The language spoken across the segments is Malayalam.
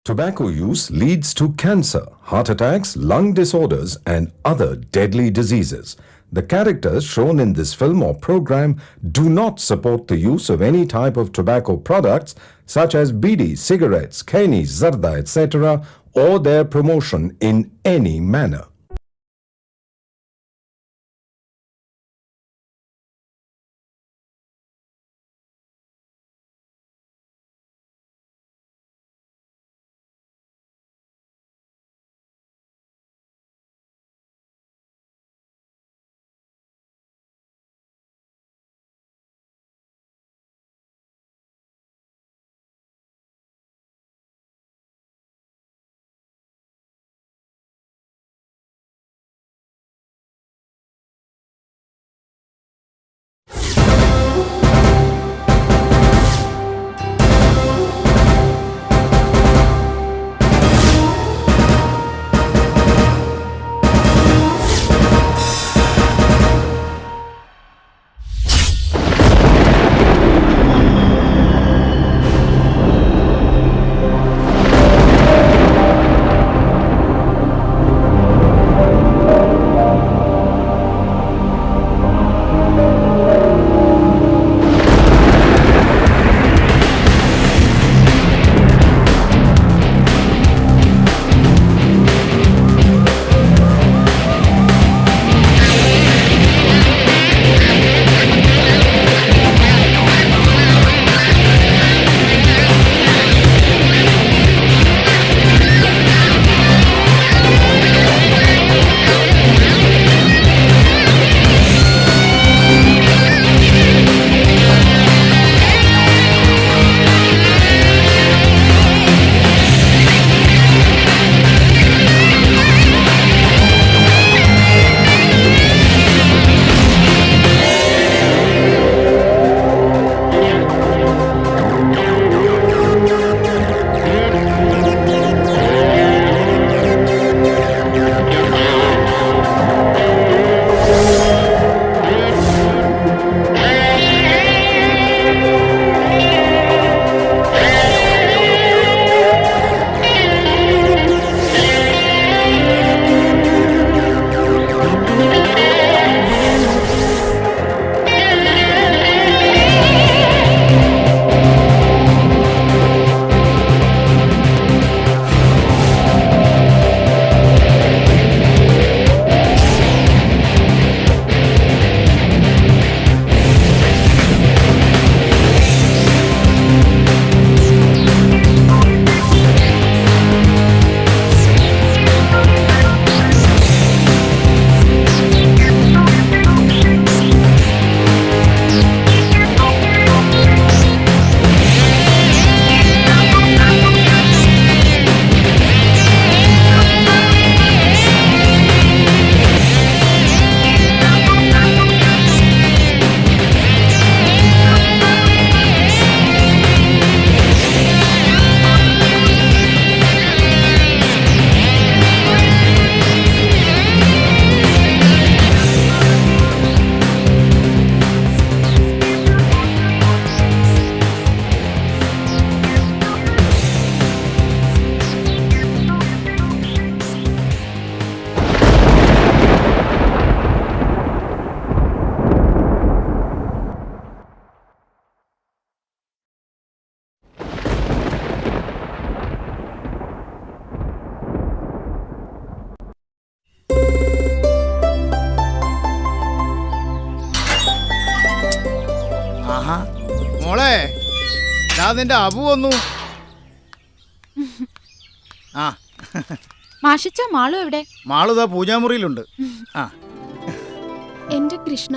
Tobacco use leads to cancer, heart attacks, lung disorders, and other deadly diseases. The characters shown in this film or program do not support the use of any type of tobacco products such as bidi, cigarettes, keni, zarda, etc., or their promotion in any manner. മോളെ നിന്റെ അബു വന്നു. ആ മാഷിച്ച മാളു എവിടെ? മാളുതാ പൂജാമുറിയിലുണ്ട്. ആ എന്റെ കൃഷ്ണ,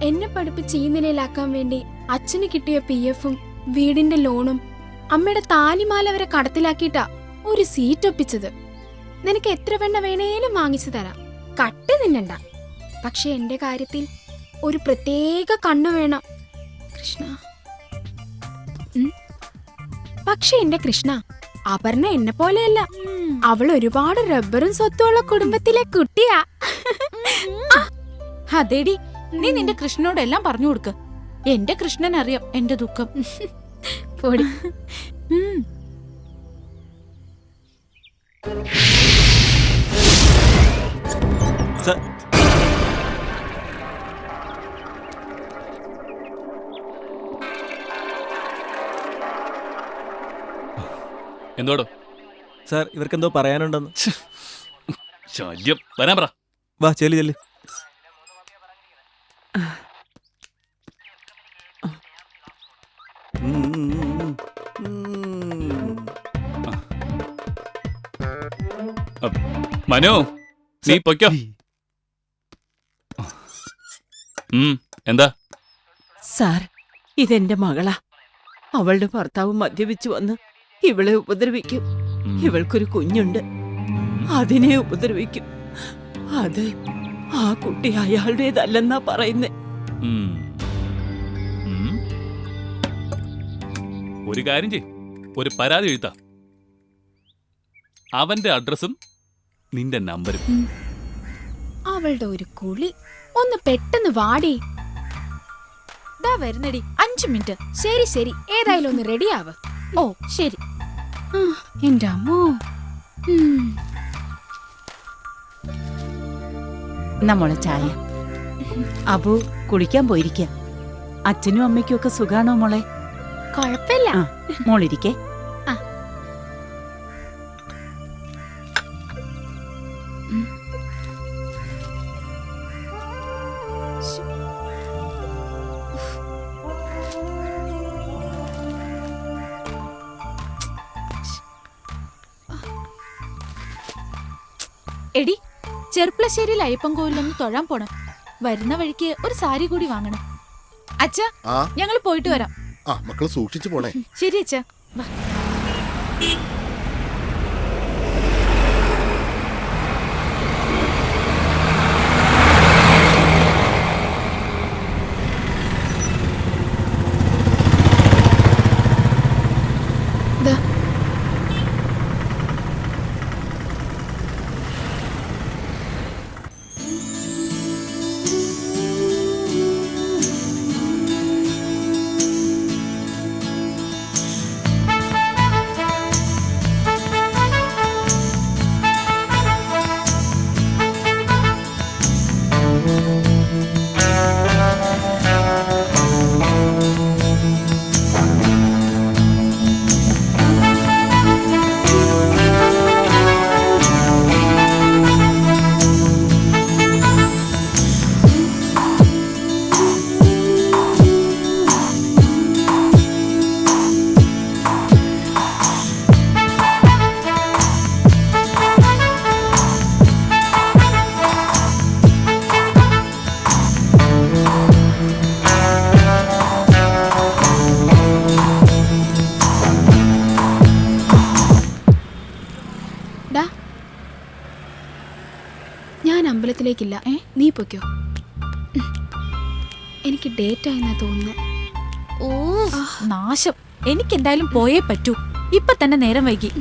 എന്നെ പഠിപ്പിച്ച് ഈ നിലയിലാക്കാൻ വേണ്ടി അച്ഛന് കിട്ടിയ PF-ഉം വീടിന്റെ ലോണും അമ്മയുടെ താലിമാല വരെ കടത്തിലാക്കിയിട്ടാ ഒരു സീറ്റ് ഒപ്പിച്ചത്. നിനക്ക് എത്ര വെണ്ണ വേണേലും വാങ്ങിച്ചു തരാം, കട്ട് തിന്നണ്ട. പക്ഷെ എന്റെ കാര്യത്തിൽ ഒരു പ്രത്യേക കണ്ണു വേണം കൃഷ്ണ. പക്ഷെ എന്റെ കൃഷ്ണ, അപർണ എന്നെ പോലെയല്ല. അവൾ ഒരുപാട് റബ്ബറും സ്വത്തുള്ള കുടുംബത്തിലെ കുട്ടിയാ. അതേടി, നീ നിന്റെ കൃഷ്ണനോടെല്ലാം പറഞ്ഞു കൊടുക്ക്. എന്റെ കൃഷ്ണൻ അറിയാം എന്റെ ദുഃഖം. പൊടി. മാഷ, മോളെ, രാധന്റെ അബു വന്നു. ആ, മോളെ, രാധന്റെ അബു വന്നു. മാഷിച്ച മാളു എവിടെ? മാഷിച്ച മാളു എവിടെ? മാളു ദാ പൂജാമുറിയിലുണ്ട്. എന്റെ കൃഷ്ണ, എന്നെ പഠിപ്പിച്ച് ഈ നിലയിലാക്കാൻ വേണ്ടി അച്ഛന് കിട്ടിയ PF-ഉം വീടിന്റെ ലോണും അമ്മയുടെ താലിമാല വരെ കടത്തിലാക്കിയിട്ടാ ഒരു സീറ്റ് ഒപ്പിച്ചത്. നിനക്ക് എത്ര വെണ്ണ വേണേലും വാങ്ങിച്ചു തരാം, കട്ട് തിന്നണ്ട. പക്ഷെ എന്റെ കൃഷ്ണ, സർ. എന്തോടോ? സാർ ഇവർക്കെന്തോ പറയാനുണ്ടെന്ന്. ശല്യം. വരാൻ പറ. വാ ചെല്ലു ചെല്ലു. മനു, നീ പൊയ്ക്കോ. എന്താ? സാർ, ഇതെന്റെ മകളാ. അവളുടെ ഭർത്താവ് മദ്യപിച്ചു വന്ന് ഇവളെ ഉപദ്രവിക്കും. ഇവൾക്കൊരു കുഞ്ഞുണ്ട്, അതിനെ ഉപദ്രവിക്കും. അത് ആ കുട്ടി അയാളുടേതല്ലെന്നാ പറയുന്നേ. ഒരു കാര്യം ചെയ്, ഒരു പരാതി എഴുതാ. അവന്റെ അഡ്രസ്സും നിന്റെ നമ്പരും. അവളുടെ ഒരു കുളി. ഒന്ന് പെട്ടെന്ന് വാടി. ദാ വരുന്നടി, 5 മിനിറ്റ്. ശരി ശരി, ഏതായാലും ഒന്ന് റെഡിയാവ്. ഓ ശരി. എന്റെ അമ്മോ. നമ്മളെ ചായ. അബു കുളിക്കാൻ പോയിരിക്ക. അച്ഛനും അമ്മയ്ക്കും ഒക്കെ സുഖാണോ മോളെ? കൊഴപ്പില്ല. മോളിരിക്കേ. എടി, ചെർപ്പളശ്ശേരിയിൽ അയ്യപ്പൻകോവിലൊന്ന് തൊഴാൻ പോണം. വരുന്ന വഴിക്ക് ഒരു സാരി കൂടി വാങ്ങണം. അച്ഛാ, ഞങ്ങൾ പോയിട്ട് വരാം. മക്കള് സൂക്ഷിച്ചു പോണേ. ശരി അച്ഛാ. വാ. ഞാൻ അമ്പലത്തിലേക്കില്ല. നീ പൊയ്ക്കോ. എനിക്ക് ഡേറ്റ് ആയെന്നാ തോന്നുന്നു. ഓ നാശം. എനിക്കെന്തായാലും പോയേ പറ്റൂ. ഇപ്പൊ തന്നെ നേരം വൈകി.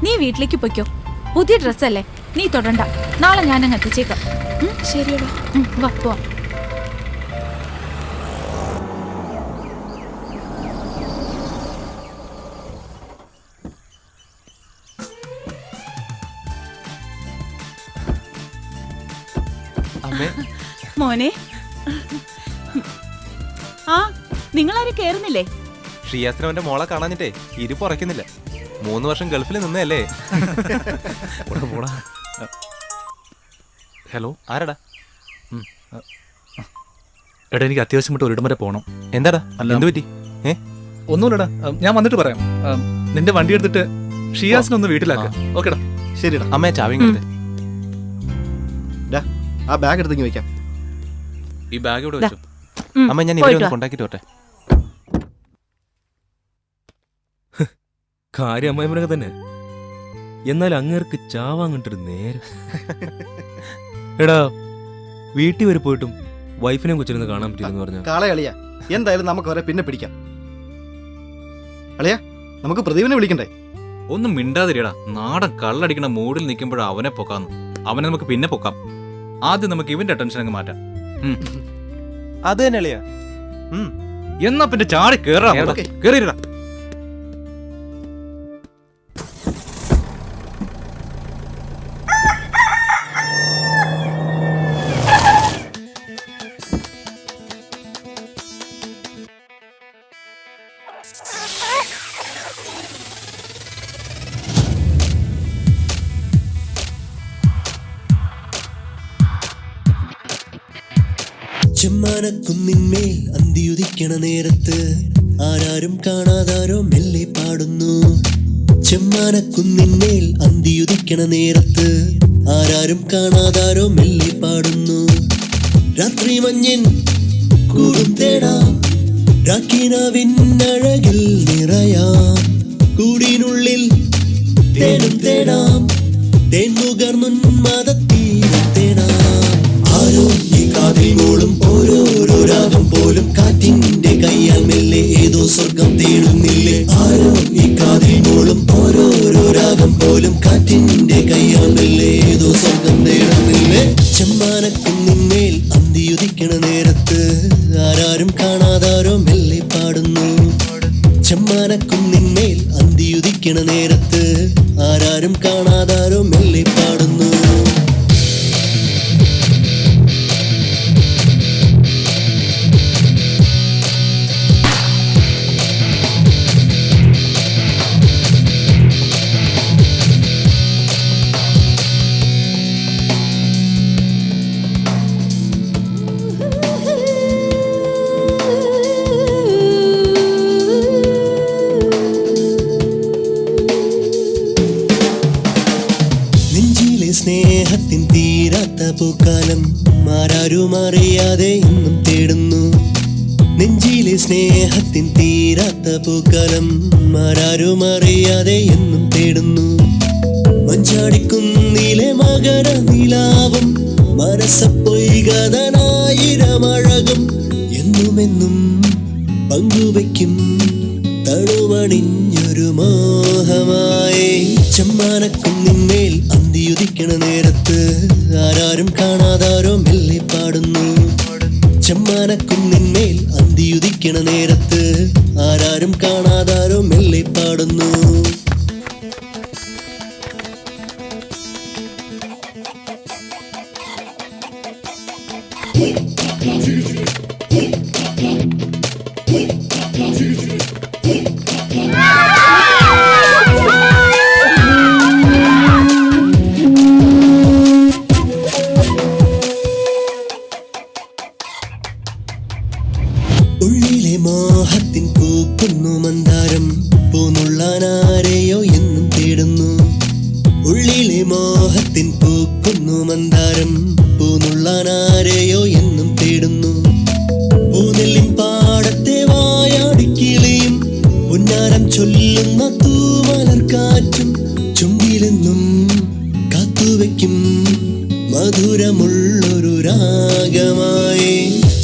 നീ വീട്ടിലേക്ക് പൊയ്ക്കോ. പുതിയ ഡ്രസ്സല്ലേ, നീ തൊടണ്ട. നാളെ ഞാനങ്ങ് എത്തിച്ചേക്കാം. ശരിയടാ, വാ പോവാം. മോനെ, ആ നിങ്ങളാരും കേറുന്നില്ലേ? ഷിയാസിനവന്റെ മോളെ കാണാഞ്ഞിട്ടേ ഇരിപ്പ് ഉറക്കുന്നില്ല. 3 വർഷം ഗൾഫിൽ നിന്നല്ലേ. ഹലോ, ആരടാ? എടാ, എനിക്ക് അത്യാവശ്യം വിട്ട് ഒരിടം വരെ പോകണം. എന്താടാ? എന്ത് പറ്റി? ഒന്നുമില്ലടാ, ഞാൻ വന്നിട്ട് പറയാം. നിന്റെ വണ്ടി എടുത്തിട്ട് ഷിയാസിനൊന്ന് വീട്ടിലാക്ക. ഓക്കെടാ? ശരിടാ. അമ്മയെ ചാവിങ് എടുത്തേ. ആ ബാഗ് എടുത്തെങ്കിൽ വെക്കാം. ഈ ബാഗ് ഇവിടെ വെച്ചു. അമ്മ ഞാൻ ഇവിടെ ഒന്ന് കൊണ്ടാക്കിട്ട് വരട്ടെ. കാര്യം അമ്മായിമനൊക്കെ തന്നെ. എന്നാൽ അങ്ങേർക്ക് ചാവാങ്ങിട്ടൊരു നേരം. എടാ, വീട്ടിൽ വരെ പോയിട്ടും വൈഫിനെ കൊച്ചിരുന്ന് കാണാൻ പറ്റില്ലെന്ന് പറഞ്ഞ കാളെ അളിയ, എന്തായാലും നമുക്ക് അവരെ പിന്നെ പിടിക്കാം. അളിയ, നമുക്ക് പ്രദീപിനെ വിളിക്കണ്ടേ? ഒന്നും മിണ്ടാതിരിയടാ. നാടൻ കള്ളടിക്കണ മൂഡിൽ നിൽക്കുമ്പോഴാ അവനെ പൊക്കാന്ന്. അവനെ നമുക്ക് പിന്നെ പൊക്കാം. ആദ്യം നമുക്ക് ഇവന്റെ ടെൻഷൻ അങ്ങ് മാറ്റാം. അത് തന്നെ അളിയാ. എന്നാ പിന്നെ ചാടി കേറാ. കേറിയിടാ. ചെമ്മാനക്കുന്നിന്മേൽ അന്തിയുദിക്കണ നേരത്ത് ആരാരും കാണാതാരോ മെല്ലെ പാടുന്നു. ചെമ്മാനക്കുന്നിന്മേൽ അന്തിയുദിക്കണ നേരത്ത് ആരാരും കാണാതാരോ മെല്ലെ പാടുന്നു. രാത്രി മഞ്ഞിൻ കൂടും തേടാം, രാക്കിനാവിന്നഴകിൽ നിറയാം. കൂടിനുള്ളിൽ തേടും തേടാം, തേൻമുകർന്നുന്മാദത്തീരം തേടാം. ആരോ ഈ കാതിൽ മൂളും ഓരോരോ രാഗം പോലും കാറ്റിന്റെ കയ്യാൽ മെല്ലെ ഏതോ സ്വർഗം തേടുന്നില്ലേ. ആരോ ഈ കാതിൽ മൂളും ഓരോരോ രാഗം പോലും കാറ്റിന്റെ കയ്യാൽ മെല്ലെ ഏതോ സ്വർഗം തേടുന്നില്ലേ. ചെമ്മാനക്കുന്നിന്മേൽ അന്തിയുദിക്കണ നേരത്ത് ആരാരും കാണാതാരോ മെല്ലെ പാടുന്നു. ചെമ്മാനക്കുന്നിന്മേൽ അന്തിയുദിക്കണ നേരത്ത് ആരാരും കാണാതാരോ മെല്ലെ പാടുന്നു. സ്നേഹത്തിൻ തീരാത്ത പൂക്കാലം ആരാരും അറിയാതെ ഇന്നും തേടുന്നു. നെഞ്ചിലെ സ്നേഹത്തിൻ തീരാത്ത പൂക്കാലം ആരാരും അറിയാതെ എന്നും തേടുന്നു. മഞ്ചാടിക്കുന്നിലെ മകര നിലാവും മനസ്സപ്പൊയ്കതനായിരമഴകും എന്നുമെന്നും പങ്കുവയ്ക്കും തണുവണിഞ്ഞൊരു മോഹമായി. ചെമ്മാനക്കുന്നിന്മേൽ അന്തിയുദിക്കണ നേരത്ത് ആരാരും കാണാതാരോ മെല്ലെ പാടുന്നു. ചെമ്മാനക്കുന്നിന്മേൽ അന്തിയുദിക്കണ നേരത്ത് ആരാരും കാണാതാരോ മെല്ലെ പാടുന്നു. ഉള്ളിലെ മോഹത്തിൻ പൂക്കുന്നു മന്ദാരം പൂന്നുള്ളാനാരെയോ എന്നും തേടുന്നു. ഉള്ളിലെ മോഹത്തിൻ പൂക്കുന്നു മന്ദാരം പൂന്നുള്ളാനാരെയോ എന്നും തേടുന്നു. പൂനെല്ലിൻ പാടത്തെ വായാടിക്കിളിയും പുന്നാരം ചൊല്ലുന്ന തൂമലർക്കാറ്റും ചുണ്ടിലെന്നും കാത്തുവയ്ക്കും മധുരമുള്ളൊരു രാഗമായി.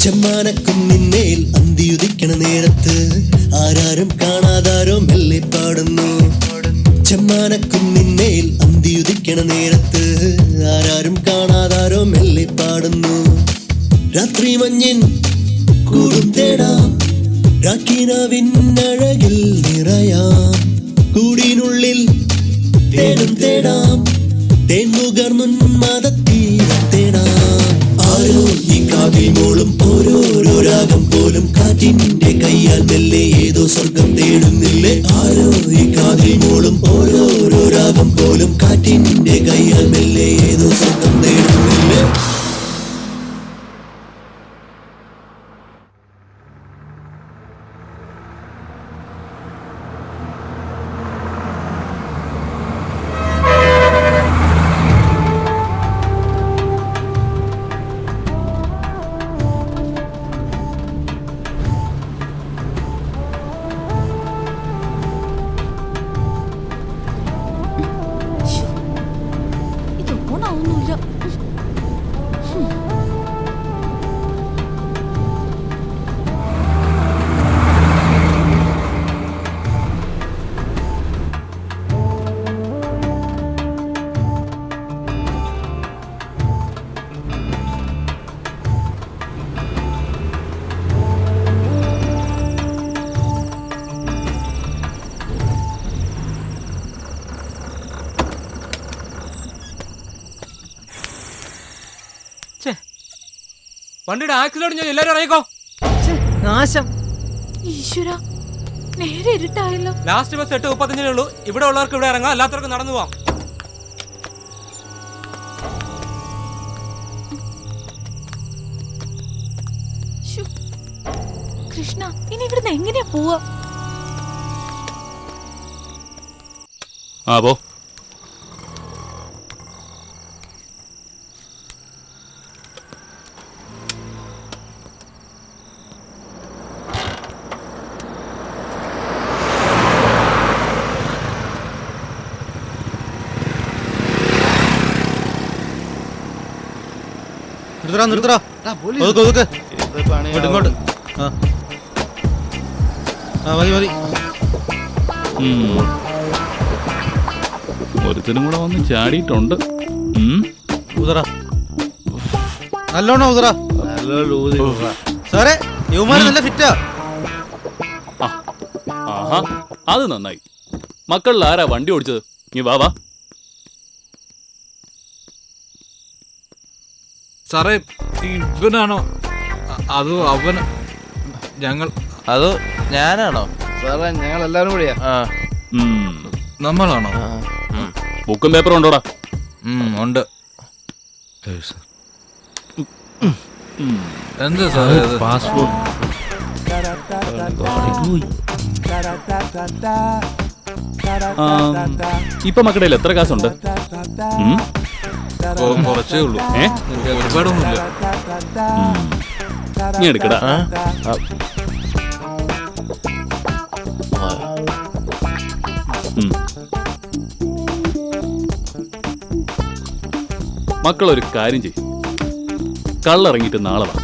ചെമ്മാനക്കുന്നിന്മേൽ അന്തിയുദിക്കണ നേരത്ത് ആരാരും കാണാതാരോ മെല്ലെ പാടുന്നു. ചെമ്മാനക്കുന്നിന്മേൽ അന്തിയുദിക്കണ നേരത്ത് ആരാരും കാണാതാരോ മെല്ലെ പാടുന്നു. രാത്രി മഞ്ഞിൻ കൂടും തേടാം, രാക്കിനാവിന്നഴകിൽ നിറയാം. കൂടിനുള്ളിൽ തേടും തേടാം, തേൻമുകർന്നുന്മാദത്തീരം തേടാം. ആരോ ഈ കാതിൽ മൂളും ഓരോരോ രാഗം പോലും കാറ്റിന്റെ കയ്യാൽ മെല്ലെ ഏതോ സ്വർഗം തേടുന്നില്ലേ. ആരോ ഈ കാതിൽ മൂളും ഓരോരോ രാഗം പോലും കാറ്റിന്റെ കയ്യാൽ മെല്ലെ ഏതോ സ്വർഗം തേടുന്നില്ലേ. ഇത് ഓണാവുന്നില്ല. വണ്ടിയുടെ ആക്സിഡന്റ് ഞാൻ എല്ലാരും ഇറങ്ങിക്കോ. നാശം. ഈശ്വര, നേരെ ഇരുട്ടായല്ലോ. ലാസ്റ്റ് ബസ് 8:35 ഉള്ളൂ. ഇവിടെ ഉള്ളവർക്ക് ഇവിടെ ഇറങ്ങാം, അല്ലാത്തവർക്ക് നടന്നു പോവാം. ശ്ശോ. കൃഷ്ണ ഇനി ഇവിടുന്ന് എങ്ങനെയാ പോവാ? ആ പോ. നിർത്തടാ നിർത്തടാ. ഒതുക്ക് ഒതുക്ക്. ഇങ്ങോട്ട് ഇങ്ങോട്ട്. മതി മതി. ഒരുത്തനും കൂടെ വന്ന് ചാടിയിട്ടുണ്ട്. ഊതറാ നല്ലോണം ഊതറാ. സാറേ യുവമാര് നല്ല ഫിറ്റാ. ആഹാ, അത് നന്നായി. മക്കളിൽ ആരാ വണ്ടി ഓടിച്ചത്? നീ വാ വാ. സാറേ ഇവനാണോ അതോ അവൻ? ഞങ്ങൾ അതോ ഞാനാണോ? സാറേ ഞങ്ങൾ എല്ലാവരും കൂടിയാ. നമ്മളാണോ? ബുക്കും പേപ്പറും ഉണ്ടോടാ? ഉണ്ട്. എന്താ സാറേ അത്? പാസ്പോർട്ട്. ഇപ്പൊ മക്കളുടെ എത്ര കാശുണ്ട്? കുറച്ചേ ഉള്ളൂ. ഒരുപാടൊന്നുമില്ല. നീ എടുക്കടാ. മക്കളൊരു കാര്യം ചെയ്യും, കള്ളിറങ്ങിയിട്ട് നാളെ വാ.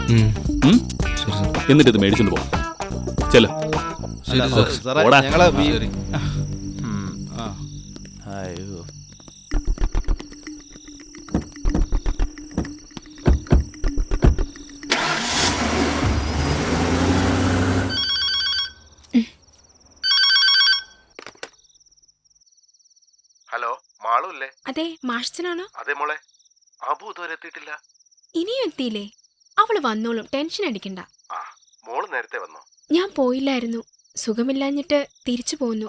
എന്നിട്ട് ഇത് മേടിച്ചോണ്ട് പോ. ചെല. സാറേ ഓടാ. ഞങ്ങളെ ശരി. അയ്യോ, ഹലോ മാളൂല്ലേ? അതെ മാഷച്ചനാണോ? അതെ മോളെ. അബു ഇതുവരെ എത്തിയിട്ടില്ല. ഇനിയും എത്തിയില്ലേ? അവള് വന്നോളും, ടെൻഷൻ അടിക്കണ്ട. മോള് നേരത്തെ വന്നോ? ഞാൻ പോയില്ലായിരുന്നു, സുഖമില്ലാഞ്ഞിട്ട് തിരിച്ചു പോന്നു.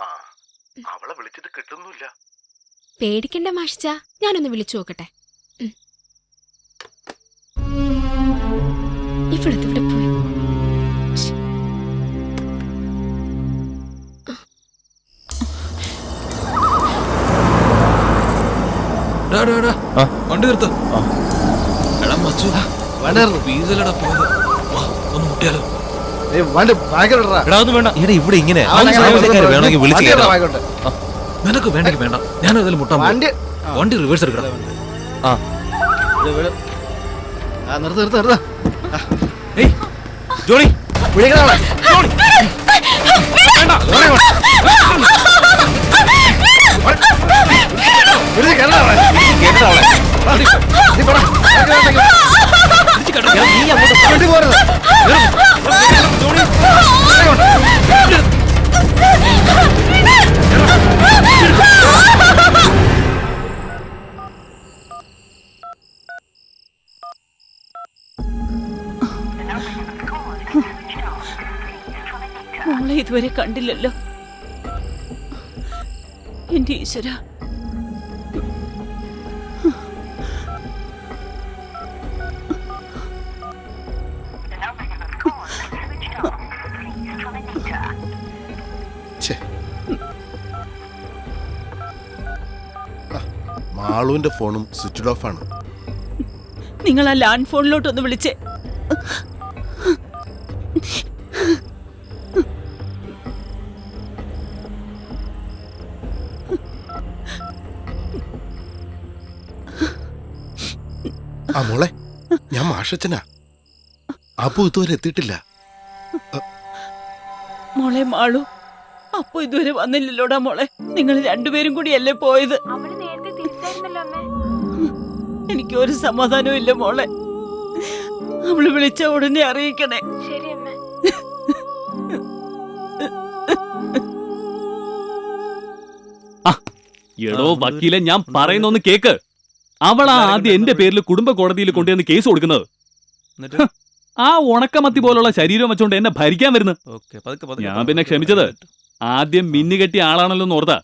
അവളെ വിളിച്ചിട്ട് കിട്ടുന്നില്ല. പേടിക്കണ്ട മാഷിച്ച, ഞാനൊന്ന് വിളിച്ചു നോക്കട്ടെ. ഇവളെത്തിവിടെ പോയി. വണ്ടി നിർത്ത. എടാ മച്ചു, വീസലടാ പോയത്. ഒന്ന് മുട്ടിയാലോ? എടാ ഒന്നും വേണ്ട. ഇവിടെ ഇങ്ങനെ വേണമെങ്കിൽ വിളിച്ചു നിനക്ക് വേണ്ടെങ്കിൽ വേണ്ട, ഞാൻ അതിൽ മുട്ടാൻ പോകും. വണ്ടി റിവേഴ്സ് എടുക്കണം. നിർത്ത് നിർത്ത് നിർത്ത്. ഏയ് ജോണി, വിളിക്കണ മോളെ ഇതുവരെ കണ്ടില്ലല്ലോ എന്റെ ഈശ്വര. മാളുവിന്റെ ഫോണും സ്വിച്ച് ഓഫ് ആണ്. നിങ്ങൾ ആ ലാൻഡ് ഫോണിലോട്ടൊന്ന് വിളിച്ചേ. ആ മോളെ, ഞാൻ മാഷച്ചനാ. അപ്പു ഇതുവരെ എത്തിയിട്ടില്ല. മോളെ മാളു, അപ്പൊ ഇതുവരെ വന്നില്ലല്ലോടാ മോളെ. നിങ്ങൾ രണ്ടുപേരും കൂടിയല്ലേ പോയത്? എനിക്ക് ഒരു സമാധാനവും ഇല്ല മോളെ. അവള് വിളിച്ച ഉടനെ അറിയിക്കണേ. എടോ വക്കീലെ, ഞാൻ പറയുന്നൊന്ന് കേക്ക്. അവളാ ആദ്യം എന്റെ പേരിൽ കുടുംബ കോടതിയിൽ കൊണ്ടുവന്ന് കേസ് കൊടുക്കുന്നത്. ആ ഉണക്കമത്തി പോലുള്ള ശരീരം വെച്ചോണ്ട് എന്നെ ഭരിക്കാൻ വരുന്നു. ഞാൻ പിന്നെ ക്ഷമിച്ചത് ആദ്യം മിന്നു കെട്ടിയ ആളാണല്ലോ എന്ന് ഓർത്താ.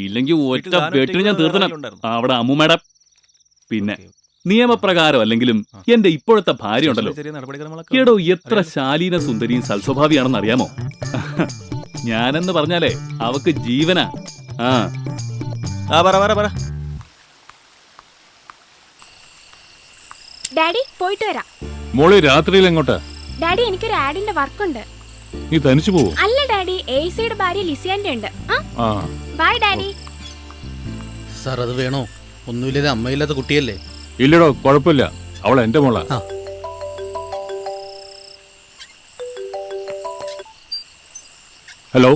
ഇല്ലെങ്കിൽ ഒറ്റ വെട്ടിന് ഞാൻ തീർത്തണം അവിടെ അമ്മൂമ്മയുടെ. പിന്നെ നിയമപ്രകാരം അല്ലെങ്കിലും എന്റെ ഇപ്പോഴത്തെ ഭാര്യ ഉണ്ടല്ലോ, എടോ എത്ര ശാലീന സുന്ദരിയും സൽസ്വഭാവിയാണെന്ന് അറിയാമോ? ഞാനെന്ന് പറഞ്ഞാലേ അവക്ക് ജീവനാ. പറ. ഡാഡി പോയിട്ട് വരാം. മോള് രാത്രിയിൽ എങ്ങോട്ടാ? ഡാഡി എനിക്കൊരു ആഡിന്റെ വർക്കുണ്ട്. നീ തനിച്ചു പോവോ? അല്ല ഡാഡി, എസിയുടെ ഭാര്യ ലിസിയാന്റെ ഉണ്ട്. By daddy. സാർ അത് വേണോ? ഒന്നുമില്ലാതെ അമ്മയില്ലാത്ത കുട്ടിയല്ലേ? ഇല്ലടോ, കുഴപ്പമില്ല, അവൾ എന്റെ മോളാ. Hello,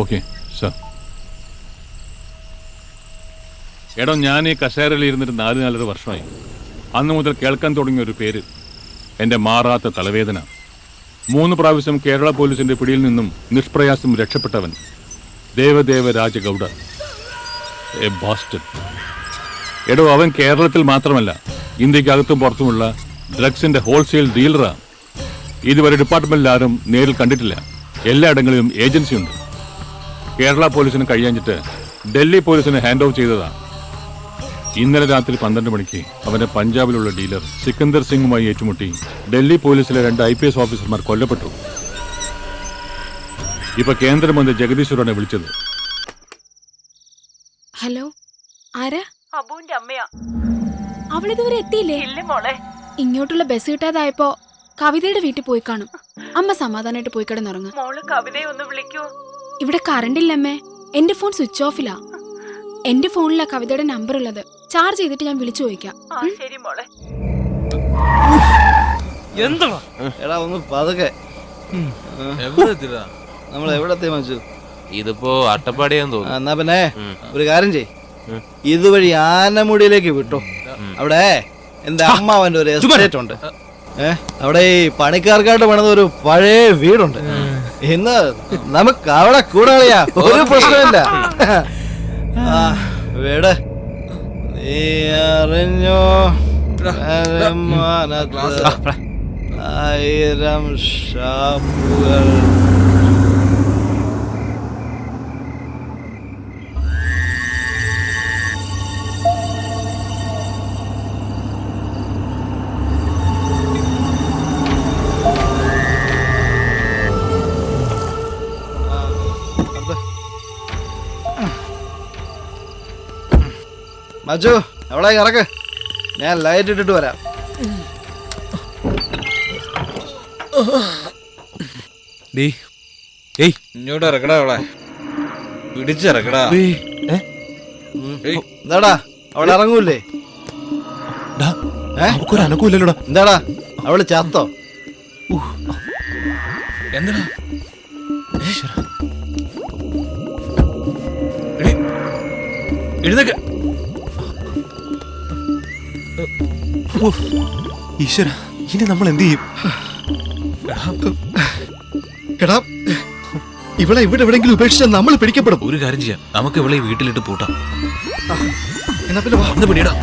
okay sir. എടോ, ഞാൻ ഈ കസേരയിൽ ഇരുന്നിട്ട് 4 വർഷമായി. അന്ന് മുതൽ കേൾക്കാൻ തുടങ്ങിയ ഒരു പേര്, എൻ്റെ മാറാത്ത തലവേദന. 3 പ്രാവശ്യം കേരള പോലീസിന്റെ പിടിയിൽ നിന്നും നിഷ്പ്രയാസം രക്ഷപ്പെട്ടവൻ ദേവദേവ രാജഗൗഡ, എ ബാസ്റ്റഡ്. എടോ, അവൻ കേരളത്തിൽ മാത്രമല്ല, ഇന്ത്യക്കകത്തും പുറത്തുമുള്ള ഡ്രഗ്സിന്റെ ഹോൾസെയിൽ ഡീലറാ. ഇതുവരെ ഡിപ്പാർട്ട്മെന്റിൽ ആരും നേരിൽ കണ്ടിട്ടില്ല. എല്ലായിടങ്ങളിലും ഏജൻസി ഉണ്ട്. കേരള പോലീസിന് കഴിയാഞ്ഞിട്ട് ഡൽഹി പോലീസിന് ഹാൻഡ് ഓവർ ചെയ്തതാ. ഇന്നലെ രാത്രി 12 മണിക്ക് അവന്റെ പഞ്ചാബിലുള്ള ഡീലർ സിക്കന്ദർ സിംഗുമായി ഏറ്റുമുട്ടി ഡൽഹി പോലീസിലെ 2 IPS ഓഫീസർമാർ കൊല്ലപ്പെട്ടു. ഇപ്പൊ കേന്ദ്രമന്ത്രി ജഗദീശ്വറാണ് വിളിച്ചത്. ഹലോ, ആരാ? അബുവിന്റെ അമ്മയാ. അവളിതുവരെ എത്തിയില്ലേ? ഇല്ല മോളെ. ഇങ്ങോട്ടുള്ള ബസ് കിട്ടാതായപ്പോ കവിതയുടെ വീട്ടിൽ പോയി കാണും. അമ്മ സമാധാനമായിട്ട് പോയി കിടന്നുറങ്ങും. മോള് കവിതയെ ഒന്ന് വിളിക്കൂ. ഇവിടെ കറണ്ട് ഇല്ലമ്മേ. എന്റെ ഫോൺ സ്വിച്ച് ഓഫിലാ. എന്റെ ഫോണിലാ കവിതയുടെ നമ്പർ ഉള്ളത്. ചാർജ് ചെയ്തിട്ട് ഞാൻ വിളിച്ചു ചോദിക്കാം. ശരി മോളെ. എന്താ എടാ ഒന്ന് പതുക്കെ. നമ്മൾ എവിടെ എത്തി മച്ചു? ഇതിപ്പോ അട്ടപ്പാടിയാന്ന് തോന്നുന്നു. എന്നാ പിന്നെ ഒരു കാര്യം ചെയ്, ഇതുവഴി ആനമുടിയിലേക്ക് വിട്ടു. അവിടെ എന്റെ അമ്മാവന്റെ ഒരു എസ്റ്റേറ്റ് ഉണ്ട്. അവിടെ ഈ പണിക്കാർക്കായിട്ട് പണിത ഒരു പഴയ വീടുണ്ട്. ഇന്ന് നമുക്ക് അവിടെ കൂടാളിയാ, ഒരു പ്രശ്നമില്ല. വീട് നീ അറിഞ്ഞോ? 1000 ഷാപ്പുകൾ. മച്ചു, എവിടെ ഇറക്ക്, ഞാൻ ലൈറ്റ് ഇട്ടിട്ട് വരാം. ഇങ്ങോട്ട് ഇറക്കടാ, അവളെ പിടിച്ചിറക്കടാ. എന്താടാ അവളെ ഇറങ്ങൂല്ലേ? അനക്കൂല്ലല്ലോടാ. എന്താടാ അവള് ചത്തോ? എന്താ എഴുന്നേക്ക. ഈശ്വര, ഇനി നമ്മൾ എന്ത് ചെയ്യും? എടാ, ഇവളെ ഇവിടെ എവിടെയെങ്കിലും ഉപേക്ഷിച്ചാൽ നമ്മൾ പിടിക്കപ്പെടും. ഒരു കാര്യം ചെയ്യാം, നമുക്ക് ഇവളെ വീട്ടിലിട്ട് പൂട്ടാം. എന്നാ പിന്നെ വാ. ഒന്ന് പിടിയടാ.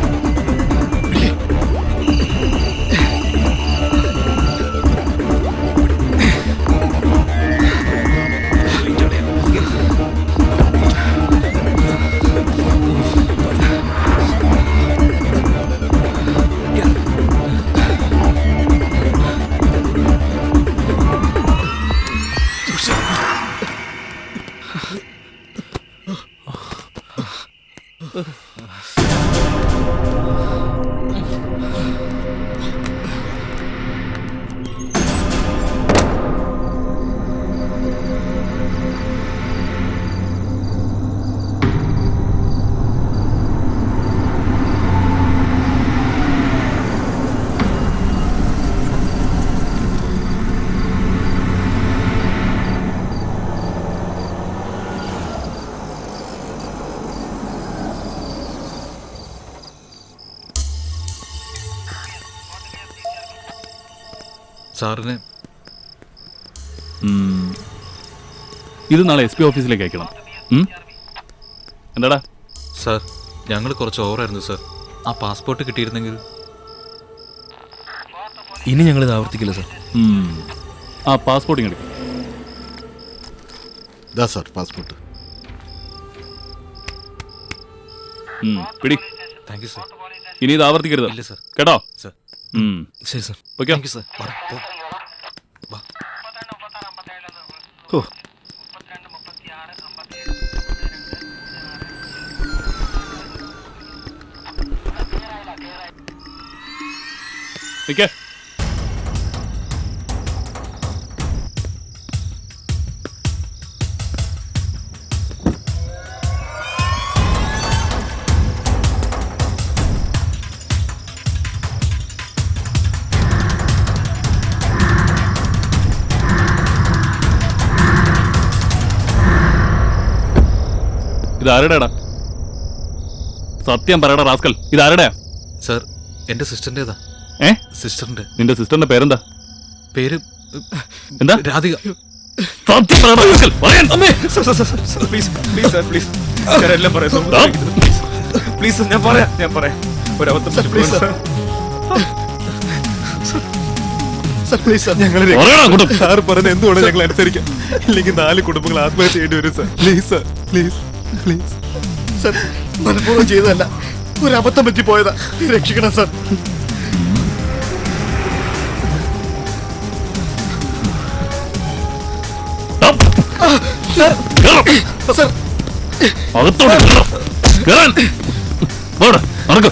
സാറിന് ഇത് നാളെ SP ഓഫീസിലേക്ക് അയക്കണം. എന്താടാ? സാർ, ഞങ്ങൾ കുറച്ച് ഓവറായിരുന്നു സാർ. ആ പാസ്പോർട്ട് കിട്ടിയിരുന്നെങ്കിൽ. ഇനി ഞങ്ങൾ ഇത് ആവർത്തിക്കില്ല സാർ. ആ പാസ്പോർട്ട് ഇങ്ങെടുക്കും. ദാ സാർ പാസ്പോർട്ട്. പിടി. Thank you sir. ഇനി ഇത് ആവർത്തിക്കരുത്. ഇല്ല സർ. കേട്ടോ? സർ. ഉം. ശരി സർ. പൊയ്ക്കോ. Thank you sir. വാ. ഓ നിക്കേ. ഇതാരുടെടാ? സത്യം പറയടാ റാസ്കൽ, ഇതാരുടെയാ? സർ എന്റെ സിസ്റ്ററിന്റേതാ. സിസ്റ്ററിന്റെ. നിന്റെ സിസ്റ്ററിന്റെ പേരെന്താ? പേര് എന്താ? രാധിക. സത്യം പറയടാ റാസ്കൽ, പറയാൻ. Please please sir please. ഞാൻ എല്ലാം പറയാം സർ. പ്ലീസ് ഞാൻ പറയാം. ഒരബദ്ധം please sir. Sir please sir. പറയടാ അങ്ങോട്ട്. സാർ പറഞ്ഞ എന്തുകൊണ്ട് ഞങ്ങൾ അനുസരിക്കാം, ഇല്ലെങ്കിൽ 4 കുടുംബങ്ങൾ ആത്മഹത്യ ചെയ്യേണ്ടി വരും sir. Please sir please please. Sir മനഃപൂർവ്വം ചെയ്തതല്ല, ഒരു അബദ്ധം പറ്റി പോയതാ. രക്ഷിക്കണം സർ. സർ അകത്തോട്ട് കേറാൻ. പോടാ, നടക്ക്.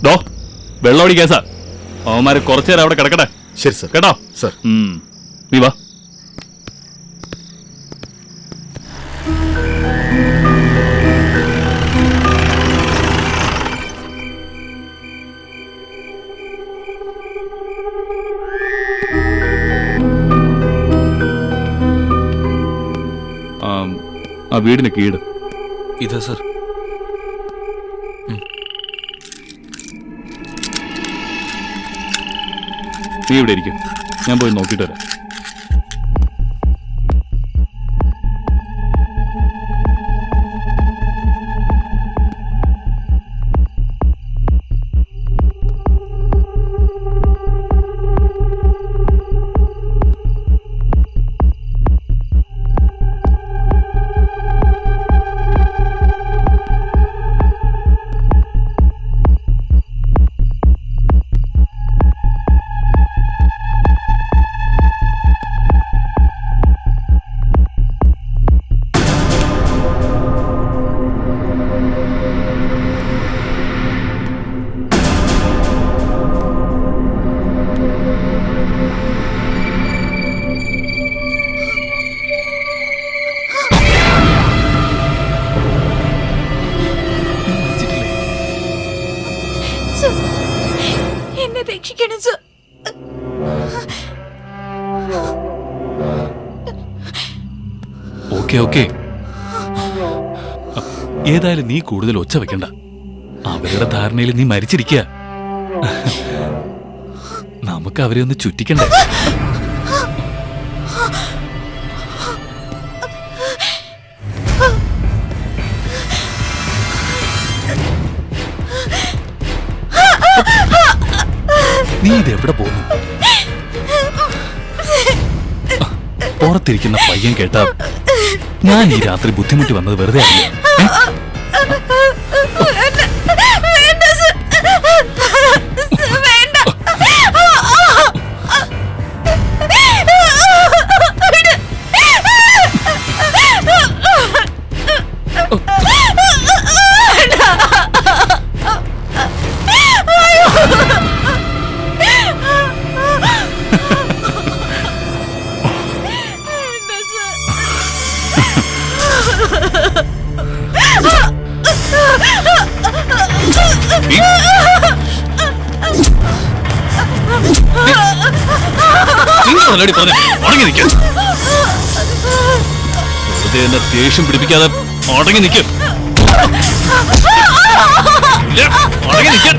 ഡോ, വെള്ളമടി കേസാ. അവന്മാര് കുറച്ചേരം അവിടെ കിടക്കട്ടെ. ശരി സർ. കേട്ടോ? സർ. നീ വാ. ആ വീടിന് കീട്. ഇതാ സർ. നീ ഇവിടെ ഇരിക്കും, ഞാൻ പോയി നോക്കിയിട്ട് വരാം. എന്നെ രക്ഷിക്കണം സർ. ഓക്കെ. ഏതായാലും നീ കൂടുതൽ ഒച്ച വെക്കണ്ട. അവരുടെ ധാരണയിൽ നീ മരിച്ചിരിക്കുക. നമുക്ക് അവരെ ഒന്ന് ചുറ്റിക്കണ്ടേ? നീ ഇതെവിടെ പോകുന്നു? പുറത്തിരിക്കുന്ന പയ്യൻ കേട്ടാ ഞാൻ ഈ രാത്രി ബുദ്ധിമുട്ടി വന്നത് വെറുതെ ആയില്ലേ? ദേഷ്യം പിടിപ്പിക്കാതെ അടങ്ങി നിൽക്കും. അടങ്ങി നിൽക്കാൻ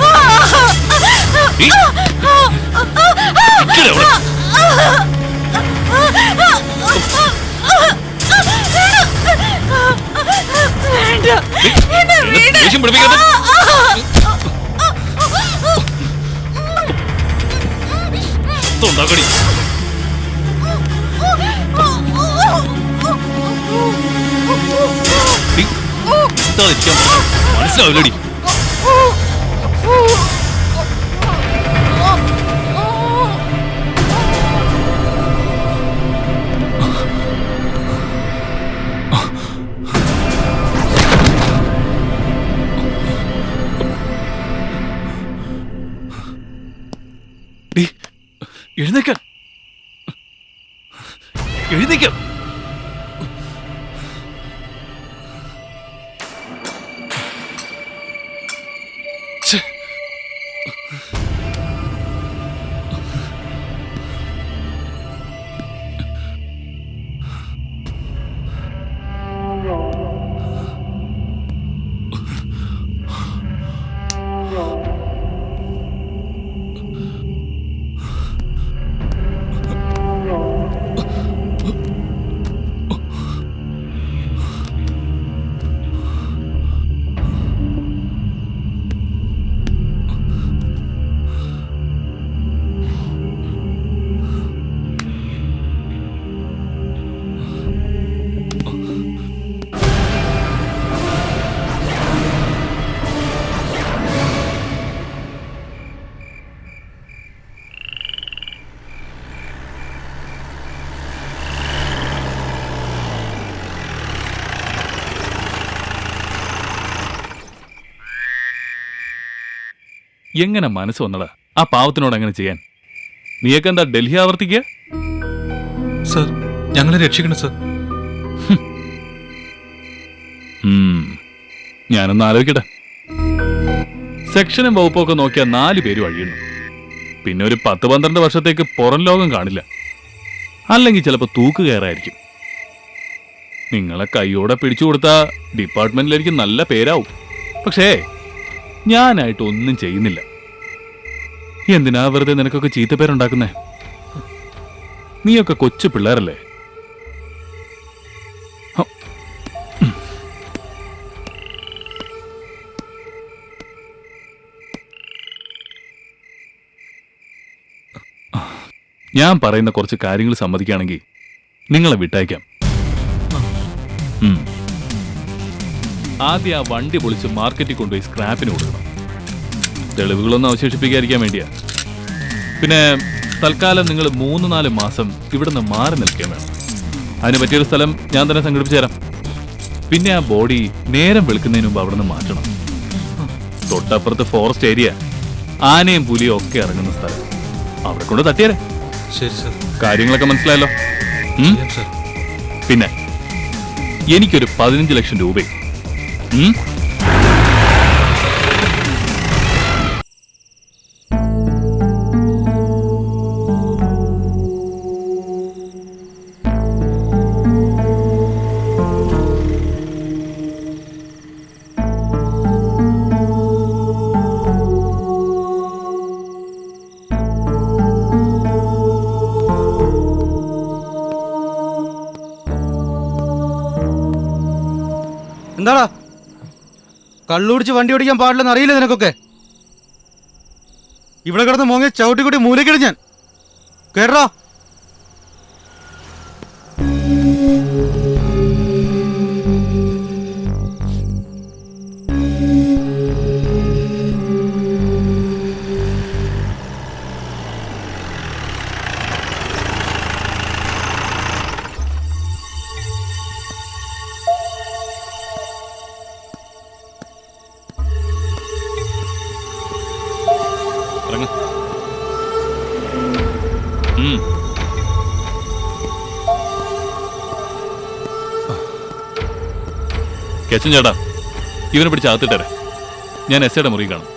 ദേഷ്യം പിടിപ്പിക്കാതെ ഉണ്ടാക്കടി. മിണ്ടാതിരിക്കാൻ മനസ്സിലാവില്ലടി. എഴുന്നേക്ക എഴുന്നേക്ക. എങ്ങനെ മനസ്സ് വന്നടാ ആ പാവത്തിനോട് അങ്ങനെ ചെയ്യാൻ? നീയൊക്കെ എന്താ ഡൽഹി ആവർത്തിക്കുക? സർ, ഞങ്ങളെ രക്ഷിക്കണം സർ. ഞാനൊന്ന് ആലോചിക്കട്ടെ. സെക്ഷനും വകുപ്പൊക്കെ നോക്കിയാൽ 4 പേര് വഴിയുന്നു. പിന്നെ ഒരു 10-12 വർഷത്തേക്ക് പുറം ലോകം കാണില്ല. അല്ലെങ്കിൽ ചിലപ്പോൾ തൂക്ക് കയറായിരിക്കും. നിങ്ങളെ കൈയോടെ പിടിച്ചു കൊടുത്താൽ ഡിപ്പാർട്ട്മെന്റിലേക്ക് നല്ല പേരാവും. പക്ഷേ ഞാനായിട്ട് ഒന്നും ചെയ്യുന്നില്ല. എന്തിനാ വെറുതെ നിനക്കൊക്കെ ചീത്തപ്പേരുണ്ടാക്കുന്നേ? നീയൊക്കെ കൊച്ചു പിള്ളേരല്ലേ? ഞാൻ പറയുന്ന കുറച്ച് കാര്യങ്ങൾ സമ്മതിക്കുകയാണെങ്കിൽ നിങ്ങളെ വിട്ടയക്കാം. ആദ്യം ആ വണ്ടി പൊളിച്ച് മാർക്കറ്റിൽ കൊണ്ടുപോയി സ്ക്രാപ്പിന് കൊടുക്കണം. തെളിവുകളൊന്നും അവശേഷിപ്പിക്കാതിരിക്കാൻ വേണ്ടിയാ. പിന്നെ തൽക്കാലം നിങ്ങൾ 3-4 മാസം ഇവിടുന്ന് മാറി നിൽക്കാൻ വേണം. അതിന് പറ്റിയൊരു സ്ഥലം ഞാൻ തന്നെ സംഘടിപ്പിച്ചു തരാം. പിന്നെ ആ ബോഡി നേരം വെളുക്കുന്നതിന് മുമ്പ് അവിടെ നിന്ന് മാറ്റണം. തൊട്ടപ്പുറത്ത് ഫോറസ്റ്റ് ഏരിയ, ആനയും പുലിയും ഒക്കെ ഇറങ്ങുന്ന സ്ഥലം. അവിടെ കൊണ്ട് തട്ടിയാലേ. ശരി സർ. കാര്യങ്ങളൊക്കെ മനസ്സിലായല്ലോ? പിന്നെ എനിക്കൊരു 15 ലക്ഷം രൂപയും. എന്താടാ കള്ളുടിച്ച് വണ്ടി ഓടിക്കാൻ പാടില്ലെന്ന് അറിയില്ല നിനക്കൊക്കെ? ഇവിടെ കിടന്ന് മോങ്ങി ചവിട്ടിക്കൂട്ടി മൂലക്കിടും ഞാൻ. കേട്ടോ? കേശൻ ചേട്ടാ, ഇവനെ പിടിച്ച് അകത്തിട്ടേ. ഞാൻ എസ്.ഐയുടെ മുറി കാണും.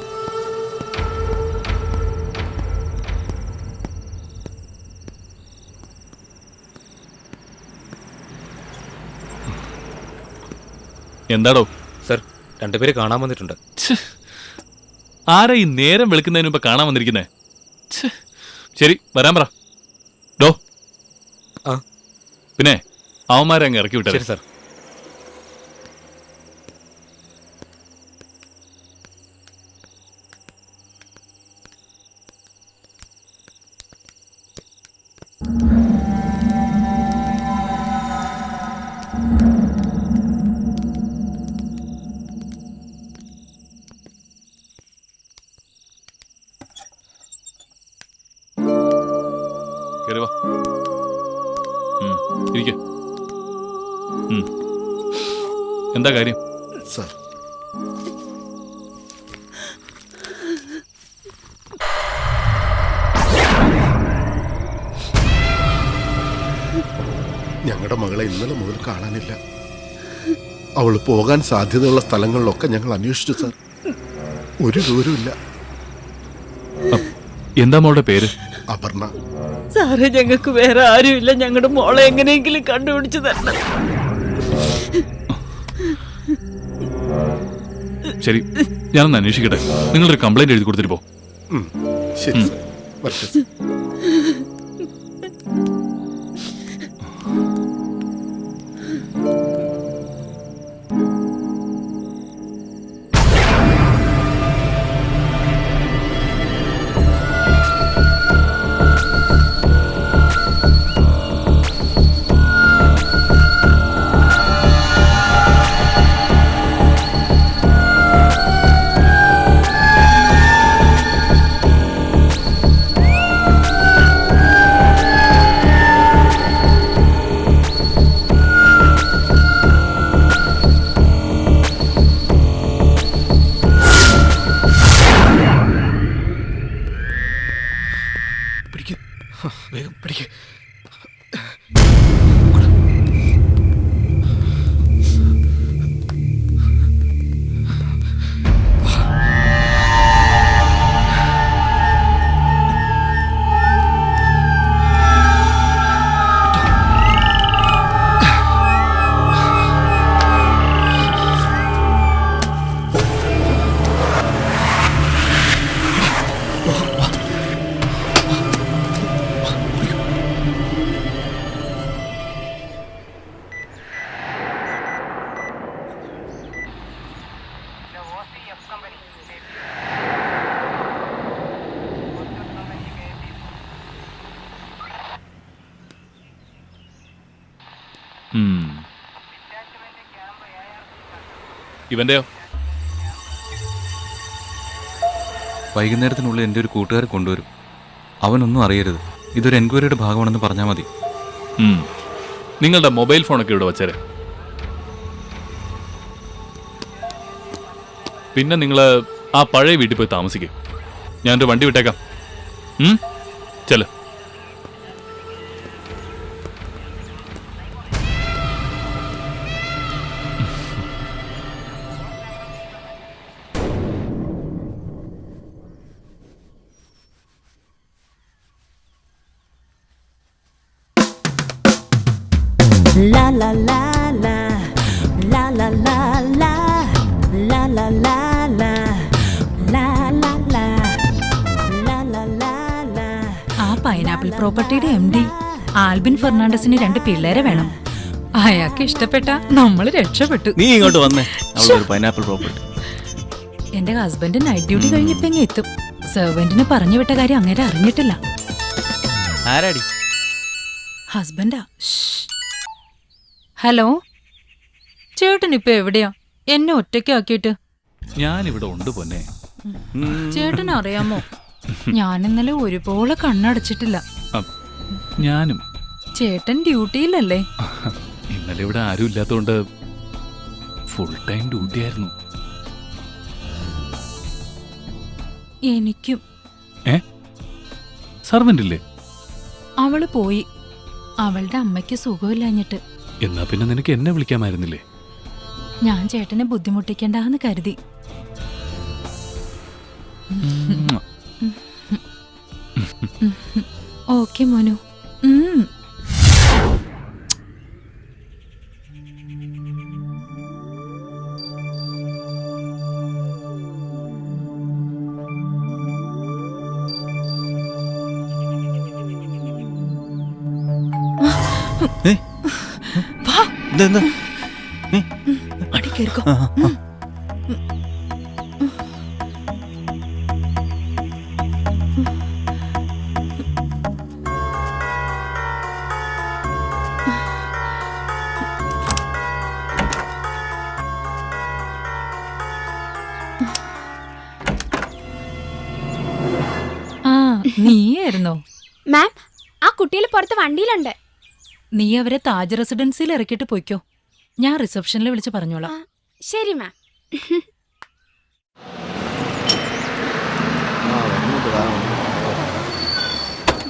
എന്താടോ? സർ, 2 പേര് കാണാൻ വന്നിട്ടുണ്ട്. ആരാ ഈ നേരം വെളുക്കുന്നതിന് മുമ്പ് കാണാൻ വന്നിരിക്കുന്നേ? ശരി, വരാൻ പറ. ഡോ, പിന്നെ അവന്മാരെ അങ്ങ് ഇറക്കി വിട്ടേ. സർ. എന്താ കാര്യം? സാർ, ഞങ്ങളുടെ മകളെ ഇന്നലെ മുതൽ കാണാനില്ല. അവൾ പോകാൻ സാധ്യതയുള്ള സ്ഥലങ്ങളിലൊക്കെ ഞങ്ങൾ അന്വേഷിച്ചു സാർ. ഒരു ദൂരമില്ല. എന്താ മോളുടെ പേര്? അപർണ. സാറേ, ഞങ്ങൾക്ക് വേറെ ആരുമില്ല. ഞങ്ങളുടെ മോളെ എങ്ങനെയെങ്കിലും കണ്ടുപിടിച്ചു തരണം. ശരി, ഞാനൊന്ന് അന്വേഷിക്കട്ടെ. നിങ്ങളൊരു കംപ്ലൈന്റ് എഴുതി കൊടുത്തിട്ട് പോ. ശരി സാർ, വരട്ടെ സാർ. വേഗം പിടിക്ക്. ഇവന്റെയോ? വൈകുന്നേരത്തിനുള്ളിൽ എൻ്റെ ഒരു കൂട്ടുകാരെ കൊണ്ടുവരും. അവനൊന്നും അറിയരുത്. ഇതൊരു എൻക്വയറിയുടെ ഭാഗമാണെന്ന് പറഞ്ഞാൽ മതി. നിങ്ങളുടെ മൊബൈൽ ഫോണൊക്കെ ഇവിടെ വച്ചേരെ. പിന്നെ നിങ്ങൾ ആ പഴയ വീട്ടിൽ പോയി താമസിക്കും. ഞാനൊരു വണ്ടി വിട്ടേക്കാം. ചെല. La la la la la la la la la la la la la la la la la la. ആ പൈനാപ്പിൾ പ്രോപ്പർട്ടിയുടെ MD ആൽബിൻ ഫെർണാണ്ടസിന് 2 പിള്ളേരെ വേണം. അയാൾക്ക് ഇഷ്ടപ്പെട്ട നമ്മൾ രക്ഷപ്പെട്ടു. നീ ഇങ്ങോട്ട് വന്നേ. അവളൊരു പൈനാപ്പിൾ പ്രോപ്പർട്ടി. എന്റെ ഹസ്ബൻഡ് നൈറ്റ് ഡ്യൂട്ടി കഴിഞ്ഞപ്പോ ഇങ്ങ് എത്തും. സെർവന്റിന് പറഞ്ഞു വിട്ട കാര്യം അങ്ങനെ അറിഞ്ഞിട്ടില്ല. ആരാടി? ഹസ്ബൻഡാ. ഹലോ, ചേട്ടൻ ഇപ്പൊ എവിടെയാ? എന്നെ ഒറ്റയ്ക്കാക്കിയിട്ട്. ഞാനിവിടെ ഉണ്ട് പൊന്നെ. ചേട്ടൻ അറിയാമോ, ഞാൻ ഇന്നലെ ഒരുപോലെ കണ്ണടച്ചിട്ടില്ല. ഞാനും. ചേട്ടൻ ഡ്യൂട്ടിയിലല്ലേ? ഇന്നലെ ഇവിടെ ആരും ഇല്ലാത്തതുകൊണ്ട് ഫുൾ ടൈം ഡ്യൂട്ടി ആയിരുന്നു. എനിക്കും. സർവന്റ് ഇല്ലേ? അവള് പോയി. അവളുടെ അമ്മയ്ക്ക് സുഖമില്ലാഞ്ഞിട്ട്. എന്നാ പിന്നെ നിനക്ക് എന്നെ വിളിക്കാമായിരുന്നില്ലേ? ഞാൻ ചേട്ടനെ ബുദ്ധിമുട്ടിക്കണ്ടെന്ന് കരുതി. ഓക്കെ മോനു. അടി കേൾക്കോ. നീയായിരുന്നോ? മാം, ആ കുട്ടികൾ പുറത്ത് വണ്ടിയിലുണ്ട്. നീ അവരെ താജ് റെസിഡൻസിയിൽ ഇറക്കിയിട്ട് പോയിക്കോ. ഞാൻ റിസപ്ഷനിൽ വിളിച്ച് പറഞ്ഞോളാം. ശരി മാം.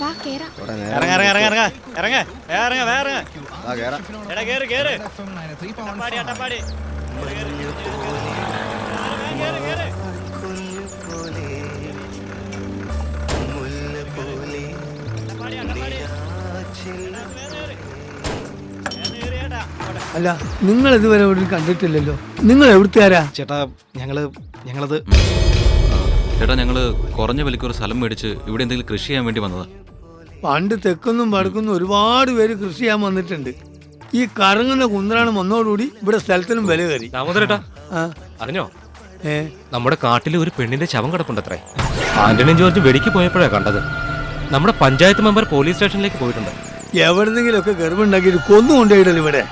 വാ കേറാം. അല്ല, നിങ്ങൾ ഇതുവരെ എവിടെ കണ്ടിട്ടില്ലല്ലോ. നിങ്ങൾ എവിടുത്തുകാരാ? ചേട്ടാ ഞങ്ങളത് ചേട്ടാ ഞങ്ങള് കുറഞ്ഞ വിലയ്ക്ക് ഒരു സ്ഥലം മേടിച്ച് ഇവിടെ എന്തെങ്കിലും കൃഷി ചെയ്യാൻ വേണ്ടി വന്നതാ. പണ്ട് തെക്കൊന്നും വടക്കൊന്നും ഒരുപാട് പേര് കൃഷി ചെയ്യാൻ വന്നിട്ടുണ്ട്. ഈ കറങ്ങുന്ന കുന്തറാണ് വന്നതോടുകൂടി ഇവിടെ സ്ഥലത്തിനും വില കയറി. ദാമോദരേട്ടാ, അറിഞ്ഞോ നമ്മുടെ കാട്ടിൽ ഒരു പെണ്ണിന്റെ ശവം കിടപ്പുണ്ടത്രേ. ആന്റണിയും ജോർജ് വെടിക്ക് പോയപ്പോഴാണ് കണ്ടത്. നമ്മുടെ പഞ്ചായത്ത് മെമ്പർ പോലീസ് സ്റ്റേഷനിലേക്ക് പോയിട്ടുണ്ട്. എവിടെന്നെങ്കിലും ഒക്കെ ഗർഭമുണ്ടാക്കിയിട്ട് കൊന്നു കൊണ്ടുപോയിടല്ലോ ഇവിടെ.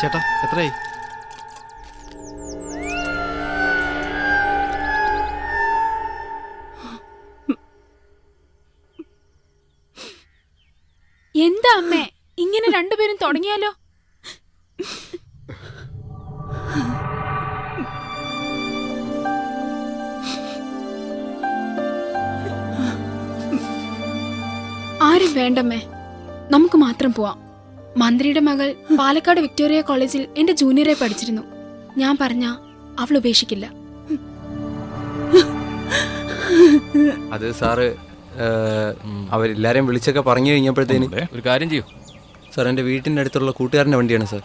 ചേട്ടാ എത്രയായി? എന്താ അമ്മേ ഇങ്ങനെ രണ്ടുപേരും തുടങ്ങിയാലോ? ആരും വേണ്ടമ്മേ, നമുക്ക് മാത്രം പോവാം. മന്ത്രിയുടെ മകൾ പാലക്കാട് വിക്ടോറിയ കോളേജിൽ എന്റെ ജൂനിയറെ പഠിച്ചിരുന്നു. ഞാൻ പറഞ്ഞ അവൾ ഉപേക്ഷിക്കില്ല. അത് സാറ് അവരെല്ലാരെയും വിളിച്ചൊക്കെ പറഞ്ഞു കഴിഞ്ഞപ്പോഴത്തേന് ഒരു കാര്യം ചെയ്യൂ സാർ. എൻ്റെ വീട്ടിൻ്റെ അടുത്തുള്ള കൂട്ടുകാരൻ്റെ വണ്ടിയാണ് സാർ.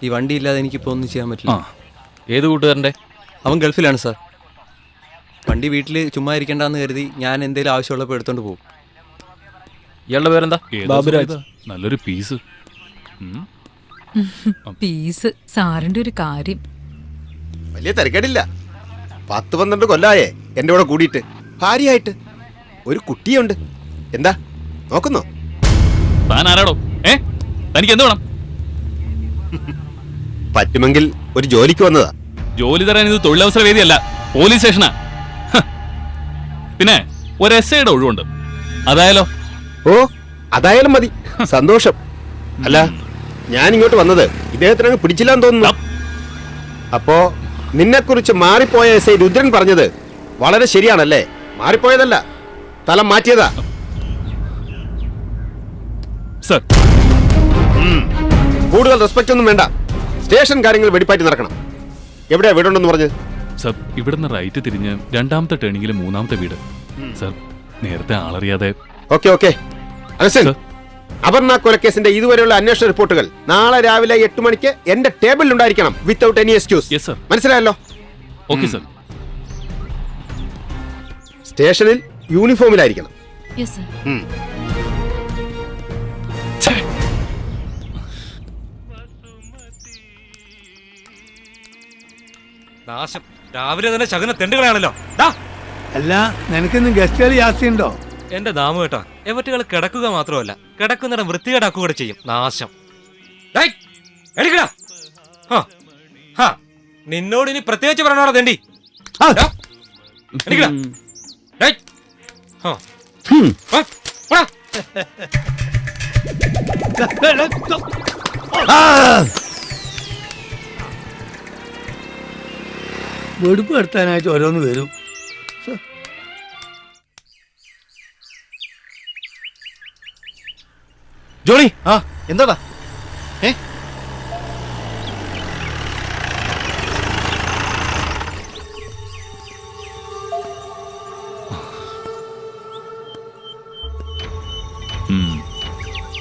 ഈ വണ്ടി ഇല്ലാതെ എനിക്കിപ്പോൾ ഒന്നും ചെയ്യാൻ പറ്റില്ല. ഏത് കൂട്ടുകാരൻ്റെ? അവൻ ഗൾഫിലാണ് സാർ. വണ്ടി വീട്ടിൽ ചുമ്മാ ഇരിക്കണ്ടെന്ന് കരുതി ഞാൻ എന്തെങ്കിലും ആവശ്യമുള്ളപ്പോൾ എടുത്തോണ്ട് പോകും. ഇയാളുടെ പേരെന്താ? ബാബുരാജ്. നല്ലൊരു പീസ്. പീസ് സാറിന്റെ ഒരു കാര്യം. വലിയ തിരക്കേടില്ല. 10-12 കൊല്ലായേ എന്റെ കൂടെ കൂടിയിട്ട്. ഭാര്യയായിട്ട് ഒരു കുട്ടിയുണ്ട്. എന്താ നോക്കുന്നോ? താൻ ആരാടോ? തനിക്ക് എന്ത് വേണം? പറ്റുമെങ്കിൽ ഒരു ജോലിക്ക് വന്നതാ. ജോലി തരാൻ ഇത് തൊഴിലവസര വേദിയല്ല, പോലീസ് സ്റ്റേഷനാ. പിന്നെ ഒരു എസ്ഐയുടെ ഒഴിവുണ്ട്, അതായാലോ? ഓ, അതായാലും മതി. സന്തോഷം. അല്ല, ഞാൻ ഇങ്ങോട്ട് വന്നത് ഇദ്ദേഹത്തിനങ്ങ് പിടിച്ചില്ലാന്ന് തോന്നുന്നു. അപ്പോ നിന്നെക്കുറിച്ച് മാറിപ്പോയ എസ് ഐ രുദ്രൻ പറഞ്ഞത് വളരെ ശരിയാണല്ലേ? മാറിപ്പോയതല്ല, തലം മാറ്റിയതാ. സർ, കൂടുതൽ റെസ്പെക്റ്റ് ഒന്നും വേണ്ട. സ്റ്റേഷൻ കാര്യങ്ങൾ വെടിപ്പാറ്റി നടക്കണം. എവിടെയാ വീടുണ്ടെന്ന് പറഞ്ഞത്? സർ, ഇവിടുന്ന് റൈറ്റ് തിരിഞ്ഞ് 2ാമത്തെ ടേണിങ്ങിലെ 3ാമത്തെ വീട്. സർ, നേരത്തെ ആളറിയാതെ. Okay okay. അപർണ കൊലക്കേസിന്റെ ഇതുവരെയുള്ള അന്വേഷണ റിപ്പോർട്ടുകൾ നാളെ രാവിലെ 8 മണിക്ക് എന്റെ ടേബിളിൽ ഉണ്ടായിരിക്കണം, without any excuse. Yes sir. മനസ്സിലായല്ലോ? Okay sir. സ്റ്റേഷനിൽ യൂണിഫോമിലായിരിക്കണം. Yes sir. നാശം, രാവിലെ തന്നെ ശകുന തെണ്ടുകളാണല്ലോ. അല്ല, നിനക്കിന്ന് ഗസ്റ്റ് യാസ്തിയുണ്ടോ? എന്റെ ദാമു കേട്ടാ, എവറ്റുകൾ കിടക്കുക മാത്രമല്ല കിടക്കുന്നിടം വൃത്തികേടാക്കുക കൂടെ ചെയ്യും. നാശം. നിന്നോട് ഇനി പ്രത്യേകിച്ച് പറഞ്ഞോടാ തെണ്ടി. വെടുപ്പ് എടുത്താനായിട്ട് ഓരോന്ന് വരും. ജോണി, എന്താടാ?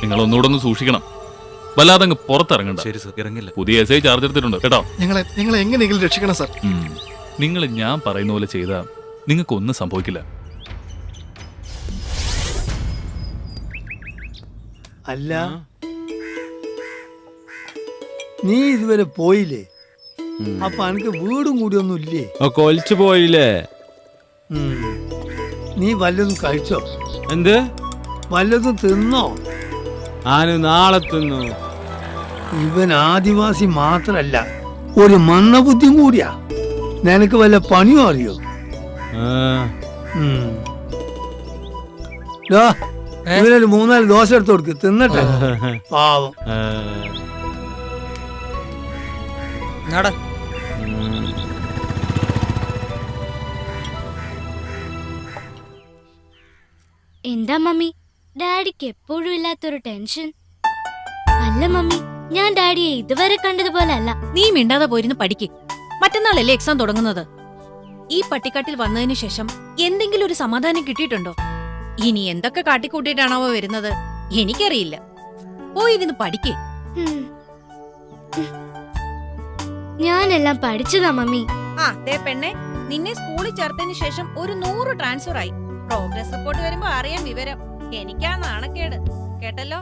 നിങ്ങൾ ഒന്നുകൂടെ ഒന്ന് സൂക്ഷിക്കണം. വല്ലാതെ അങ്ങ് പുറത്തിറങ്ങണ്ട. ശരി സർ, ഇറങ്ങില്ല. പുതിയ എസ് ഐ ചാർജ് എടുത്തിട്ടുണ്ട് കേട്ടോ. ഞങ്ങളെ എങ്ങനെയെങ്കിലും രക്ഷിക്കണം സാർ. നിങ്ങൾ ഞാൻ പറയുന്ന പോലെ ചെയ്താൽ നിങ്ങൾക്കൊന്നും സംഭവിക്കില്ല. അല്ല, നീ ഇതുവരെ പോയില്ലേ? അപ്പൊ എനിക്ക് വീടും കൂടിയൊന്നും ഇല്ലേ? കൊലിച്ചു പോയില്ലേ? നീ വല്ലതും കഴിച്ചോ? എന്ത്? വല്ലതും തിന്നോ? ആന് നാളെ തിന്നു. ഇവൻ ആദിവാസി മാത്രല്ല, ഒരു മന്ദബുദ്ധിയും കൂടിയാ. നിനക്ക് വല്ല പണിയോ അറിയോ? ഇവനൊരു 3-4 ദോശ എടുത്ത് കൊടുക്ക്, തിന്നട്ടെ. പാവം. എന്താ മമ്മി ഡാഡിക്ക് എപ്പോഴും ഇല്ലാത്തൊരു ടെൻഷൻ? അല്ല മമ്മി, ഞാൻ ഡാഡിയെ ഇതുവരെ കണ്ടതുപോലെ അല്ല. നീ മിണ്ടാതെ പോയിരുന്ന് പഠിക്ക്. മറ്റന്നാളല്ലേ എക്സാം തുടങ്ങുന്നത്. ഈ പട്ടിക്കാട്ടിൽ വന്നതിന് ശേഷം എന്തെങ്കിലും ഒരു സമാധാനം കിട്ടിയിട്ടുണ്ടോ? ഇനി എന്തൊക്കെ കാട്ടിക്കൂട്ടിയിട്ടാണോ വരുന്നത് എനിക്കറിയില്ല. പോയിരുന്ന് പഠിക്ക്. ഞാനെല്ലാം പഠിച്ചതാ മമ്മി. ആ ദേ പെണ്ണെ, നിന്നെ സ്കൂളിൽ ചേർത്തതിന് ശേഷം ഒരു 100 ട്രാൻസ്ഫർ ആയി. പ്രോഗ്രസ് റിപ്പോർട്ട് വരുമ്പോ അറിയാം വിവരം. എനിക്കാ നാണക്കേട്, കേട്ടല്ലോ.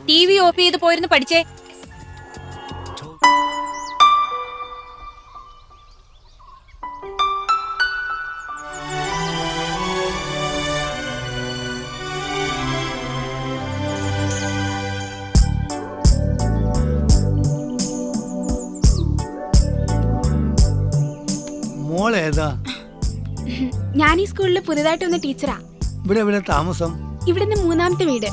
TV ഓഫ് ചെയ്ത് പോയിരുന്ന് പഠിച്ചേ. മോളേതാ? ഞാൻ ഈ സ്കൂളിൽ പുതുതായിട്ട് വന്ന ടീച്ചറാ. ഇവിടെ താമസം? ഇവിടുന്ന് 3ാമത്തെ വീട്.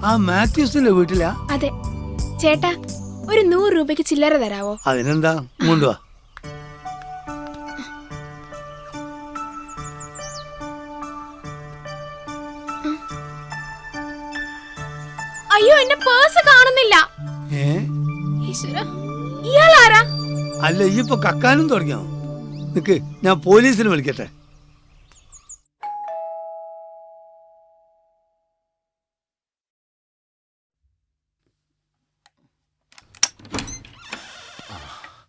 ആ മാത്യൂസിന്റെ വീട്ടിലാ? അതെ. ചേട്ടാ, ഒരു 100 രൂപയ്ക്ക് ചില്ലറ തരാവോ? അതിനെന്താ, കൊണ്ടുവാ. അയ്യോ, എന്റെ പേഴ്സ് കാണുന്നില്ല. ഈശ്വരാ, ഇയാളാരാ? അല്ല, ഇപ്പൊ കക്കാനും തുടങ്ങിയോ? നിക്ക്, ഞാൻ പോലീസിനെ വിളിക്കട്ടെ.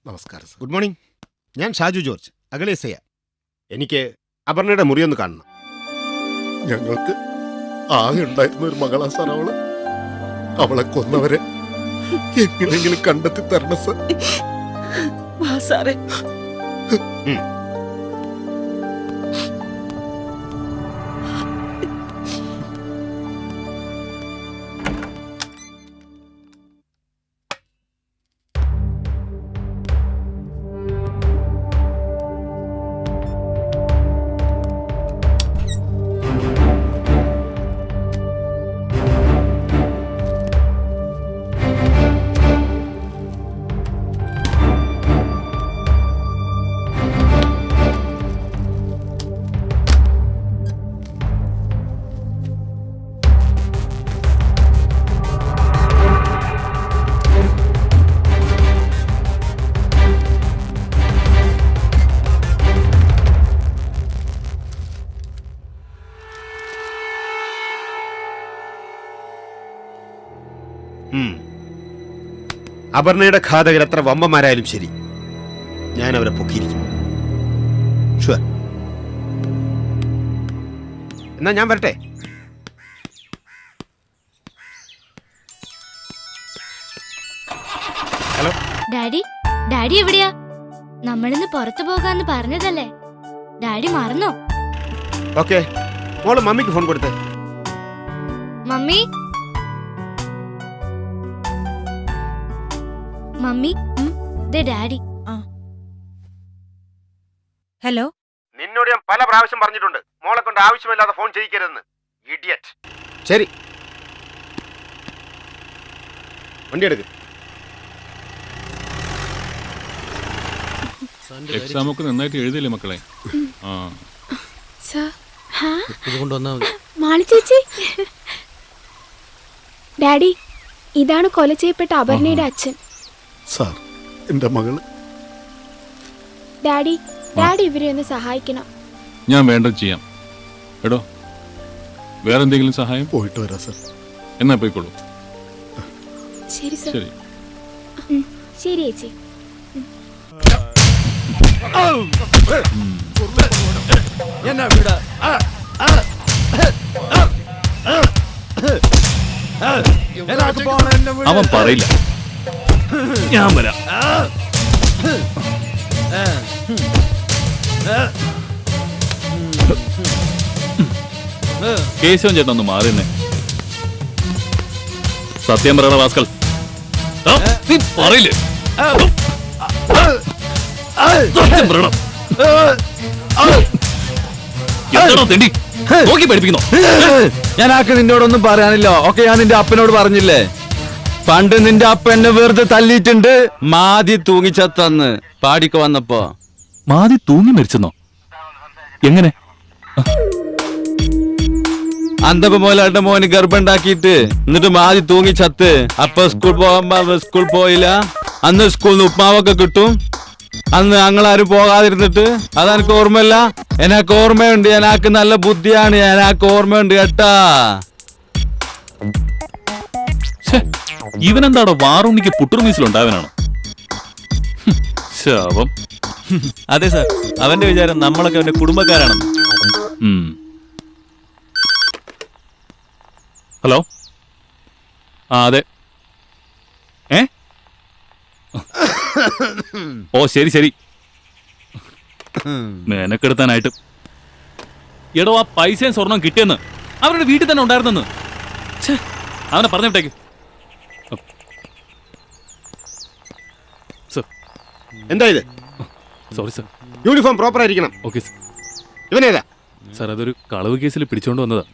നമസ്കാരം. Good morning. ഞാൻ ഷാജു ജോർജ്, അഗളേസയ. എനിക്ക് അപർണയുടെ മുറിയൊന്ന് കാണണം. ഞങ്ങൾക്ക് ആകെ ഉണ്ടായിരുന്ന ഒരു മകളാ സാർ അവള്. അവളെ കൊന്നവരെ എങ്ങനെയെങ്കിലും കണ്ടെത്തി തരണം സാർ. അപർണയുടെ ഘാതകർ എത്ര വമ്പന്മാരായാലും ശരി, ഞാൻ അവരെ പൊക്കിയിരിക്കും. ഷുവർ. എന്നാ ഞാൻ വരട്ടെ. ഹലോ ഡാഡി, ഡാഡി എവിടെയാ? നമ്മളിന്ന് പുറത്തു പോകാന്ന് പറഞ്ഞതല്ലേ? ഡാഡി മറന്നോ? ഓക്കെ, മോള് മമ്മിക്ക് ഫോൺ കൊടുത്തേ. Mummy, mummy, daddy. ഹലോ. നിന്നോട് ഞാൻ പല പ്രാവശ്യം പറഞ്ഞിട്ടുണ്ട്, മോളെ കൊണ്ട് ആവശ്യമില്ലാതെ ഫോൺ ചെയ്യിക്കരുതെന്ന്. ഇഡിയറ്റ്. ശരി, വണ്ടി എടുക്ക്. എക്സാം ഒക്കെ നന്നായിട്ട് എഴുതില്ലേ മക്കളെ? മാളി ചേച്ചി, ഡാഡി, ഇതാണ് കൊല ചെയ്യപ്പെട്ട അപർണയുടെ അച്ഛൻ. സാർ, എന്റെ മകള്. ഡാഡി, ഡാഡി ഇവരെ ഒന്ന് സഹായിക്കണം. ഞാൻ വേണ്ടത് ചെയ്യാം. എടോ, വേറെ എന്തെങ്കിലും സഹായം? പോയിട്ട് വരാം സാർ. എന്നാ പോയിക്കോളൂ. ശരി സാർ. ശരി. ശരി ചേച്ചി. അവൻ പറയില്ല, ഞാൻ വരാം. കേശവൻ ചേട്ടൻ ഒന്ന് മാറിയെന്നെ. സത്യം പറയണ വാസ്കൽ, നീ പറയില്ലേ? സത്യം പറയണം. എന്താണോ തെണ്ടി? നോക്കി പഠിപ്പിക്കുന്നു. ഞാൻ ആക്ക് നിന്നോടൊന്നും പറയാനില്ല. ഒക്കെ ഞാൻ നിന്റെ അപ്പനോട് പറഞ്ഞില്ലേ, പണ്ട് നിന്റെ അപ്പ എന്നെ വെറുതെ തല്ലിയിട്ടുണ്ട്. മാതി തൂങ്ങിച്ചത്തന്ന് പാടിക്ക് വന്നപ്പോ. മാതി തൂങ്ങി മരിച്ചെന്നോ? എങ്ങനെ? അന്തപ്പ മോലാട്ട മോന് ഗർഭമുണ്ടാക്കിയിട്ട് എന്നിട്ട് മാതി തൂങ്ങി ചത്ത്. അപ്പൊ സ്കൂൾ പോകുമ്പോ സ്കൂൾ പോയില്ല. അന്ന് സ്കൂളിൽ നിന്ന് ഉപ്മാവൊക്കെ കിട്ടും. അന്ന് ഞങ്ങളാരും പോകാതിരുന്നിട്ട് അതെനിക്ക് ഓർമ്മയില്ല. എനക്ക് ഓർമ്മയുണ്ട്, എനക്ക് നല്ല ബുദ്ധിയാണ്, എനക്ക് ഓർമ്മയുണ്ട് കേട്ടാ. ഇവനെന്താടോ വാറുണ്ണിക്ക് പുട്ടുറുമീസിലുണ്ടാവനാണോ? ശാപം. അതെ സാർ, അവന്റെ വിചാരം നമ്മളൊക്കെ അവന്റെ കുടുംബക്കാരാണെന്ന്. ഹലോ, ആ അതെ. ഓ ശരി ശരി, മേനക്കെടുത്താനായിട്ട്. എടോ, ആ പൈസയും സ്വർണം കിട്ടിയെന്ന് അവരുടെ വീട്ടിൽ തന്നെ ഉണ്ടായിരുന്നെന്ന്. അവനെ പറഞ്ഞിട്ടേക്ക്. എന്താ ഇത്? Sorry sir. യൂണിഫോം പ്രോപ്പർ ആയിരിക്കണം. Okay sir. ഇവനേതാ? സാർ, അതൊരു കളവ് കേസിൽ പിടിച്ചോണ്ട് വന്നതാ.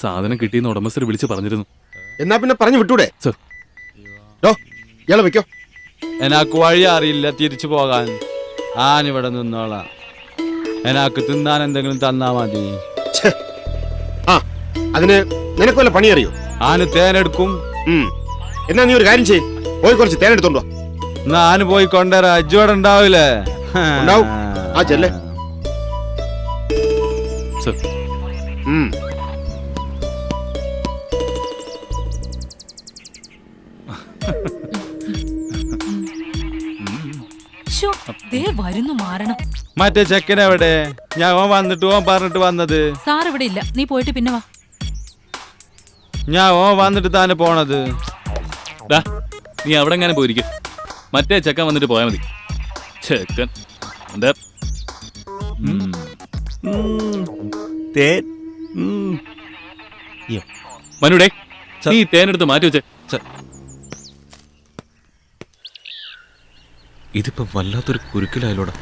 സാധനം കിട്ടിയെന്ന് ഉടമസ്ഥർ വിളിച്ച് പറഞ്ഞിരുന്നു. എന്നാ പിന്നെ പറഞ്ഞു വിട്ടൂടെ? സർ, ഇയാളെ വെക്കോ. എനക്ക് വഴി അറിയില്ല തിരിച്ചു പോകാൻ. ആനിവിടെ നിന്നോളാം. എനക്ക് തിന്നാൻ എന്തെങ്കിലും തന്നാ മതി. ആ, അതിന് നിനക്ക് വല്ല പണി അറിയോ? ആന് തേനെടുക്കും. എന്നാ നീ ഒരു കാര്യം ചെയ്യ്, പോയി കുറച്ച് തേനെടുത്തോണ്ടോ. എന്നാ ആന് പോയി കൊണ്ടുവരാ. അജ്ജോടെ ഉണ്ടാവില്ലേ? ഉണ്ടാവും. ആ ചെല്ലേ. സർ. വരുന്നു മാറണം. മറ്റേ ചെക്കനെവിടെ? ഞാൻ ഓൻ വന്നിട്ട് ഓൻ പറഞ്ഞിട്ട് വന്നത്. സാർ ഇവിടെ ഇല്ല, നീ പോയിട്ട് പിന്നെ വാ. ഞാൻ ഓൻ വന്നിട്ട് താനെ പോണത്. നീ അവിടെ എങ്ങനെ പോയിരിക്കും. മറ്റേ ചെക്കൻ വന്നിട്ട് പോയാൽ മതി. ചെക്കൻ എന്താ മനുടേ, നീ തേനെടുത്ത് മാറ്റി വെച്ചേ. ഇതിപ്പോ വല്ലാത്തൊരു കുരുക്കിലായാലോടാ.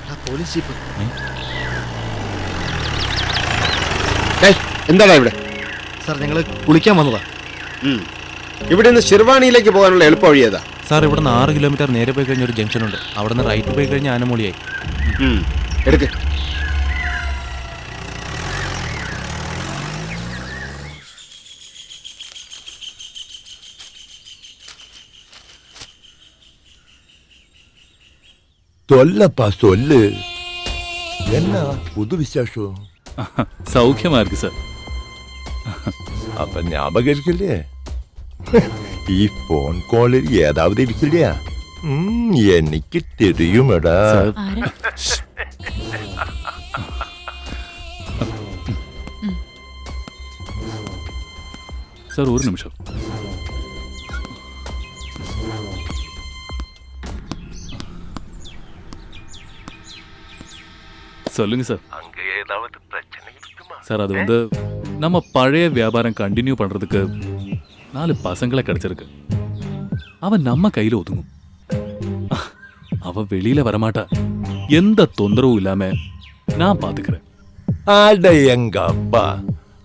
എന്താടാ ഇവിടെ? സാർ, ഞങ്ങള് കുളിക്കാൻ വന്നതാ. ഇവിടെ നിന്ന് ശിർവാണിയിലേക്ക് പോകാനുള്ള എളുപ്പ വഴി ഏതാ? സാർ, ഇവിടെ നിന്ന് 6 കിലോമീറ്റർ നേരെ പോയി കഴിഞ്ഞ ഒരു ജംഗ്ഷൻ ഉണ്ട്. അവിടെ നിന്ന് റൈറ്റ് പോയി കഴിഞ്ഞാൽ ആനമൂളിയായി. എടുക്ക്. சொல்லப்பா சொல்லு, என்ன புது விசேஷம்? സൗഖ്യമായിരിക്കും സാർ. அப்ப ஞாபகம் இருக்குல்லையே, ഈ ഫോൺ കോളിൽ ഏതാവത് ഇരിക്കില്ല. എനിക്ക് தெரியுமடா. സാർ, ഒരു നിമിഷം. சொல்லுங்க சார். அங்க ஏதாவது பிரச்சனை இருக்குமா சார்? அது வந்து நம்ம பழைய வியாபாரம் கண்டினியூ பண்றதுக்கு 4 பசங்களை கிடைச்சிருக்கு. அவன் நம்ம கையில ஒதுங்கும். அவ வெளியில வரமாட்டா. எந்த தொந்தரவும் இல்லாம நான் பாத்துக்கிறேன். அட எங்க அப்பா,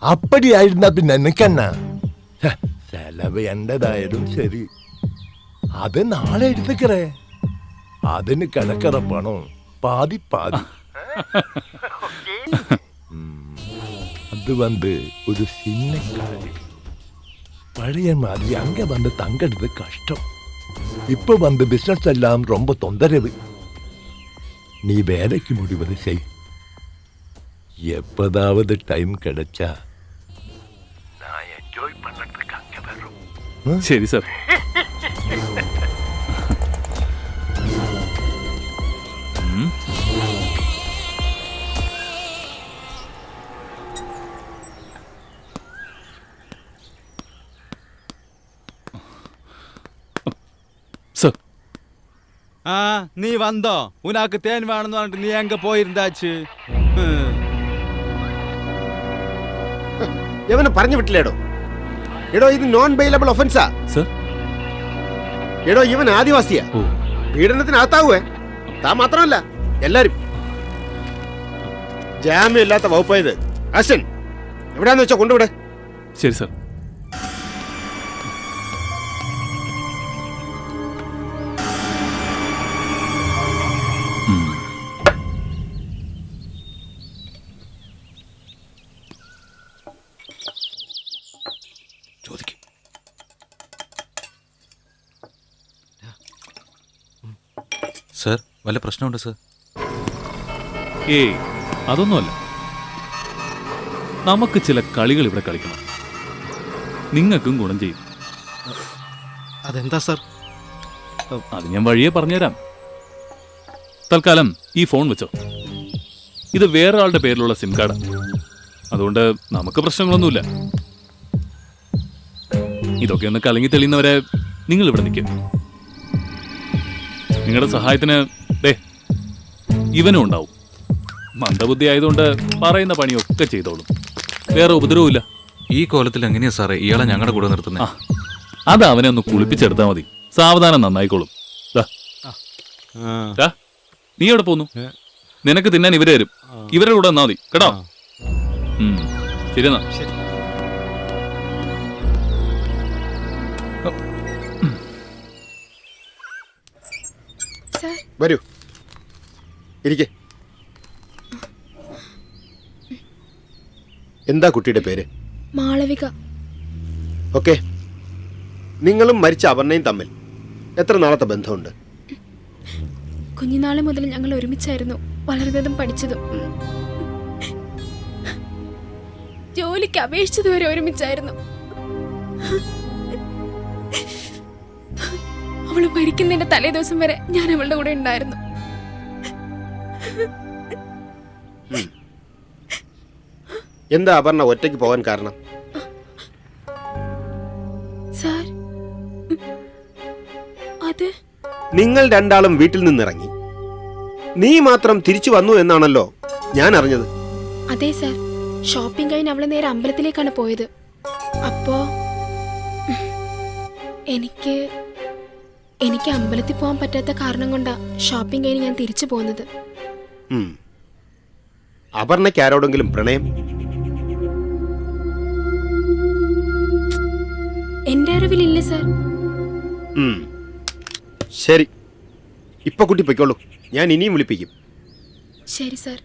அப்படி ஆயிருந்தா பின்ன எனக்கு என்ன? செலவு எந்ததாயிரும் சரி, அது நாளை எடுத்துக்கிறேன். അതിന് കിടക്കറ പണം പാതി പാതി. அது வந்து ஒரு சின்ன காரி. பழைய மாதிரி அங்க வந்து தங்கிறது கஷ்டம். இப்ப வந்து பிசினஸ் எல்லாம் ரொம்ப தொந்தரவு. நீ வேலைக்கு முடிவது செய். எப்பதாவது டைம் கிடைச்சா நான் என்ஜாய் பண்றதுக்கு அங்க வரும். சரி சார். ആ, നീ വന്നോ? ഉനാക്ക് തേൻ വേണമെന്ന് പറഞ്ഞിട്ട് നീ എങ്ക പോയിരുന്നാച്ച്? ഇവനെ പറഞ്ഞു വിട്ടില്ലേടോ? എടോ, ഇത് നോൺ ബെയിലബിൾ ഒഫൻസാ. എടോ, ഇവൻ ആദിവാസിയാ. പീഡനത്തിനകത്താവേ. താൻ മാത്രമല്ല, എല്ലാരും. ജാമ്യം ഇല്ലാത്ത വകുപ്പായത്. അശ്വൻ, എവിടെയാന്ന് വെച്ചാ കൊണ്ടുവിടെ. ശരി സാർ. ചോദിക്കും. സർ, വല്ല പ്രശ്നമുണ്ടോ സർ? ഏയ്, അതൊന്നുമല്ല. നമുക്ക് ചില കളികൾ ഇവിടെ കളിക്കണം. നിങ്ങൾക്കും ഗുണം ചെയ്യും. അതെന്താ സാർ? അത് ഞാൻ വഴിയെ പറഞ്ഞുതരാം. തൽക്കാലം ഈ ഫോൺ വെച്ചോ. ഇത് വേറെ ആളുടെ പേരിലുള്ള സിം കാർഡാണ്. അതുകൊണ്ട് നമുക്ക് പ്രശ്നങ്ങളൊന്നുമില്ല. ഇതൊക്കെ ഒന്ന് കലങ്ങി തെളിയുന്നവരെ നിങ്ങൾ ഇവിടെ നിൽക്കും. നിങ്ങളുടെ സഹായത്തിന് ഇവനും ഉണ്ടാവും. മന്ദബുദ്ധി ആയതുകൊണ്ട് പറയുന്ന പണിയൊക്കെ ചെയ്തോളും. വേറെ ഉപദ്രവമില്ല. ഈ കോലത്തിൽ എങ്ങനെയാ സാറേ ഇയാളെ ഞങ്ങളുടെ കൂടെ നിർത്തുന്നത്? അത് അവനെ ഒന്ന് കുളിപ്പിച്ചെടുത്താൽ മതി. സാവധാനം നന്നായിക്കോളും. നീ എവിടെ പോന്നു? നിനക്ക് തിന്നാൻ ഇവരെ തരും. ഇവരുടെ കൂടെ വന്നാ മതി കേട്ടോ. ശരി എന്നാ. വരൂ, ഇരിക്കെ. എന്താ കുട്ടിയുടെ പേര്? മാളവിക. ഓക്കെ. നിങ്ങളും മരിച്ച അപർണയും തമ്മിൽ എത്ര നാളത്തെ ബന്ധമുണ്ട്? കുഞ്ഞുനാളെ മുതൽ ഞങ്ങൾ ഒരുമിച്ചായിരുന്നു വളർന്നതും പഠിച്ചതും. ജോലിക്ക് അപേക്ഷിച്ചതുവരെ ഒരുമിച്ചായിരുന്നു. അവള് മരിക്കുന്നതിന്റെ തലേ ദിവസം വരെ ഞാൻ അവളുടെ കൂടെ ഉണ്ടായിരുന്നു. എന്താ അപർണ ഒറ്റയ്ക്ക് പോകാൻ കാരണം? സാർ, അത് നിങ്ങൾ രണ്ടാളും വീട്ടിൽ നിന്നിറങ്ങി, നീ മാത്രം തിരിച്ചു വന്നു എന്നാണല്ലോ ഞാൻ അറിഞ്ഞത്. അതെ സാർ, ഷോപ്പിംഗ് കഴിഞ്ഞ് അവള് നേരെ അമ്പലത്തിലേക്കാണ് പോയത്. അപ്പോ എനിക്ക് അമ്പലത്തിൽ പോകാൻ പറ്റാത്ത കാരണം കൊണ്ടാ ഷോപ്പിംഗ് കഴിഞ്ഞ് ഞാൻ തിരിച്ചു പോകുന്നത്. അപർണയ്ക്ക് ആരോടെങ്കിലും പ്രണയം? എന്റെ അറിവിലില്ല സാർ. ശരി, ഇപ്പൊ കുട്ടി പൊയ്ക്കോളൂ. ഞാൻ ഇനിയും വിളിപ്പിക്കും. ശരി sir.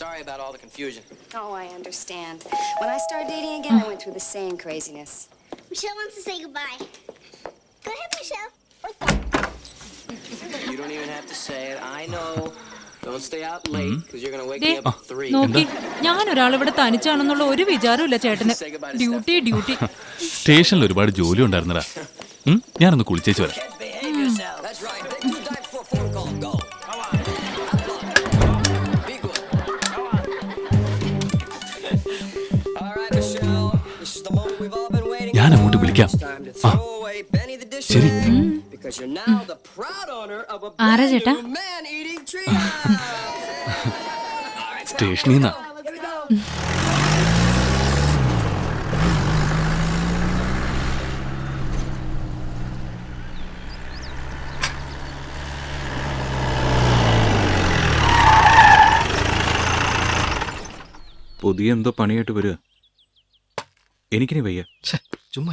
Sorry about all the confusion. Oh, I understand. When I started dating again, I went through the same craziness. Michelle wants to say goodbye. Go ahead, Michelle. You don't even have to say it. I know. Don't stay out late because you're going to wake me up at 3. നോക്കി, ഞാൻ ഒരാളിവിടെ തനിച്ചാണെന്നുള്ള ഒരു വിചാരമില്ല ചേട്ടന്. ഡ്യൂട്ടി. സ്റ്റേഷനിൽ ഒരുപാട് ജോലി ഉണ്ടായിരുന്നടാ. ഞാനൊന്ന് കുളിച്ചേച്ച് വരാം. That's right. Too tight for a phone call. Go. Be good. All right, Michelle. This is the moment we've all been waiting for. ഞാൻ അങ്ങോട്ട് വിളിക്കാം. ശരി. Because you're now the proud owner of a ആരാ ചേട്ടാ? man-eating tree. സ്റ്റേഷനിൽ നിന്നാ. പുതിയ എന്തോ പണിയായിട്ട് വരിക. എനിക്കിനി വയ്യ. ചുമ്മാ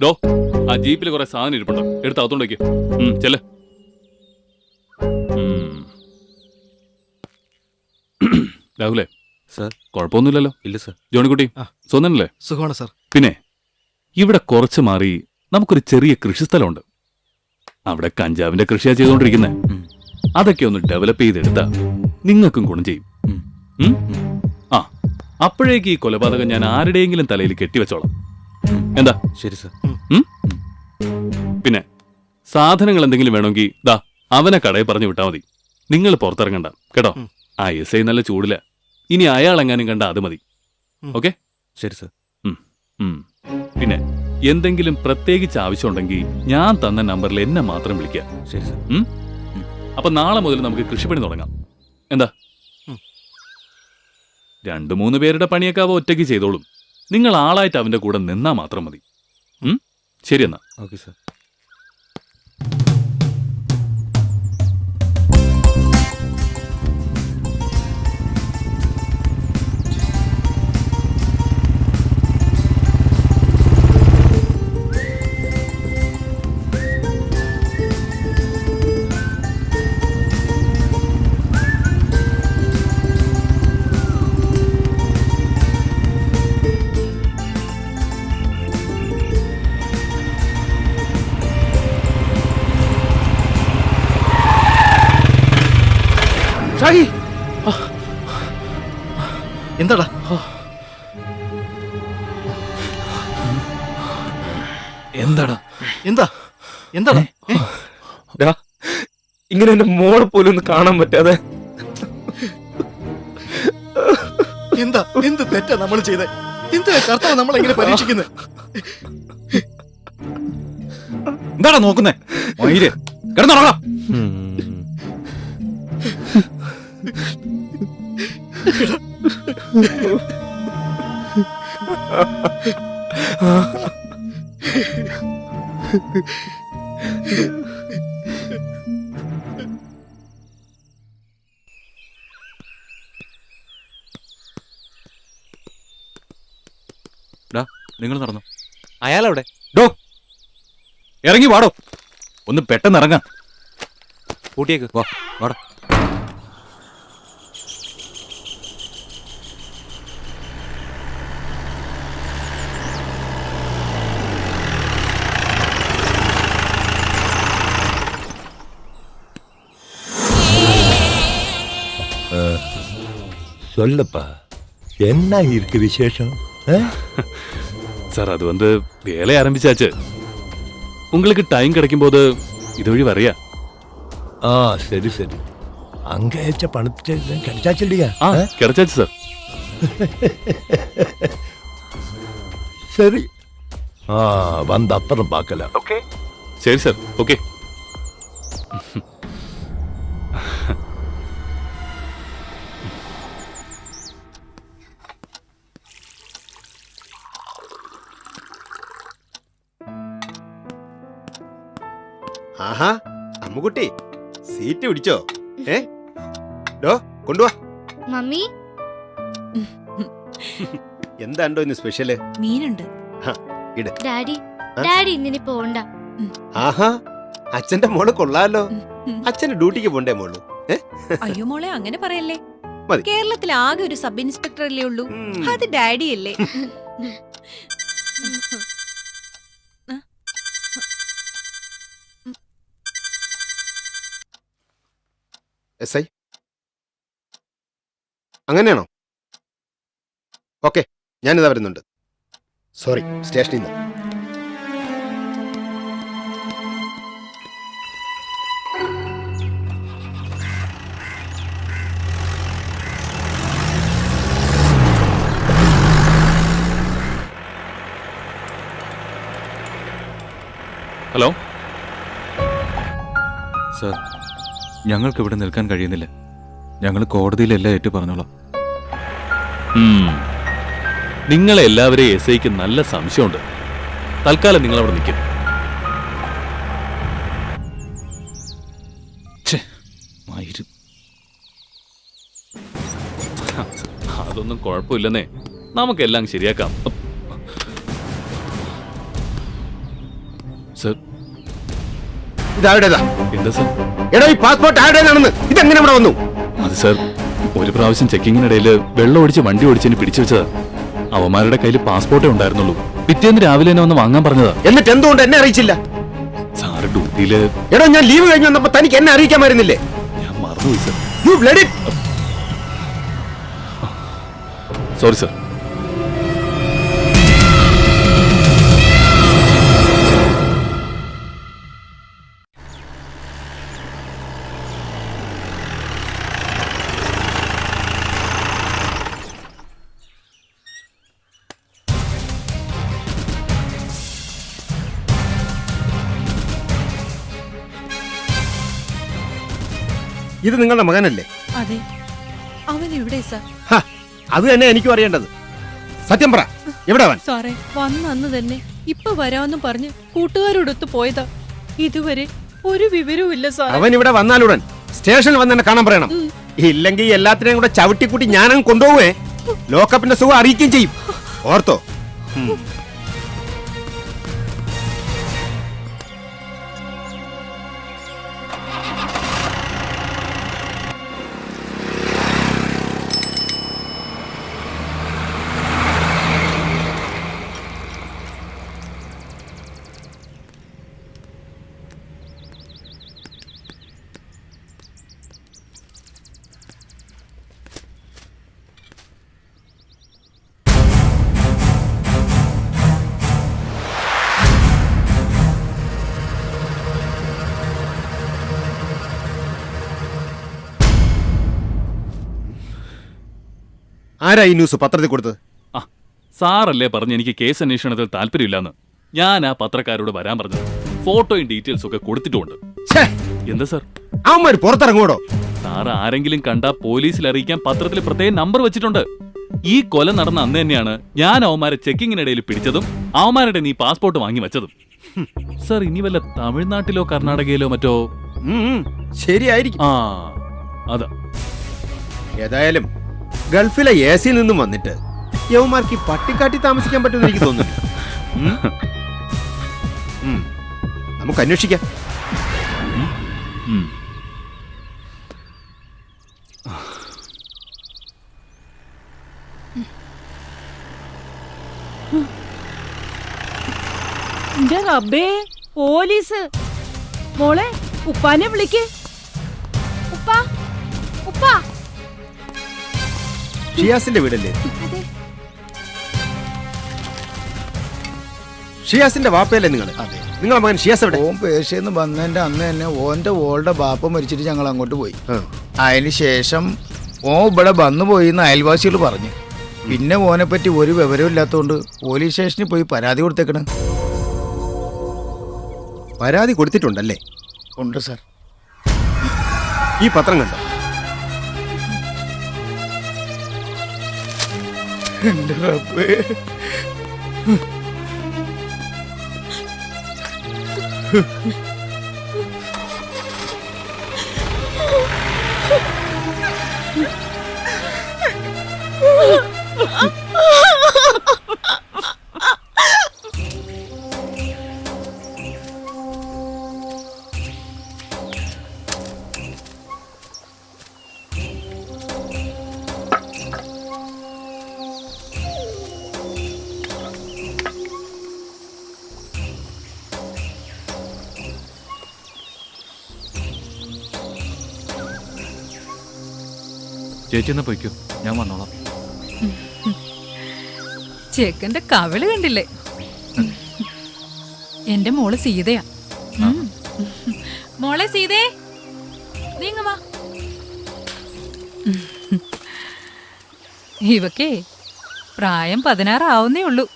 ഡോ, ആ ജീപ്പിൽ കുറെ സാധനം ഇരിപ്പുണ്ടോ? എടുത്ത് അകത്തോണ്ടേക്ക്. ചെല്ല്. രാഹുലേ. സാർ. കുഴപ്പമൊന്നുമില്ലല്ലോ? ഇല്ല സാർ. ജോണിക്കുട്ടി സ്വന്തനല്ലേ? സുഖമാണ് സാർ. പിന്നെ ഇവിടെ കുറച്ച് മാറി നമുക്കൊരു ചെറിയ കൃഷിസ്ഥലമുണ്ട്. അവിടെ കഞ്ചാവിന്റെ കൃഷിയാ ചെയ്തുകൊണ്ടിരിക്കുന്നത്. അതൊക്കെ ഒന്ന് ഡെവലപ്പ് ചെയ്തെടുത്താ നിങ്ങൾക്കും ഗുണം ചെയ്യും. അപ്പോഴേക്ക് ഈ കൊലപാതകം ഞാൻ ആരുടെയെങ്കിലും തലയിൽ കെട്ടിവെച്ചോളാം. എന്താ? ശരി സാർ. പിന്നെ സാധനങ്ങൾ എന്തെങ്കിലും വേണമെങ്കിൽ ദാ അവനെ കടയിൽ പറഞ്ഞു വിട്ടാൽ മതി. നിങ്ങൾ പുറത്തിറങ്ങണ്ട കേട്ടോ. ആ SI നല്ല ചൂടില്ല. ഇനി അയാളെങ്ങാനും കണ്ട അത് മതി. ഓക്കെ? ശരി സാർ. പിന്നെ എന്തെങ്കിലും പ്രത്യേകിച്ച് ആവശ്യമുണ്ടെങ്കിൽ ഞാൻ തന്ന നമ്പറിൽ എന്നെ മാത്രം വിളിക്കുക. ശരി സാർ. അപ്പൊ നാളെ മുതൽ നമുക്ക് കൃഷിപ്പണി തുടങ്ങാം. എന്താ? 2-3 പേരുടെ പണിയൊക്കെ അവ ഒറ്റയ്ക്ക് ചെയ്തോളും. നിങ്ങൾ ആളായിട്ട് അവന്റെ കൂടെ നിന്നാ മാത്രം മതി. ശരി എന്നാ. Okay sir. ഷാഹി എന്താടാ? എന്താടാ എന്താ എന്താടാ? ഇങ്ങനെ എന്റെ മോളെ പോലും ഒന്ന് കാണാൻ പറ്റാതെ എന്താ എന്ത് തെറ്റാ നമ്മൾ ചെയ്തേ? എന്തിനാ കർത്താവ് നമ്മളെങ്ങനെ പരീക്ഷിക്കുന്നത്? എന്താടാ നോക്കുന്നേ? മയില് കിടന്നുറങ്ങാം. നിങ്ങൾ നടന്നു. അയാളവിടെ ഡോ ഇറങ്ങി വാടോ. ഒന്ന് പെട്ടെന്ന് ഇറങ്ങാം. കൂട്ടിയേക്ക് വാ വാടാ. சொல்லப்பா என்ன இருக்கு விசேஷம்? சார் அது வந்து வேலை ஆரம்பிச்சாச்சு. உங்களுக்கு டைம் கிடைக்கும் போது இதுவழி வரையா? ஆ சரி சரி. அங்க ஏச்ச பணத்தை கிடைச்சாச்சு இல்லையா? கிடைச்சாச்சு சார். சரி வந்த அப்புறம் பார்க்கலாம். ஓகே சரி சார். ஓகே ആഹാ അമ്മുകുട്ടി സീറ്റ് പിടിച്ചോ? ഡോ കൊണ്ടുവാ. മമ്മി എന്താണ്ടോ ഇന്ന് സ്പെഷ്യല്? മീനുണ്ട്. ഇട്. ഡാഡി ഇന്നിനി പോണ്ട. ആഹാ അച്ഛന്റെ മോള് കൊള്ളാലോ. അച്ഛന് ഡ്യൂട്ടിക്ക് പോണ്ടേ മോള്? അയ്യോ മോളെ അങ്ങനെ പറയല്ലേ. മതി. കേരളത്തിൽ ആകെ ഒരു സബ് ഇൻസ്പെക്ടർ അല്ലേ ഉള്ളൂ. അത് ഡാഡി അല്ലേ. എസ് ഐ അങ്ങനെയാണോ? ഓക്കെ ഞാനിതാ വരുന്നുണ്ട്. സോറി സ്റ്റേഷനിൽ നിന്ന്. ഹലോ സർ, ഞങ്ങൾക്ക് ഇവിടെ നിൽക്കാൻ കഴിയുന്നില്ല. ഞങ്ങൾ കോടതിയിലെല്ലാം ഏറ്റു പറഞ്ഞോളാം. നിങ്ങളെ എല്ലാവരെയും എസ് ഐക്ക് നല്ല സംശയമുണ്ട്. തൽക്കാലം നിങ്ങൾ അവിടെ നിൽക്കും. അതൊന്നും കുഴപ്പമില്ലെന്നേ. നമുക്കെല്ലാം ശരിയാക്കാം. സർ ഇതാരുടേതാ? എന്താ സർ? എടോ ഈ പാസ്പോർട്ട് ആരുടേതാണെന്ന്? ഇതെങ്ങനെ ഇവിടെ വന്നു? അത് സർ, ഒരു പ്രാവശ്യം ചെക്കിങ്ങിനിടയിൽ വെള്ളം ഒഴിച്ച് വണ്ടി ഓടിച്ചതിന് പിടിച്ചു വെച്ചതാ. അവന്മാരുടെ കയ്യിൽ പാസ്പോർട്ടേ ഉണ്ടായിരുന്നുള്ളൂ. പിറ്റേന്ന് രാവിലെ തന്നെ വന്ന് വാങ്ങാൻ പറഞ്ഞതാ. എന്നിട്ട് എന്തുകൊണ്ട് എന്നെ അറിയിച്ചില്ല? സാറ് ഡ്യൂട്ടിയില്. എടോ ഞാൻ ലീവ് കഴിഞ്ഞ് വന്നപ്പോ തനിക്ക് എന്നെ അറിയിക്കാമായിരുന്നില്ലേ? ഞാൻ മറന്നുപോയി sir. You bloody. Sorry sir. ഇത് നിങ്ങളുടെ മകനല്ലേ? അതെ. അവൻ എവിടെ സാർ? അത് തന്നെ എനിക്കും അറിയേണ്ടത്. സത്യം പറ, എവിടെ അവൻ? സാറേ, വന്ന അന്ന് തന്നെ ഇപ്പൊ വരാമെന്നും പറഞ്ഞ് കൂട്ടുകാരോടൊത്ത് പോയതാ. ഇതുവരെ ഒരു വിവരവും ഇല്ല സാർ. അവൻ ഇവിടെ വന്നാലുടൻ സ്റ്റേഷനിൽ വന്ന് എന്നെ കാണാൻ പറയണം. ഇല്ലെങ്കിൽ എല്ലാത്തിനെയും കൂടെ ചവിട്ടിക്കൂട്ടി ഞാനങ്ങ് കൊണ്ടുപോവേ. ലോക്കപ്പിന്റെ സുഖം അറിയിക്കുകയും ചെയ്യും. ഓർത്തോ? ആരാ ഈ ന്യൂസ് പത്രത്തിൽ കൊടുത്തത്? ആ സാറല്ലേ പറഞ്ഞ് എനിക്ക് കേസ് അന്വേഷണത്തിൽ താല്പര്യമില്ലെന്ന്. ഞാൻ ആ പത്രക്കാരോട് വരാൻ പറഞ്ഞത്. ഫോട്ടോയും ഡീറ്റെയിൽസും ഒക്കെ കൊടുത്തിട്ടുമുണ്ട്. എന്താ സാർ അവന്മാർ പുറത്തിറങ്ങൂടോ? സാർ ആരെങ്കിലും കണ്ടാ പോലീസിൽ അറിയിക്കാൻ പത്രത്തിൽ പ്രത്യേകം നമ്പർ വെച്ചിട്ടുണ്ട്. ഈ കൊല നടന്ന അന്ന് തന്നെയാണ് ഞാൻ അവന്മാരെ ചെക്കിങ്ങിനിടയിൽ പിടിച്ചതും അവന്മാരുടെ നീ പാസ്പോർട്ട് വാങ്ങി വെച്ചതും. സാർ ഇനി വല്ല തമിഴ്നാട്ടിലോ കർണാടകയിലോ മറ്റോ ശരിയായിരിക്കും. ആ അതാ. ഏതായാലും ഗൾഫിലെ എസിൽ നിന്നും വന്നിട്ട് യവന്മാർക്ക് ഈ പട്ടിക്കാട്ടി താമസിക്കാൻ പറ്റുമെന്ന് എനിക്ക് തോന്നുന്നു. നമുക്ക് അന്വേഷിക്കാം. എന്റെ റബ്ബേ, പോലീസ്! മോളെ, ഉപ്പാനെ വിളിക്ക്. ഉപ്പാ, ഉപ്പാ. ഷിയാസിന്റെ വീടല്ലേ? ഷിയാസിന്റെ വാപ്പയല്ലേ നിങ്ങൾ? നിങ്ങളെ മകൻ ഷിയാസ് എവിടെ? ഓൻ പേർഷ്യന്ന് വന്നതിന്റെ അന്ന് തന്നെ ഓന്റെ ഓളുടെ ബാപ്പ മരിച്ചിട്ട് ഞങ്ങൾ അങ്ങോട്ട് പോയി. അതിന് ശേഷം ഓൻ ഇവിടെ വന്നു പോയി എന്ന് അയൽവാസികൾ പറഞ്ഞു. പിന്നെ ഓനെ പറ്റി ഒരു വിവരവും ഇല്ലാത്തതുകൊണ്ട് പോലീസ് സ്റ്റേഷനിൽ പോയി പരാതി കൊടുത്തേക്കണ്. പരാതി കൊടുത്തിട്ടുണ്ടല്ലേ? ഉണ്ട് സാർ. ഈ പത്രം കണ്ടോ? എന്റെ റബ്ബേ. ചേച്ചി എന്നാ പോയിക്കോ, ഞാൻ വന്നോളാം. ചെക്കന്റെ കവിള് കണ്ടില്ലേ? എന്റെ മോള് സീതയാ. മോളെ സീതേ, നീങ്ങ വാ. ഇവക്കേ പ്രായം 16 ആവുന്നേ ഉള്ളൂ.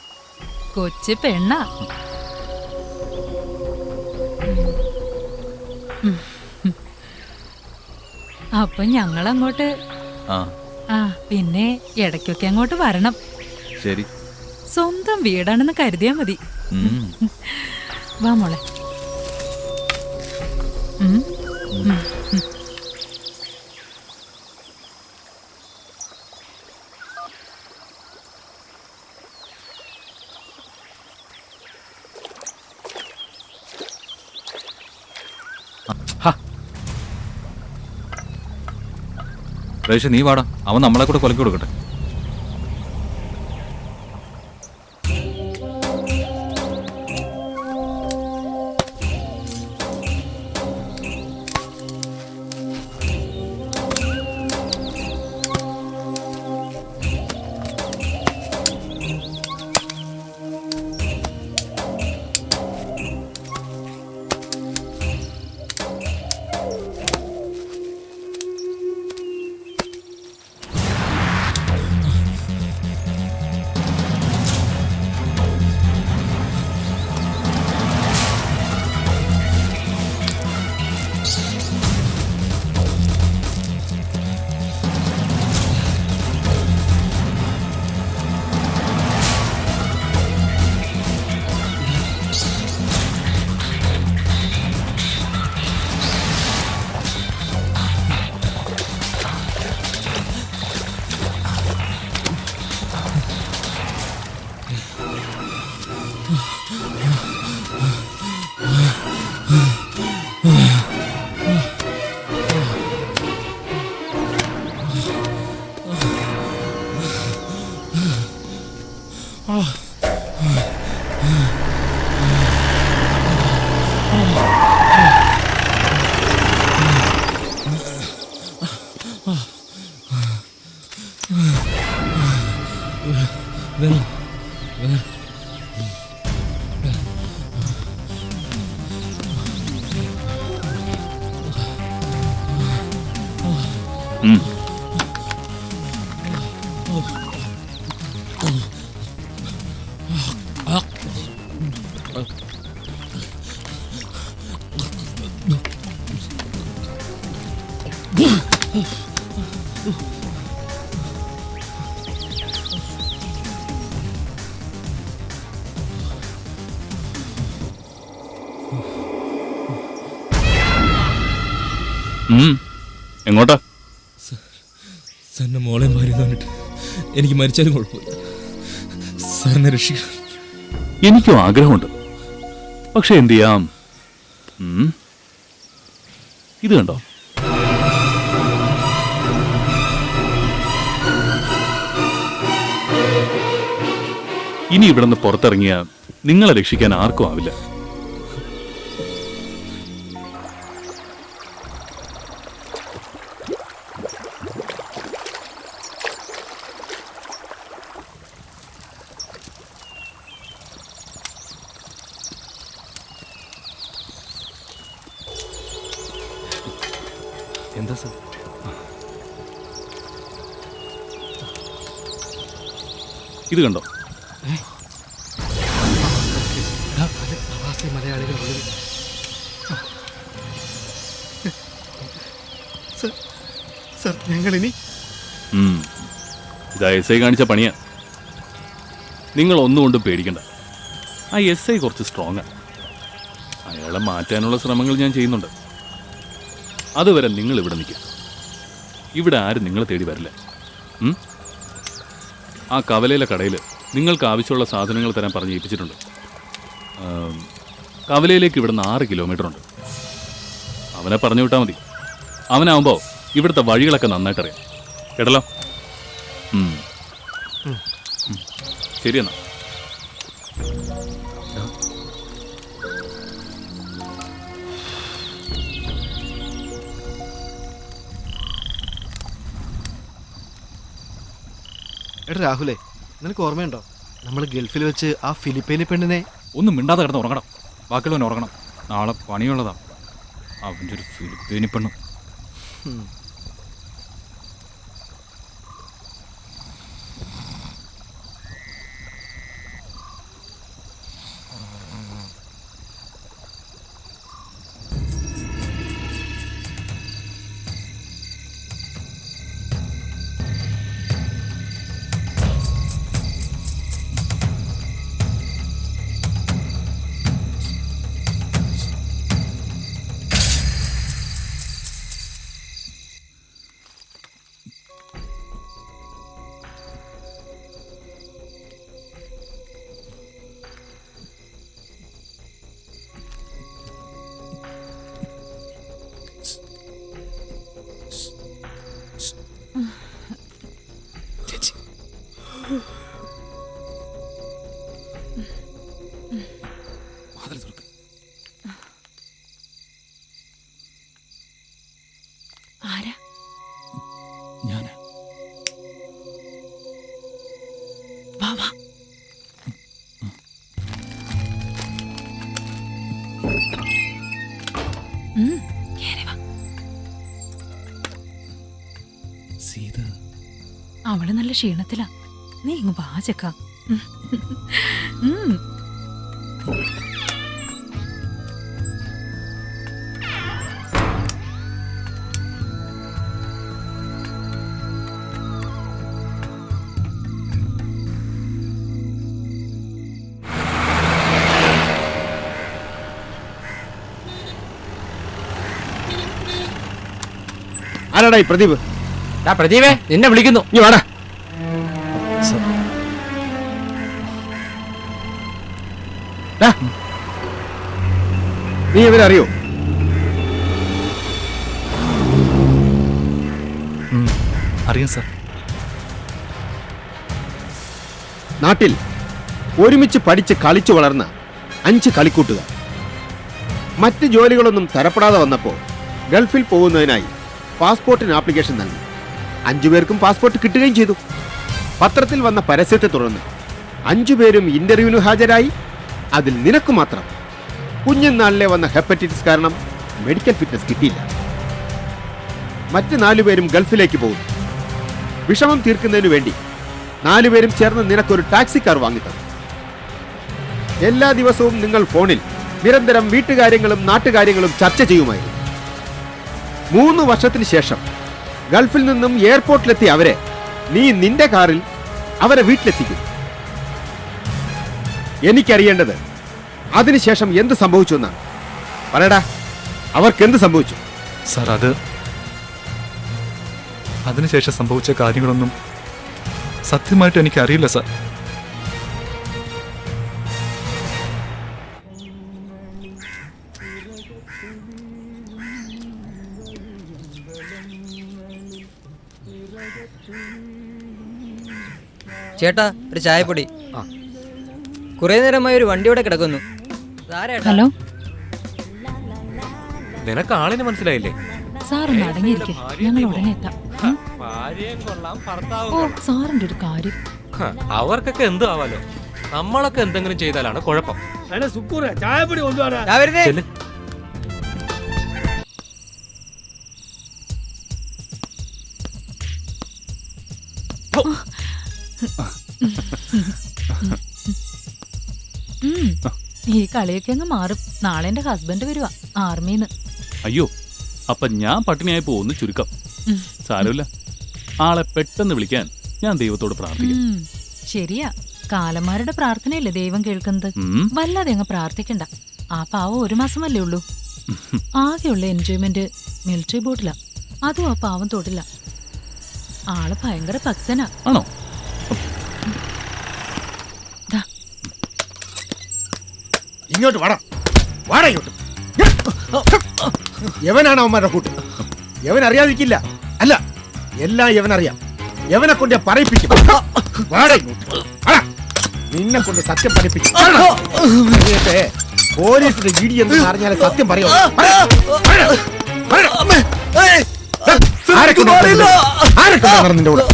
കൊച്ചു പെണ്ണാ. അപ്പൊ ഞങ്ങളങ്ങോട്ട് പിന്നെ ഇടയ്ക്കൊക്കെ അങ്ങോട്ട് വരണം. ശരി. സ്വന്തം വീടാണെന്ന് കരുതിയാ മതി. വാ മോളെ. രേഷ നീ വാടാ, അവൻ നമ്മളെ കൂടെ കൊലക്കി കൊടുക്കട്ടെ. എങ്ങോട്ടാ? സാറിന്റെ മോളെ മാറി പറഞ്ഞിട്ട് എനിക്ക് മരിച്ചാലും കുഴപ്പമില്ല. സാറിനെ രക്ഷിക്കണം. എനിക്കും ആഗ്രഹമുണ്ട്, പക്ഷെ എന്ത് ചെയ്യാം? ഇത് കണ്ടോ? ഇനി ഇവിടുന്ന് പുറത്തിറങ്ങിയ നിങ്ങളെ രക്ഷിക്കാൻ ആർക്കും ആവില്ല. എന്താ സാർ? ഇത് കണ്ടോ? മലയാളികൾ ഞങ്ങളിനി ഇതാ എസ് ഐ കാണിച്ച പണിയാ. നിങ്ങൾ ഒന്നുകൊണ്ടും പേടിക്കണ്ട. ആ എസ് ഐ കുറച്ച് സ്ട്രോങ്ങാ. അയാളെ മാറ്റാനുള്ള ശ്രമങ്ങൾ ഞാൻ ചെയ്യുന്നുണ്ട്. അതുവരെ നിങ്ങൾ ഇവിടെ നിൽക്കും. ഇവിടെ ആരും നിങ്ങളെ തേടി വരില്ല. ആ കവലയിലെ കടയിൽ നിങ്ങൾക്ക് ആവശ്യമുള്ള സാധനങ്ങൾ തരാൻ പറഞ്ഞ് ഏൽപ്പിച്ചിട്ടുണ്ട്. കവലയിലേക്ക് ഇവിടുന്ന് 6 കിലോമീറ്റർ ഉണ്ട്. അവനെ പറഞ്ഞു വിട്ടാൽ മതി. അവനാവുമ്പോൾ ഇവിടുത്തെ വഴികളൊക്കെ നന്നായിട്ടറിയാം. കേട്ടല്ലോ? ശരി എന്നാ. എടാ രാഹുലേ, നിനക്ക് ഓർമ്മയുണ്ടോ നമ്മൾ ഗൾഫിൽ വെച്ച് ആ ഫിലിപ്പൈനി പെണ്ണിനെ? ഒന്നും മിണ്ടാതെ കിടന്ന് ഉറങ്ങണം. ബാക്കിയുള്ളവൻ ഉറങ്ങണം. നാളെ പണിയുള്ളതാ. അവൻ്റെ ഒരു ഫിലിപ്പീനി പെണ്ണും. ആരാ? ഞാനാ. വാ വാ. കേറി വാ. സീത അവള് നല്ല ക്ഷീണത്തിലാ. നീ ഇങ്ങ് വാ ചെക്ക. ആരാടാ ഈ പ്രദീപ്? പ്രദീപേ, നിന്നെ വിളിക്കുന്നു. നീ വാടാ. നീ ഇവരെ അറിയോ? അറിയാം സാർ. നാട്ടിൽ ഒരുമിച്ച് പഠിച്ച് കളിച്ചു വളർന്ന 5 കളിക്കൂട്ടുകാർ മറ്റ് ജോലികളൊന്നും തരപ്പെടാതെ വന്നപ്പോൾ ഗൾഫിൽ പോകുന്നതിനായി പാസ്പോർട്ടിന് ആപ്ലിക്കേഷൻ നൽകി. 5 പേർക്കും പാസ്പോർട്ട് കിട്ടുകയും ചെയ്തു. പത്രത്തിൽ വന്ന പരസ്യത്തെ തുടർന്ന് 5 പേരും ഇന്റർവ്യൂവിന് ഹാജരായി. അതിൽ നിനക്ക് മാത്രം കുഞ്ഞുനാളിലെ വന്ന ഹെപ്പറ്റൈറ്റിസ് കാരണം മെഡിക്കൽ ഫിറ്റ്നസ് കിട്ടിയില്ല. മറ്റ് 4 പേരും ഗൾഫിലേക്ക് പോകുന്നു. വിഷമം തീർക്കുന്നതിനു വേണ്ടി 4 പേരും ചേർന്ന് നിനക്കൊരു ടാക്സി കാർ വാങ്ങിത്തന്നു. എല്ലാ ദിവസവും നിങ്ങൾ ഫോണിൽ നിരന്തരം വീട്ടുകാര്യങ്ങളും നാട്ടുകാര്യങ്ങളും ചർച്ച ചെയ്യുമായിരുന്നു. 3 വർഷത്തിന് ശേഷം ഗൾഫിൽ നിന്നും എയർപോർട്ടിലെത്തിയ അവരെ നീ നിന്റെ കാറിൽ അവരെ വീട്ടിലെത്തിക്കും. എനിക്കറിയേണ്ടത് അതിനുശേഷം എന്ത് സംഭവിച്ചു എന്നാണ്. പറയടാ, അവർക്ക് എന്ത് സംഭവിച്ചു? സാർ, അതിനുശേഷം സംഭവിച്ച കാര്യങ്ങളൊന്നും സത്യമായിട്ട് എനിക്കറിയില്ല സാർ. ചേട്ടാ, ഒരു ചായപ്പൊടി. കുറെ നേരമായി ഒരു വണ്ടി ഇവിടെ കിടക്കുന്നു. ഹലോ, നിനക്ക് ആളിനെ മനസ്സിലായില്ലേ? സാറൊന്ന് അടങ്ങിയിരിക്കെ, ഞങ്ങൾ ഉടനെ എത്താം. ഓ, സാറിന്റെ ഒരു കാര്യം. അവർക്കൊക്കെ എന്ത് ആവാലോ, നമ്മളൊക്കെ എന്തെങ്കിലും ചെയ്താലാണ് കുഴപ്പം. ചായപ്പൊടി കൊണ്ടുപോകാ. ഈ കളിയൊക്കെ അങ്ങ് മാറും. നാളെ എന്റെ ഹസ്ബൻഡ് വരുവാ ആർമിന്ന്. അയ്യോ, അപ്പൊ ഞാൻ പട്ടിണിയായി പോകുന്നു ചുരുക്കം. സാരമില്ല, ആളെ പെട്ടെന്ന് വിളിക്കാൻ ഞാൻ ദൈവത്തോട് പ്രാർത്ഥിക്കാം. ശരിയാ, കാലന്മാരുടെ പ്രാർത്ഥനയല്ലേ ദൈവം കേൾക്കുന്നത്. വല്ലാതെ അങ്ങ് പ്രാർത്ഥിക്കണ്ട. ആ പാവം 1 മാസമല്ലേ ഉള്ളൂ. ആകെയുള്ള എൻജോയ്മെന്റ് മിലിറ്ററി ബോട്ടിലാ. അതും ആ പാവം തൊടില്ല. ആള് ഭയങ്കര ഭക്തനാ. ആണോ? ഇങ്ങോട്ട് വാടാ, വാടാ ഇങ്ങോട്ട്. യവനാണ് അവന്മാരുടെ കൂട്ട്. യവൻ അറിയാതിരിക്കില്ല. അല്ല, എല്ലാം യവനറിയാം. യവനെ കൊണ്ട് പറയിപ്പിക്കും. വാടാ ഇങ്ങോട്ട്. നിന്നെ കൊണ്ട് സത്യം പഠിപ്പിക്കും. പോലീസിന്റെ ഇടി എന്ന് പറഞ്ഞാൽ സത്യം പറയോ? ആരൊക്കെ നിന്റെ കൂടെ?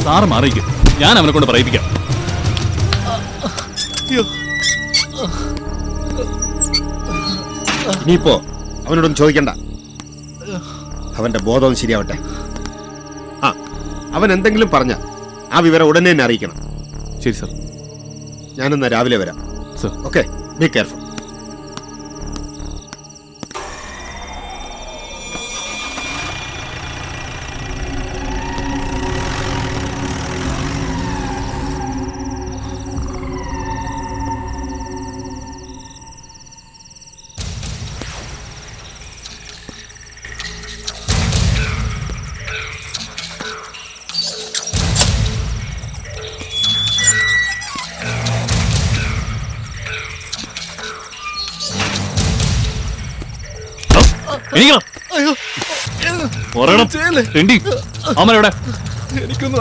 സാറ് മാറിയിരിക്കും, ഞാൻ അവനെ കൊണ്ട് പറയിപ്പിക്കാം. ഇനിയിപ്പോ അവനോടൊന്നും ചോദിക്കണ്ട. അവന്റെ ബോധവും ശരിയാവട്ടെ. അവൻ എന്തെങ്കിലും പറഞ്ഞ ആ വിവരം ഉടനെ തന്നെ അറിയിക്കണം. ശരി സർ. ഞാനെന്നാ രാവിലെ വരാം. സർ. Okay, be careful.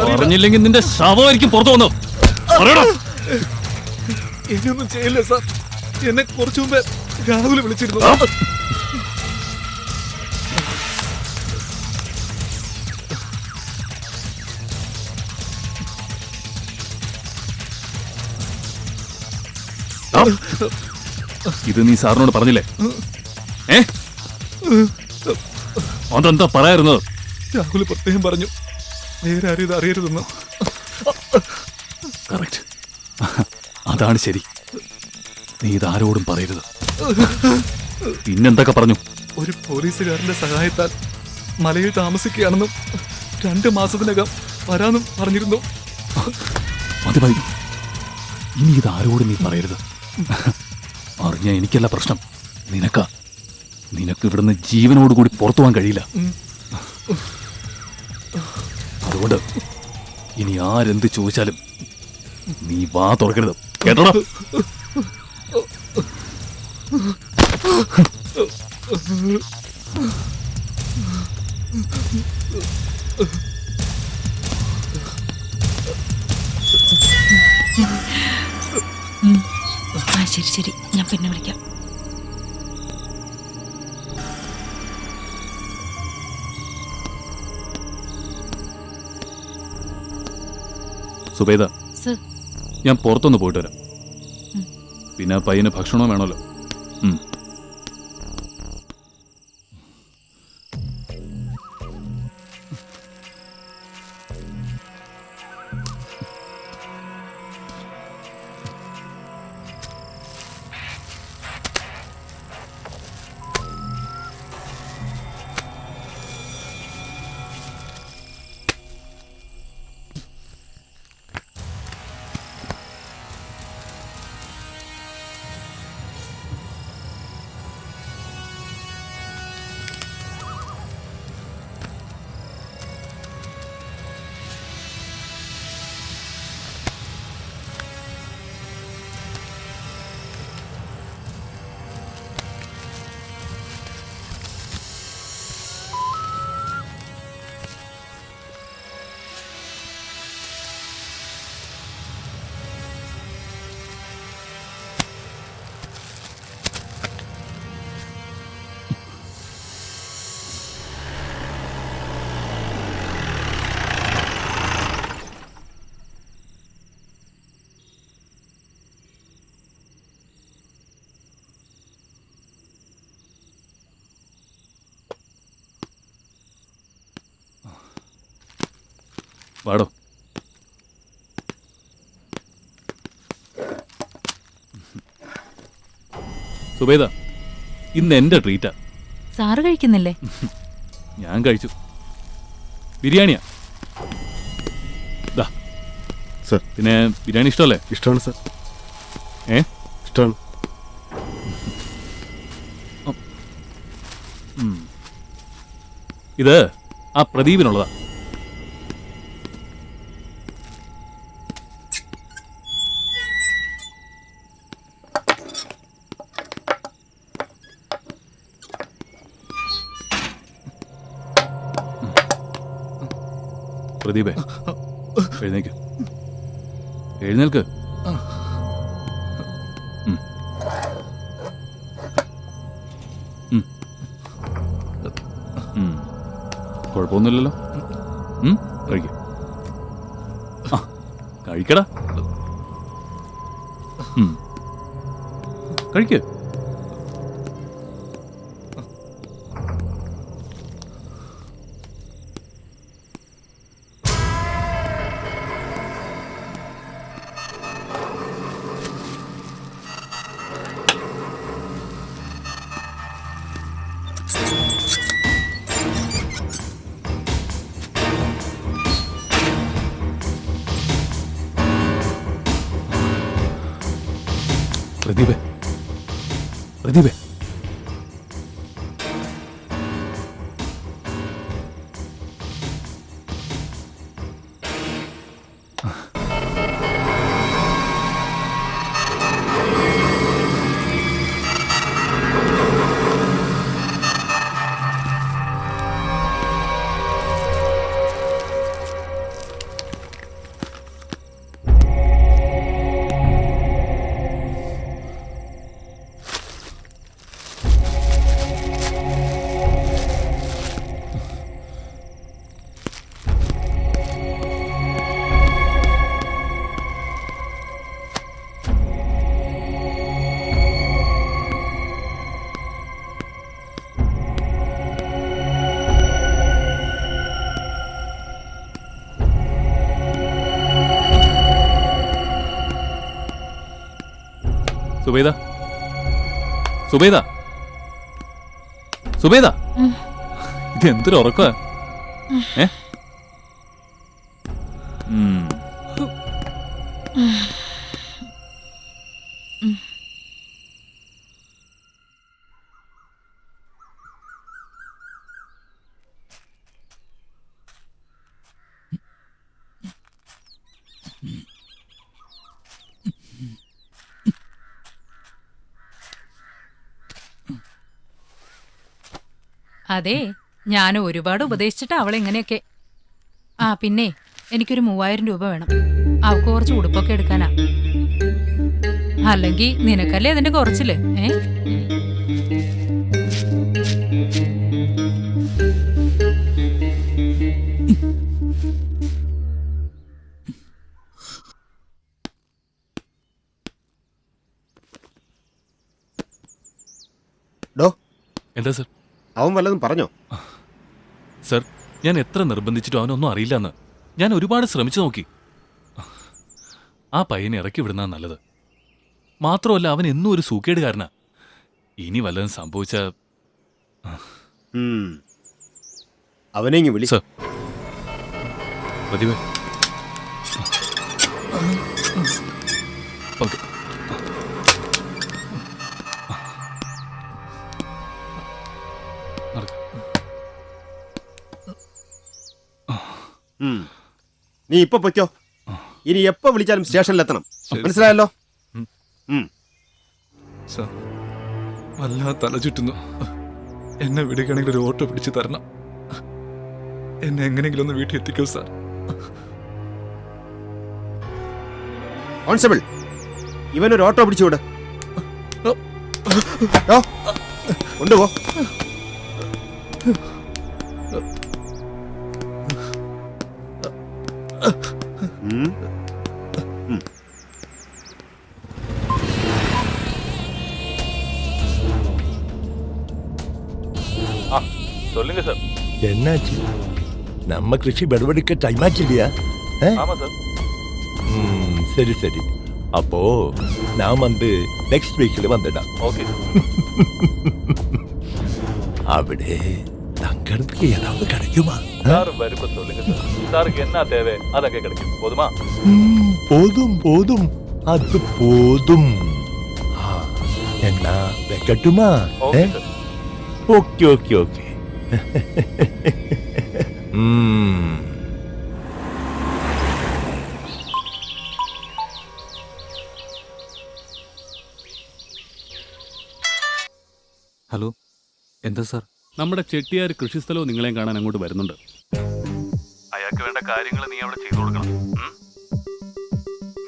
പറഞ്ഞില്ലെങ്കിൽ നിന്റെ ശവമായിരിക്കും പുറത്തു വന്നു. എനിയൊന്നും ചെയ്യില്ല സാർ. എന്നെ കുറച്ചു മുമ്പേ രാഹുൽ വിളിച്ചിരുന്നു. ഇത് നീ സാറിനോട് പറഞ്ഞില്ലേ? അതെന്താ പറയാറുന്നത്? രാഹുൽ പ്രത്യേകം പറഞ്ഞു വേറെ ആരും ഇത് അറിയരുതെന്ന്. കറക്റ്റ്, അതാണ് ശരി. നീ ഇതാരോടും പറയരുത്. പിന്നെന്തൊക്കെ പറഞ്ഞു? ഒരു പോലീസുകാരന്റെ സഹായത്താൽ മലയിൽ താമസിക്കുകയാണെന്നും 2 മാസത്തിനകം വരാന്നും പറഞ്ഞിരുന്നു. മതി മതി, ഇനി ഇതാരോടും നീ പറയരുത്. അറിഞ്ഞ എനിക്കല്ല പ്രശ്നം, നിനക്ക് ഇവിടുന്ന് ജീവനോടുകൂടി പുറത്തു പോകാൻ കഴിയില്ല. അതുകൊണ്ട് ഇനി ആരെന്ത് ചോദിച്ചാലും നീ വാ തുറക്കരുത്, കേട്ടോടാ? ശരി ശരി, ഞാൻ പിന്നെ വിളിക്കാം. സുബൈദ, ഞാൻ പുറത്തൊന്ന് പോയിട്ട് വരാം. പിന്നെ പയ്യന് ഭക്ഷണവും വേണമല്ലോ. വാടോ. സുബേദ, ഇന്ന് എന്റെ ട്രീറ്റാ. സാറ് കഴിക്കുന്നില്ലേ? ഞാൻ കഴിച്ചു. ബിരിയാണിയാ. ദാ. സർ. പിന്നെ ബിരിയാണി ഇഷ്ടമല്ലേ? ഇഷ്ടമാണ് സർ. ഇഷ്ടമാണ്. ഇത് ആ പ്രദീപിനുള്ളതാ. പ്രദീപേ, എഴുന്നേക്ക്. എഴുന്നേൽക്ക്. കുഴപ്പമൊന്നുമില്ലല്ലോ. കഴിക്ക. കഴിക്കടാ. കഴിക്ക്. പ്രദീപേ, പ്രദീപേ, സുബേദ, സുബേദ, സുബേദ, ഇത് എന്തൊരു ഉറക്ക? അതെ, ഞാൻ ഒരുപാട് ഉപദേശിച്ചിട്ട് അവളെ ഇങ്ങനെയൊക്കെ. ആ പിന്നെ എനിക്കൊരു 3000 രൂപ വേണം. അവൾക്ക് കുറച്ച് ഉടുപ്പൊക്കെ എടുക്കാനാ. അല്ലെങ്കിൽ നിനക്കല്ലേ അതിന്റെ കുറച്ചില്. എന്താ സർ? അവൻ വല്ലതും പറഞ്ഞോ? സർ, ഞാൻ എത്ര നിർബന്ധിച്ചിട്ടും അവനൊന്നും അറിയില്ലെന്ന്. ഞാൻ ഒരുപാട് ശ്രമിച്ചു നോക്കി. ആ പയ്യനെ ഇറക്കി വിടുന്ന നല്ലത്. മാത്രമല്ല, അവൻ എന്നും ഒരു സൂക്കേടുകാരനാ. ഇനി വല്ലതും സംഭവിച്ച അവനെ വിളി. സർ, പ്രതിഭ. ഓക്കെ. നീ ഇപ്പൊ പൊയ്ക്കോ. ഇനി എപ്പോ വിളിച്ചാലും സ്റ്റേഷനിലെത്തണം. മനസ്സിലായല്ലോ? വല്ലാതെ തല ചുറ്റുന്നു. എന്നെ വിടുകയാണെങ്കിൽ ഒരു ഓട്ടോ പിടിച്ചു തരണം. എന്നെ എങ്ങനെയെങ്കിലും ഒന്ന് വീട്ടിൽ എത്തിക്കോ സാർ. കോൺസ്റ്റബിൾ, ഇവനൊരു ഓട്ടോ പിടിച്ചു വിട്. കൊണ്ടുപോ. என்னாச்சு? நம்ம கிருஷி படுவடிக்க டைம் ஆச்சு இல்லையா? சரி சரி அப்போ நான் வந்து நெக்ஸ்ட் வீக்ல வந்துடலாம். ஓகே. അവിടെ தங்கறதுக்கு ஏதாவது கிடைக்குமா? சார் வரும்ப சொல்லுங்க சார். சாருக்கு என்ன தேவை அதங்க கிடைக்கும். போதுமா? போதும் போதும் அது போதும். என்ன வைக்கட்டுமா? Okay okay okay. ഹലോ എന്താ സാർ? നമ്മുടെ ചെട്ടിയാർ കൃഷിസ്ഥലവും നിങ്ങളെയും കാണാൻ അങ്ങോട്ട് വരുന്നുണ്ട്. അയാൾക്ക് വേണ്ട കാര്യങ്ങൾ നീ അവിടെ ചെയ്തു കൊടുക്കണം.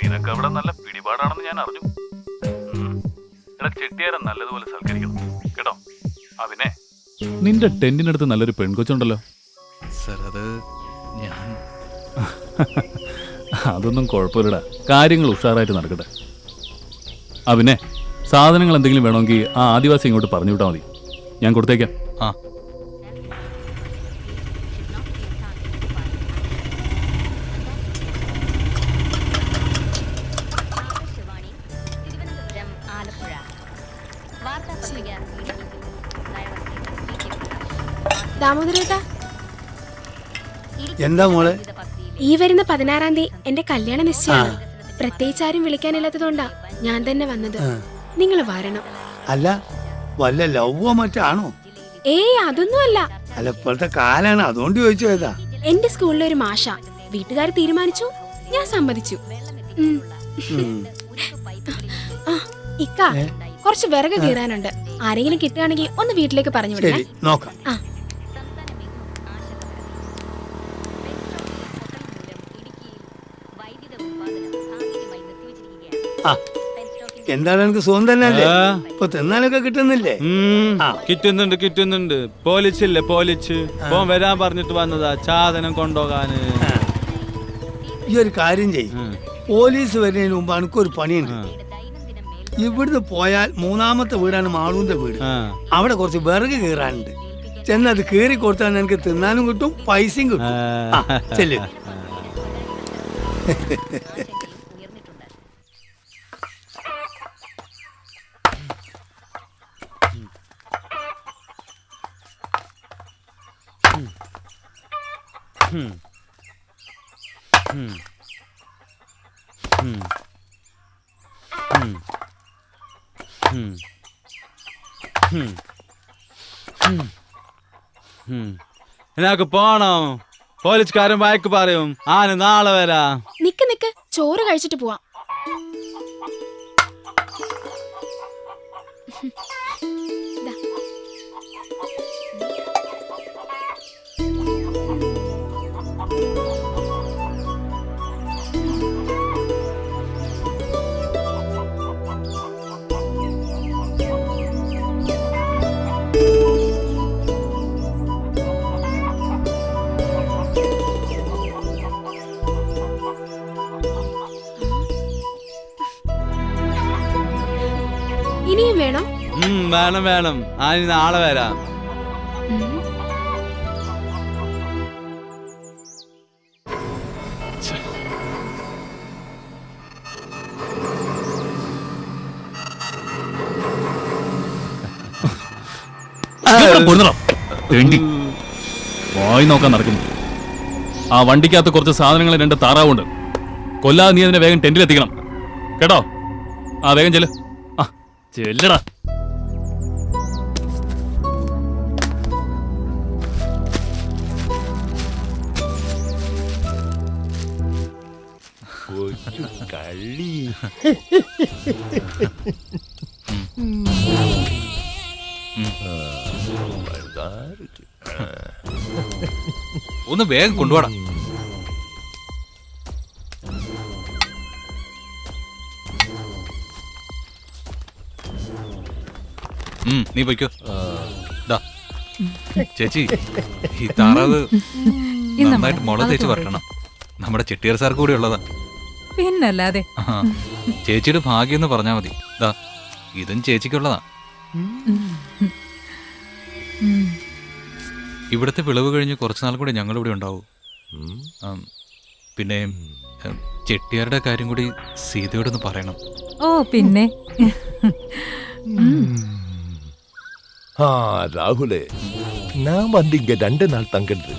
നിനക്ക് അവിടെ നല്ല പിടിപാടാണെന്ന് ഞാൻ അറിഞ്ഞു. എടാ ചെട്ടിയാരെ നല്ലതുപോലെ സൽക്കരിക്കണം കേട്ടോ. പിന്നെ നിന്റെ ടെന്റിനടുത്ത് നല്ലൊരു പെൺകൊച്ചുണ്ടല്ലോ. സാർ അത് ഞാൻ അതൊന്നും കുഴപ്പമില്ലടാ, കാര്യങ്ങൾ ഉഷാറായിട്ട് നടക്കട്ടെ. പിന്നെ സാധനങ്ങൾ എന്തെങ്കിലും വേണമെങ്കിൽ ആ ആദിവാസി ഇങ്ങോട്ട് പറഞ്ഞു വിട്ടാൽ മതി, ഞാൻ കൊടുത്തേക്കാം. ആ ദാമോദരേട്ടാ, എന്താ മോളെ? ഈ വരുന്ന 16-ാം തീയതി എന്റെ കല്യാണ നിശ്ചയമാണ്. പ്രത്യേകിച്ച് ആരും വിളിക്കാനില്ലാത്തതുകൊണ്ടാ ഞാൻ തന്നെ വന്നത്. നിങ്ങൾ വരണം. അല്ല, വല്ല ലവ്വോ മറ്റാണോ? ഏയ് അതൊന്നുമല്ല. അല്ല, ഇപ്പോഴത്തെ കാലാണ്, അതുകൊണ്ട് ചോദിച്ചു പോയതാ. എന്റെ സ്കൂളിലെ ഒരു മാഷ, വീട്ടുകാർ തീരുമാനിച്ചു, ഞാൻ സമ്മതിച്ചു. ഇക്ക, കുറച്ച് വിറക് കീറാനുണ്ട്. ആരെങ്കിലും കിട്ടുകയാണെങ്കിൽ ഒന്ന് വീട്ടിലേക്ക് പറഞ്ഞു വിടണേ. നോക്കാം. എന്താണ് എനിക്ക് സുഖം തന്നെ അല്ലേ? ഇപ്പൊ തിന്നാനൊക്കെ കിട്ടുന്നില്ലേ? കിട്ടുന്നുണ്ട്. പോലിച്ചില്ലേ പോലിച്ച് വരാൻ പറഞ്ഞിട്ട് വന്നതാ സാധനം കൊണ്ടുപോകാന്. ഈ ഒരു കാര്യം ചെയ്യും, പോലീസ് വരുന്നതിന് മുമ്പ് എനിക്കൊരു പണിയുണ്ട്. ഇവിടുന്ന് പോയാൽ 3-ാമത്തെ വീടാണ് മാളൂന്റെ വീട്. അവിടെ കുറച്ച് വിറക് കീറാനുണ്ട്. ചെന്നത് കീറി കൊടുത്താൽ എനിക്ക് തിന്നാനും കിട്ടും, പൈസയും കിട്ടും. ചെല്ലു. എനിക്ക് പോണം. പോലീസുകാരൻ വഴക്ക് പറയും. ആന് നാളെ വരാ. നിക്ക് ചോറ് കഴിച്ചിട്ട് പോവാം. ഇനിയും വേണം? വേണം. ആന് നാളെ വരാം. വായി നോക്കാൻ നടക്കുന്നു. ആ വണ്ടിക്കകത്ത് കുറച്ച് സാധനങ്ങൾ 2 താറാവുണ്ട്. കൊല്ലാതെ നീ അതിനെ വേഗം ടെന്റിലെത്തിക്കണം കേട്ടോ. ആ വേഗം ചെല്ല്. ചെല്ലടാ. കളി. ഒന്ന് വേഗം കൊണ്ടുപോടാ. നീ പോയിക്കോ. ചേച്ചി, ഈ താറാവ് നന്നായിട്ട് മുളക് തേച്ച് വറക്കണം. നമ്മുടെ ചെട്ടിയാർ സാർ കൂടി ഉള്ളതാ. പിന്നല്ലാതെ. ചേച്ചിയുടെ ഭാഗ്യം എന്ന് പറഞ്ഞാ മതി. ഇതും ചേച്ചിക്കുള്ളതാ. ഇവിടുത്തെ വിളവ് കഴിഞ്ഞ് കുറച്ചുനാൾ കൂടി ഞങ്ങളിവിടെ ഉണ്ടാവൂ. പിന്നെ ചെട്ടിയാരുടെ കാര്യം കൂടി സീതയോടൊന്ന് പറയണം. ഓ പിന്നെ ராகுலே நான் வந்து இங்க 2 நாள் தங்குறது.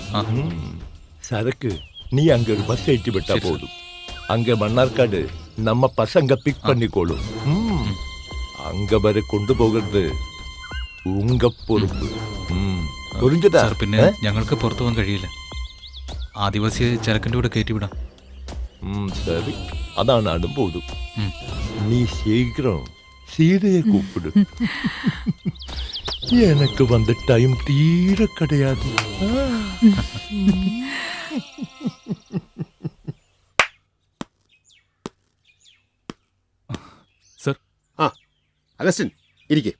சரக்கு நீ அங்க ஒரு பஸ் ஏற்றி விட்டா போதும். அங்க மன்னார்காடு நம்ம பசங்க பிக் பண்ணிக்கோளும். அங்க வரை கொண்டு போகிறது உங்க பொறுப்பு. புரிஞ்சுதா? പിന്നെ ഞങ്ങൾക്ക് പുറത്തു പോകാൻ കഴിയില്ല. ആദിവാസിയെ ചരക്കൻ്റെ കൂടെ കയറ്റിവിടാം. சரி, அதான் நானும் போதும். நீ சீக்கிரம் சீதையை கூப்பிடு. எனக்கு வந்த டைம் தீர கிடையாது. സർ. അഗസ്റ്റിൻ ഇരിക്കെ.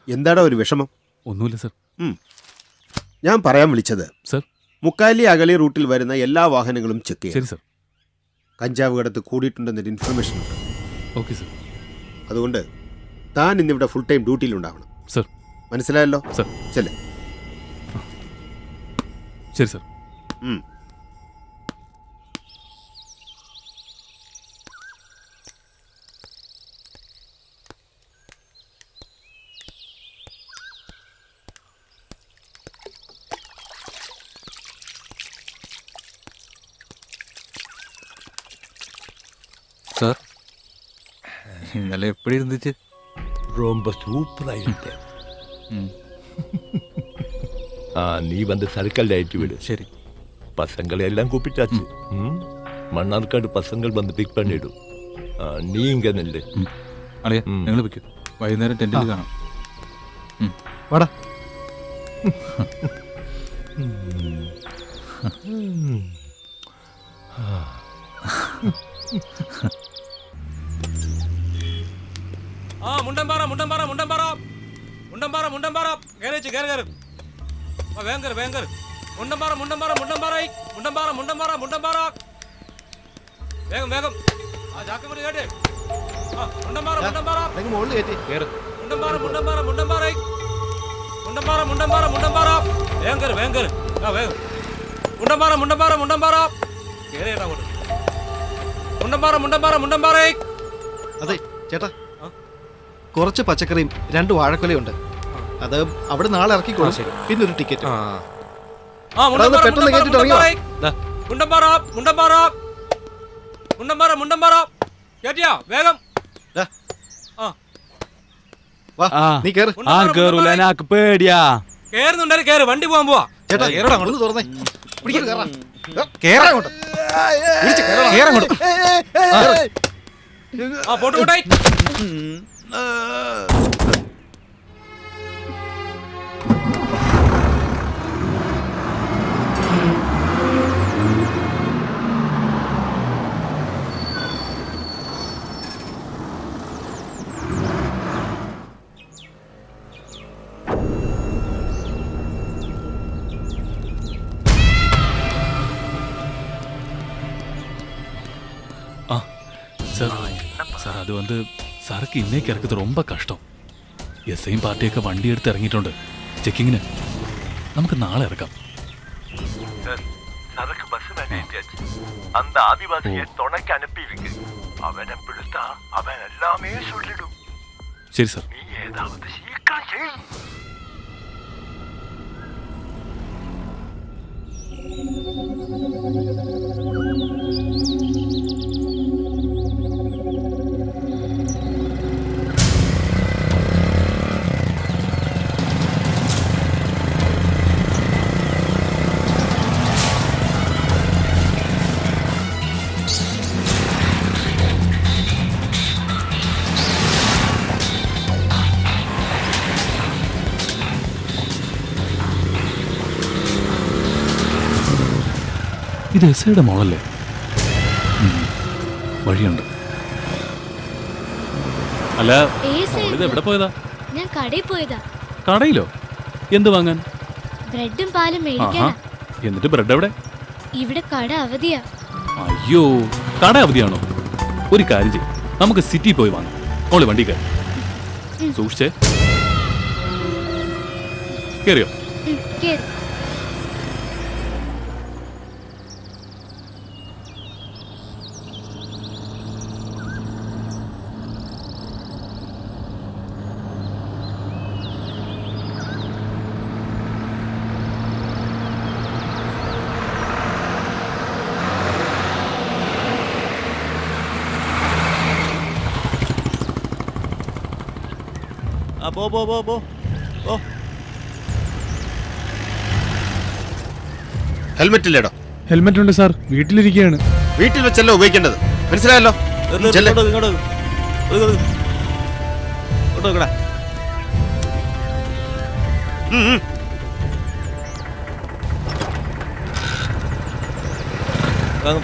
എന്താടാ ഒരു വിഷമം? ഒന്നുമില്ല സർ. ഞാൻ പറയാൻ വിളിച്ചത് സർ, മുക്കാലി അകലി റൂട്ടിൽ വരുന്ന എല്ലാ വാഹനങ്ങളും ചെക്ക് ചെയ്യും. ശരി സർ. കഞ്ചാവ് കടത്ത് കൂടിയിട്ടുണ്ടെന്നൊരു ഇൻഫർമേഷൻ ഉണ്ട്. Okay sir. അതുകൊണ്ട് താൻ ഇന്നിവിടെ ഫുൾ ടൈം ഡ്യൂട്ടിയിലുണ്ടാവണം. സർ. മനസ്സിലായല്ലോ? സർ. ചെല്ലേ. ശരി സർ. സാർ, ഇന്നലെ എപ്പടി ഇരുന്നിച്ച്? ரொம்ப சூப்பரா இருந்தேன். நீ வந்து சர்க்கல் ஏற்றி விடு. சரி. பசங்களை எல்லாம் கூப்பிட்டாச்சு. மன்னார்காடு பசங்கள் வந்து பிக் பண்ணிடும். நீ இங்க நில்லு. അളിയ, നിങ്ങൾ വെക്കും. വൈകുന്നേരം ടെന്റിൽ കാണാം. വാടാ. മുണ്ടമ്പാറ മുണ്ടമ്പാറ മുണ്ടമ്പാറ മുണ്ടമ്പാറ മുണ്ടമ്പാറ കേരച്ച് കേര കേര വേങ്കർ വേങ്കർ മുണ്ടമ്പാറ മുണ്ടമ്പാറ മുണ്ടമ്പാറ മുണ്ടമ്പാറ മുണ്ടമ്പാറ മുണ്ടമ്പാറ വേഗം വേഗം ആ ജാക്കമുറി കേട്ടേ. മുണ്ടമ്പാറ മുണ്ടമ്പാറ മുകളിൽ കയറ്റി കേറ്. മുണ്ടമ്പാറ മുണ്ടമ്പാറ മുണ്ടമ്പാറ മുണ്ടമ്പാറ മുണ്ടമ്പാറ മുണ്ടമ്പാറ വേങ്കർ വേങ്കർ ആ വേഗം മുണ്ടമ്പാറ മുണ്ടമ്പാറ മുണ്ടമ്പാറ കേരേടാ അങ്ങോട്ട്. മുണ്ടമ്പാറ മുണ്ടമ്പാറ മുണ്ടമ്പാറ. അതെ ചേട്ടാ, കുറച്ച് പച്ചക്കറിയും 2 വാഴക്കൊലയുണ്ട്. അത് അവിടെ നാളെ ഇറക്കിക്കോളും. പിന്നെ ഒരു ടിക്കറ്റ്. പെട്ടെന്ന് കേട്ടിട്ട് ഇറങ്ങിയോ? മുണ്ടമ്പാറ മുണ്ടമ്പാറ മുണ്ടമ്പാറ മുണ്ടമ്പാറ കേട്ടിയാ വേഗം. നീ കേറ്. കേറൂല, എനിക്ക് പേടിയാ. കേറുന്നുണ്ടായി കേറ്, വണ്ടി പോകാൻ പോവാ. ചേട്ടാ കേറടാ, ഒന്ന് തുറന്നേ. കേറങ്ങോട്ട്. ആ പോട്ട് പോട്ടായി. சார், அது வந்து சரக்கு இன்னைக்கு இறக்குறது ரொம்ப கஷ்டம். எஸ்ஐயும் பார்ட்டிയൊക്കെ വണ്ടി എടുത്ത് ഇറങ്ങിയിട്ടുണ്ട് ചെക്കിങ്ങിന്. നമുക്ക് നാളെ ഇറക്കാം. சரக்கு பஸ் வேண்டியாச்சு. அந்த ஆதிவாசியை துணைக்கு அனுப்பி இருக்கு. அவனை பிடித்தா அவன் எல்லாமே சொல்லிடும். சரி சார். நீ ஏதாவது சீக்கிரம் செய். ഇത് എസ്ഐയുടെ മോളല്ലേ? വഴിയുണ്ട്. അല്ല, ഇത് എവിടെ പോയതാ? ഞാൻ കടയിൽ പോയതാ. കടയിലോ? എന്ത് വാങ്ങാൻ? ബ്രെഡും പാലും മേടിക്കാനാ. എന്നിട്ട് ബ്രെഡ് എവിടെ? ഇവിടെ കട അവധിയാ. അയ്യോ, കട അവധിയാണോ? ഒരു കാര്യം ചെയ്യും, നമുക്ക് സിറ്റി പോയി വാങ്ങാം. മോള് വണ്ടി കയറി. സൂക്ഷിച്ചേ. കേറിയോ? പോ പോ പോ പോ ഓ. ഹെൽമെറ്റ് ഇല്ലേടോ? ഹെൽമെറ്റ് ഉണ്ട് സാർ, വീട്ടിലിരിക്കുകയാണ്. വീട്ടിൽ വെച്ചല്ലോ ഉപയോഗിക്കേണ്ടത്, മനസ്സിലായല്ലോ? ചെല്ല്.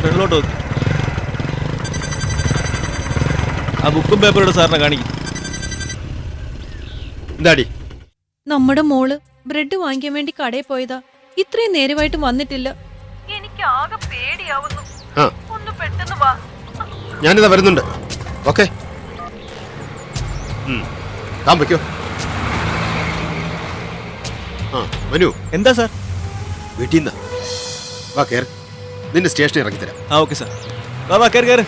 ഫ്രണ്ടിലോട്ട് വെക്ക്. ആ ബുക്കും പേപ്പറും സാറിനെ കാണിക്കും. എന്താടി? നമ്മുടെ മോള് ബ്രെഡ് വാങ്ങിക്കാൻ വേണ്ടി കടയിൽ പോയതാ, ഇത്രയും നേരമായിട്ട് വന്നിട്ടില്ല. എനിക്ക് ആകെ പേടിയാവുന്നു. ഒന്ന് പെട്ടെന്ന് വാ. ഞാനിതാ വരുന്നുണ്ട്. ഓക്കെ, താൻ വയ്ക്കോ. മനു. എന്താ സാർ? വീട്ടിൽ നിന്ന് വാ, കയറി. നിന്റെ സ്റ്റേഷനിൽ ഇറക്കി തരാം. Okay sir. വാ വാ, കയറി കയറി.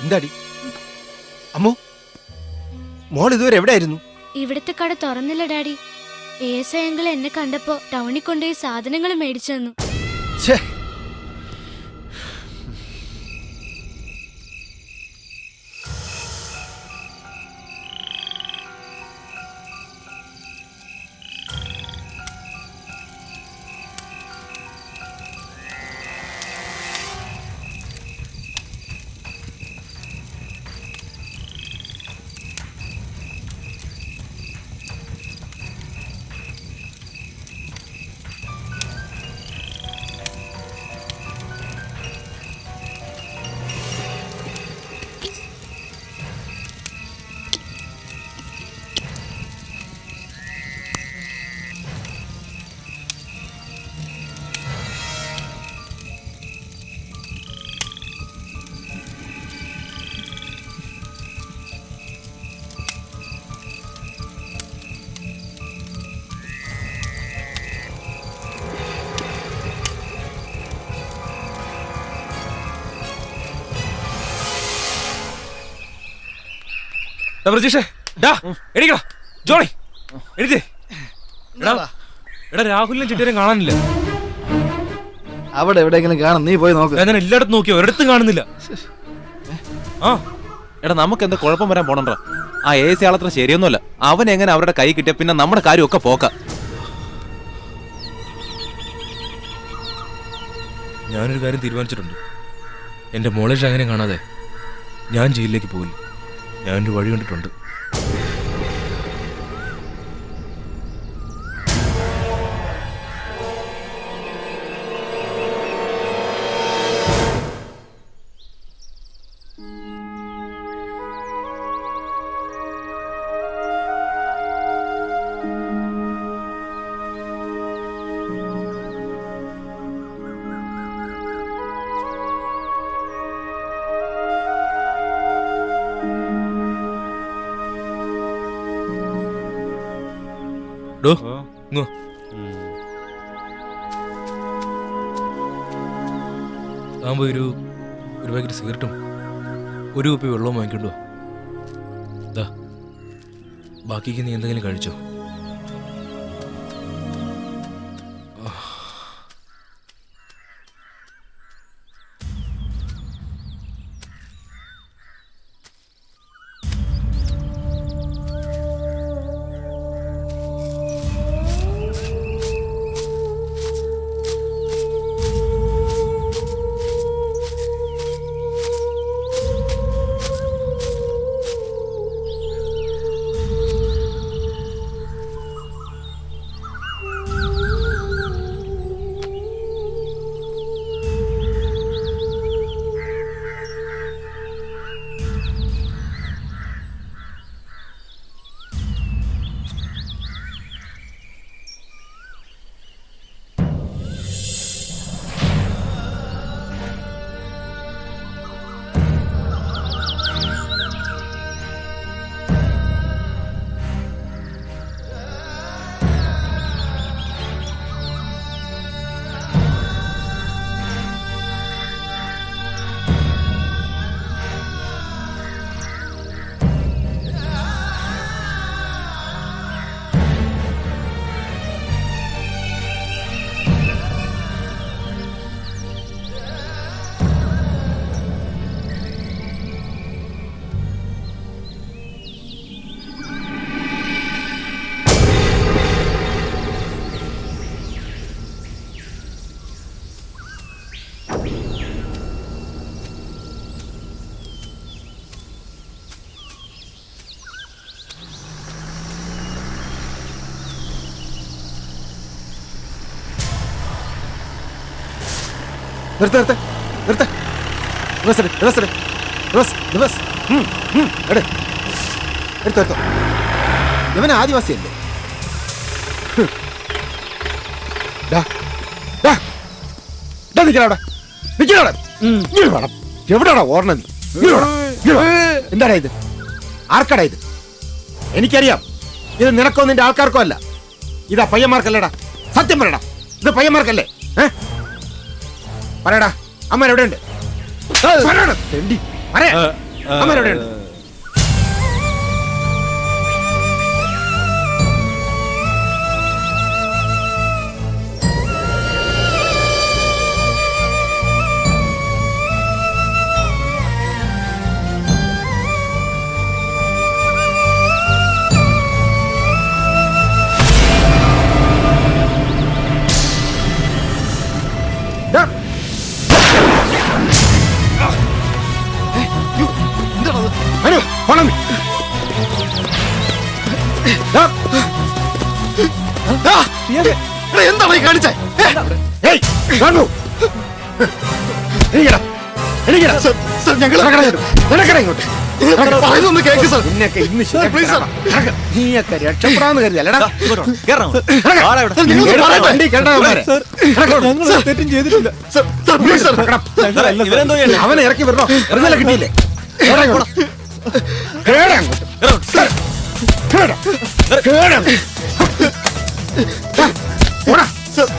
എന്താടി അമ്മോ, മോൾ ഇതുവരെ എവിടെയായിരുന്നു? ഇവിടുത്തെ കട തുറന്നില്ല ഡാഡി. ASI അങ്കിൾ എന്നെ കണ്ടപ്പോ ടൗണിൽ കൊണ്ടുപോയി സാധനങ്ങൾ മേടിച്ചു തന്നു. പ്രജീഷേ, എണീക്കടാ. ജോണി എഴുതി. എടാ, രാഹുലിനെ ചിട്ടേരും കാണാനില്ല. അവിടെ എവിടെയെങ്കിലും കാണും, നീ പോയി നോക്ക്. ഞാൻ എല്ലായിടത്തും നോക്കിയോ, ഒരിടത്തും കാണുന്നില്ല. എടാ, നമുക്ക് എന്താ കുഴപ്പം വരാൻ പോണണ്ടാ? ആ AC ആളത്ര ശരിയൊന്നുമല്ല. അവൻ എങ്ങനെ അവരുടെ കൈ കിട്ടിയ പിന്നെ നമ്മുടെ കാര്യമൊക്കെ പോക്ക. ഞാനൊരു കാര്യം തീരുമാനിച്ചിട്ടുണ്ട്. എൻ്റെ മോളെ അങ്ങനെ കാണാതെ ഞാൻ ജയിലിലേക്ക് പോകില്ല. ഞാനൊരു വഴി കണ്ടിട്ടുണ്ട്. താമ്പോ ഒരു പാക്കറ്റ് സിഗരറ്റും ഒരു കുപ്പി വെള്ളവും വാങ്ങിക്കൊണ്ടോ. ബാക്കിക്ക് നീ എന്തെങ്കിലും കഴിച്ചോ? നിർത്ത് നിർത്ത് നിർത്ത്. റിവേഴ്സ് എടു, റിവേഴ്സ് എടു, റിവേഴ്സ്, റിവേഴ്സ്. എട്. എടുത്തോ എടുത്തോ. ഇവൻ ആദിവാസിയല്ലേ? എവിടെയാണോ ഓർണത്? എന്താടാ ഇത്? ആർക്കടാ ഇത്? എനിക്കറിയാം, ഇത് നിനക്കോ നിന്റെ ആൾക്കാർക്കോ അല്ല. ഇതാ പയ്യന്മാർക്കല്ലേടാ. സത്യം പറയടാ, ഇത് പയ്യന്മാർക്കല്ലേ? പറയടാ, അമ്മ എവിടെയുണ്ട്? അമ്മ എവിടെയുണ്ട്? എന്താണ് കാണിച്ചേ? നീയൊക്കെ രക്ഷപ്പെടാന്ന് കരുതല്ലടാ. തെറ്റും ചെയ്തിട്ടില്ല. അവനെ ഇറക്കി വിടണോ? ഇറങ്ങല കിട്ടിയില്ലേ?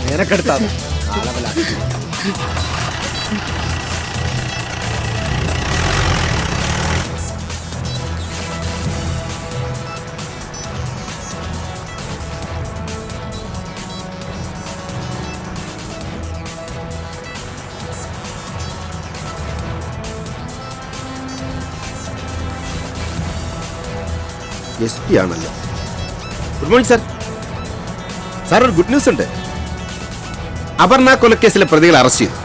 നിനക്കെടുത്താ SP ആണല്ലോ. Good morning sir. സാർ, ഒരു ഗുഡ് ന്യൂസ് ഉണ്ട്. അപർണ കൊലക്കേസിലെ പ്രതികളെ അറസ്റ്റ് ചെയ്തു.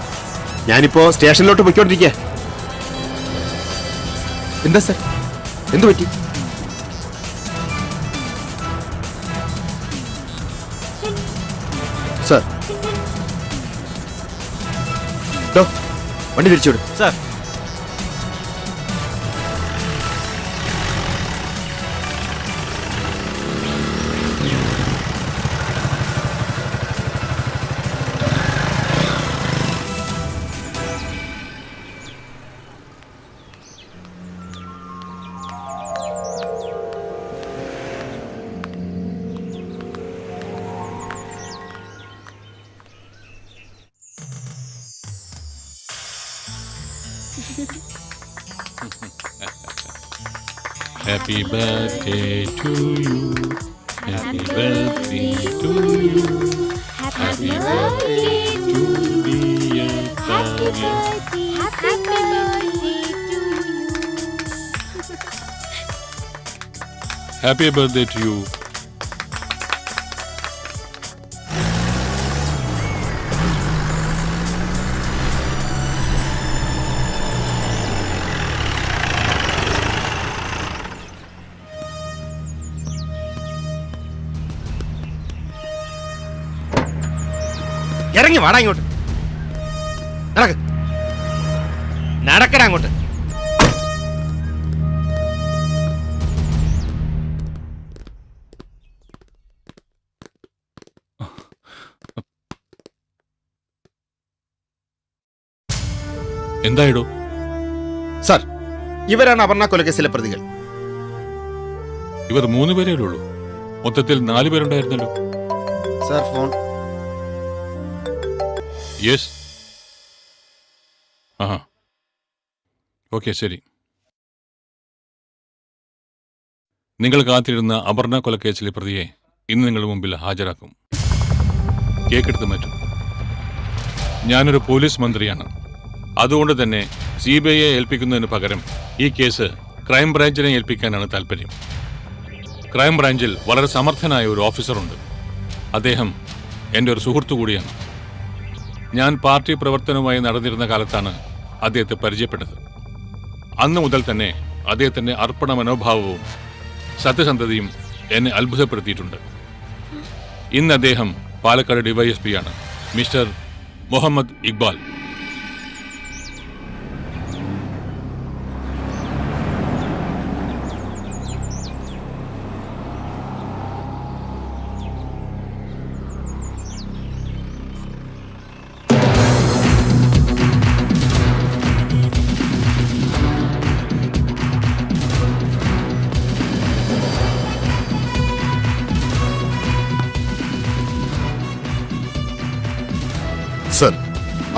ഞാനിപ്പോ സ്റ്റേഷനിലോട്ട് പോയിക്കൊണ്ടിരിക്കുക. എന്താ സാർ, എന്തു പറ്റി? സാർ, വണ്ടി തിരിച്ചുവിടും sir. Happy birthday to you. Happy birthday to you. Happy birthday to dear Tanya. Happy birthday to you. Happy birthday to you. ഇറങ്ങി വാടാ ഇങ്ങോട്ട്. നടക്ക്, നടക്കടാ അങ്ങോട്ട്. എന്തായിടോ? സാർ, ഇവരാണ് അപർണ കൊലക്കേസിലെ പ്രതികൾ. ഇവർ 3 പേരേ ഉള്ളൂ. മൊത്തത്തിൽ 4 പേരുണ്ടായിരുന്നല്ലോ. Sir, phone. യെസ്. ആഹാ, ഓക്കെ, ശരി. നിങ്ങൾ കാത്തിരുന്ന അപർണ കൊലക്കേസിലെ പ്രതിയെ ഇന്ന് നിങ്ങളുടെ മുമ്പിൽ ഹാജരാക്കും. കേക്കെടുത്ത് മാറ്റും. ഞാനൊരു പോലീസ് മന്ത്രിയാണ്. അതുകൊണ്ട് തന്നെ CBIയെ ഏൽപ്പിക്കുന്നതിന് പകരം ഈ കേസ് ക്രൈംബ്രാഞ്ചിനെ ഏൽപ്പിക്കാനാണ് താല്പര്യം. ക്രൈംബ്രാഞ്ചിൽ വളരെ സമർത്ഥനായ ഒരു ഓഫീസറുണ്ട്. അദ്ദേഹം എൻ്റെ ഒരു സുഹൃത്തു കൂടിയാണ്. ഞാൻ പാർട്ടി പ്രവർത്തനവുമായി നടന്നിരുന്ന കാലത്താണ് അദ്ദേഹത്തെ പരിചയപ്പെട്ടത്. അന്ന് മുതൽ തന്നെ അദ്ദേഹത്തിൻ്റെ അർപ്പണ മനോഭാവവും സത്യസന്ധതയും എന്നെ അത്ഭുതപ്പെടുത്തിയിട്ടുണ്ട്. ഇന്ന് അദ്ദേഹം പാലക്കാട് DYSP ആണ്, മിസ്റ്റർ മുഹമ്മദ് ഇക്ബാൽ.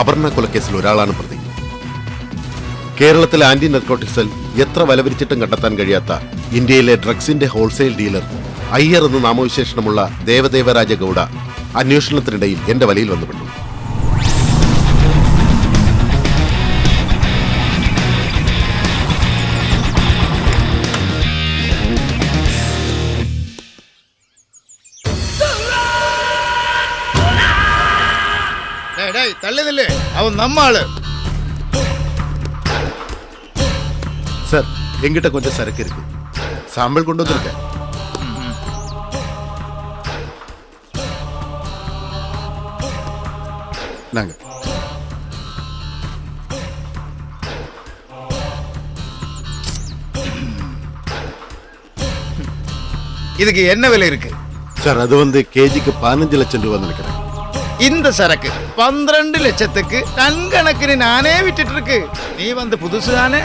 അപർണ കൊലക്കേസിൽ ഒരാളാണ് പ്രതി. കേരളത്തിലെ ആന്റി നർക്കോട്ടിക് സെൽ എത്ര വലവിരിച്ചിട്ടും കണ്ടെത്താൻ കഴിയാത്ത ഇന്ത്യയിലെ ഡ്രഗ്സിന്റെ ഹോൾസെയിൽ ഡീലർ അയ്യർ എന്ന് നാമവിശേഷണമുള്ള ദേവദേവരാജ ഗൌഡ അന്വേഷണത്തിനിടയിൽ എന്റെ വലയിൽ വന്നുപെട്ടു. തള്ളിയതല്ലേ അവൻ നമ്മാള്. சார் எங்கிட்ட கொஞ்சம் சரக்கு இருக்கு, சாம்பிள் கொண்டு வந்திருக்கேன். நாங்க இதுக்கு என்ன விலை இருக்கு? சார் அது வந்து கேஜிக்கு 15 லட்சம் ரூபாய் நினைக்கிறேன். இந்த சரக்கு 12 லட்சத்துக்கு டன் கணக்குன்னு நானே விட்டுட்டு இருக்கு. நீ வந்து புதுசு தானே,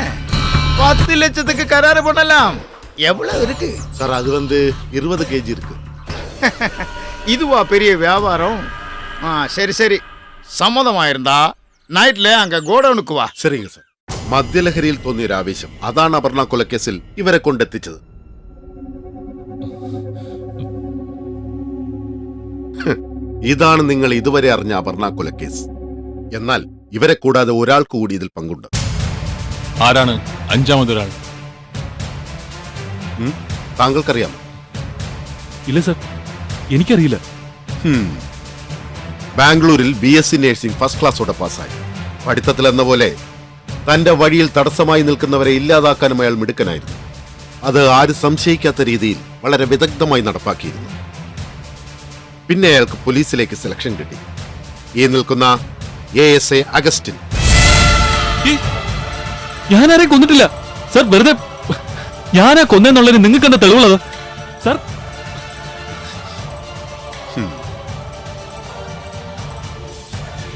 10 லட்சத்துக்கு கராறு பண்ணலாம். எவ்வளவு இருக்கு? சார் அது வந்து 20 கேஜி இருக்கு. இதுவா பெரிய வியாபாரம்? சரி சரி, സമ്മതമായിരുന്നാ നൈറ്റിലെ അങ്ങ് ഗോഡൌണുക്ക് വാ. சரிங்க சார். മദ്യലഹരിയിൽ തോന്നിയൊരു ആവേശം അതാണ് അപർണ കൊലക്കേസിൽ ഇവരെ കൊണ്ടെത്തിച്ചത്. ഇതാണ് നിങ്ങൾ ഇതുവരെ അറിഞ്ഞ അപർണ കൊലക്കേസ്. എന്നാൽ ഇവരെ കൂടാതെ ഒരാൾക്ക് കൂടി ഇതിൽ പങ്കുണ്ട്. ആരാണ് അഞ്ചാമതൊരാൾ? താങ്കൾക്കറിയാമോ? ഇല്ല സർ, എനിക്കറിയില്ല. ബാംഗ്ലൂരിൽ BSc നഴ്സിംഗ് ഫസ്റ്റ് ക്ലാസ്സോടെ പാസ്സായി. പഠിത്തത്തിൽ എന്ന പോലെ തന്റെ വഴിയിൽ തടസ്സമായി നിൽക്കുന്നവരെ ഇല്ലാതാക്കാനും അയാൾ മിടുക്കനായിരുന്നു. അത് ആരും സംശയിക്കാത്ത രീതിയിൽ വളരെ വിദഗ്ധമായി നടപ്പാക്കിയിരുന്നു. പിന്നെ അയാൾക്ക് പോലീസിലേക്ക് സെലക്ഷൻ കിട്ടി. ഈ നിൽക്കുന്ന ASA അഗസ്റ്റിൻ. ഞാനാരെയും കൊന്നിട്ടില്ല സർ, വെറുതെ ഞാനാ കൊന്നെന്നുള്ളതിന് നിങ്ങൾക്ക് എന്താ തെളിവുള്ളത് സർ?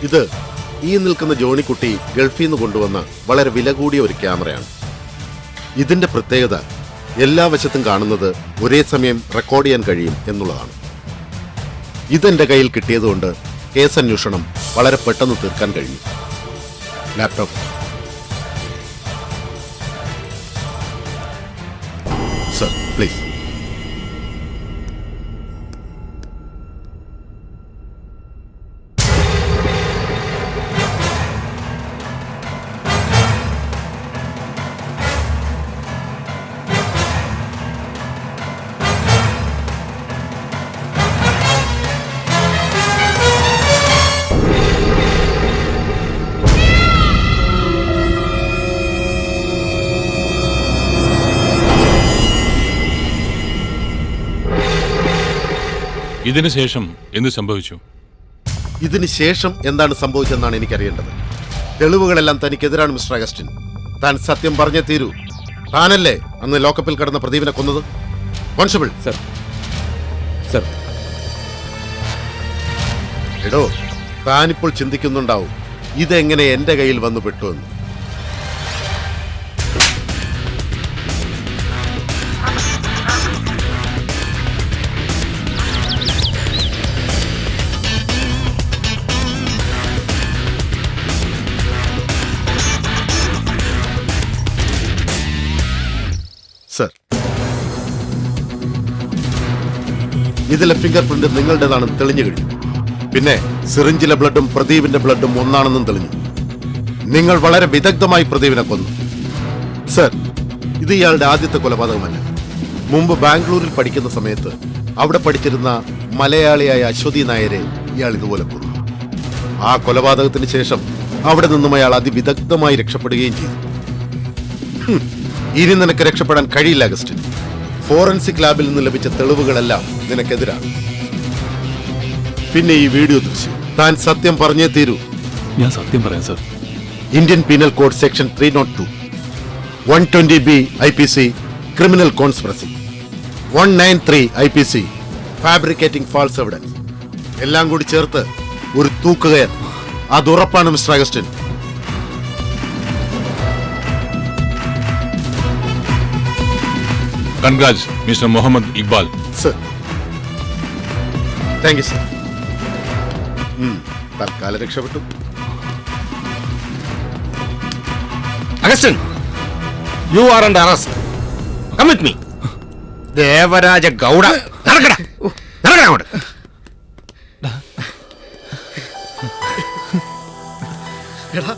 ഇത് ഈ നിൽക്കുന്ന ജോണിക്കുട്ടി ഗൾഫിൽ നിന്ന് കൊണ്ടുവന്ന വളരെ വില കൂടിയ ഒരു ക്യാമറയാണ്. ഇതിന്റെ പ്രത്യേകത എല്ലാ വശത്തും കാണുന്നത് ഒരേ സമയം റെക്കോർഡ് ചെയ്യാൻ കഴിയും എന്നുള്ളതാണ്. ഇതെന്റെ കയ്യിൽ കിട്ടിയതുകൊണ്ട് കേസന്വേഷണം വളരെ പെട്ടെന്ന് തീർക്കാൻ കഴിഞ്ഞു. Laptop sir, please. ഇതിനു ശേഷം എന്ത് സംഭവിച്ചു? ഇതിന് ശേഷം എന്താണ് സംഭവിച്ചതെന്നാണ് എനിക്കറിയേണ്ടത്. തെളിവുകളെല്ലാം തനിക്കെതിരാണ് മിസ്റ്റർ അഗസ്റ്റിൻ. താൻ സത്യം പറഞ്ഞേ തീരൂ. താനല്ലേ അന്ന് ലോക്കപ്പിൽ കിടന്ന പ്രദീപിനെ കൊന്നത്? കോൺസ്റ്റബിൾ. സർ. സർ. എടോ, താനിപ്പോൾ ചിന്തിക്കുന്നുണ്ടാവും ഇതെങ്ങനെ എന്റെ കയ്യിൽ വന്നു പെട്ടുവെന്ന്. സർ, ഇതിലെ ഫിംഗർ പ്രിന്റ് നിങ്ങളുടേതാണെന്ന് തെളിഞ്ഞു കഴിഞ്ഞു. പിന്നെ സിറിഞ്ചിലെ ബ്ലഡും പ്രദീപിന്റെ ബ്ലഡും ഒന്നാണെന്നും തെളിഞ്ഞു. നിങ്ങൾ വളരെ വിദഗ്ധമായി പ്രദീപിനെ കൊന്നു. സർ, ഇത് ഇയാളുടെ ആദ്യത്തെ കൊലപാതകമല്ല. മുമ്പ് ബാംഗ്ലൂരിൽ പഠിക്കുന്ന സമയത്ത് അവിടെ പഠിച്ചിരുന്ന മലയാളിയായ അശ്വതി നായരെ ഇയാൾ ഇതുപോലെ കൊന്നു. ആ കൊലപാതകത്തിന് ശേഷം അവിടെ നിന്നും അയാൾ അതിവിദഗ്ധമായി രക്ഷപ്പെടുകയും ചെയ്തു. ഇനി നിനക്ക് രക്ഷപ്പെടാൻ കഴിയില്ല അഗസ്റ്റിൻ. ഫോറൻസിക് ലാബിൽ നിന്ന് ലഭിച്ച തെളിവുകളെല്ലാം നിനക്കെതിരാണ്. പിന്നെ ഈ വീഡിയോ ദൃശ്യം. താൻ സത്യം പറഞ്ഞേ തീരൂ. ഞാൻ സത്യം പറയാം sir. Indian penal code section 302, 120B IPC criminal conspiracy, 193 IPC fabricating false evidence എല്ലാം കൂടി ചേർത്ത് ഒരു തൂക്കുകയർ. അതുറപ്പാണ് mister Augustine. Congrats mister Muhammad Iqbal. Sir, thank you sir. തൽക്കാലം രക്ഷപ്പെട്ടു. Augustine, you are under arrest. Come with me. Devaraja Gowda, നടക്കടാ നടക്കടാ അങ്ങോട്ട്. എടാ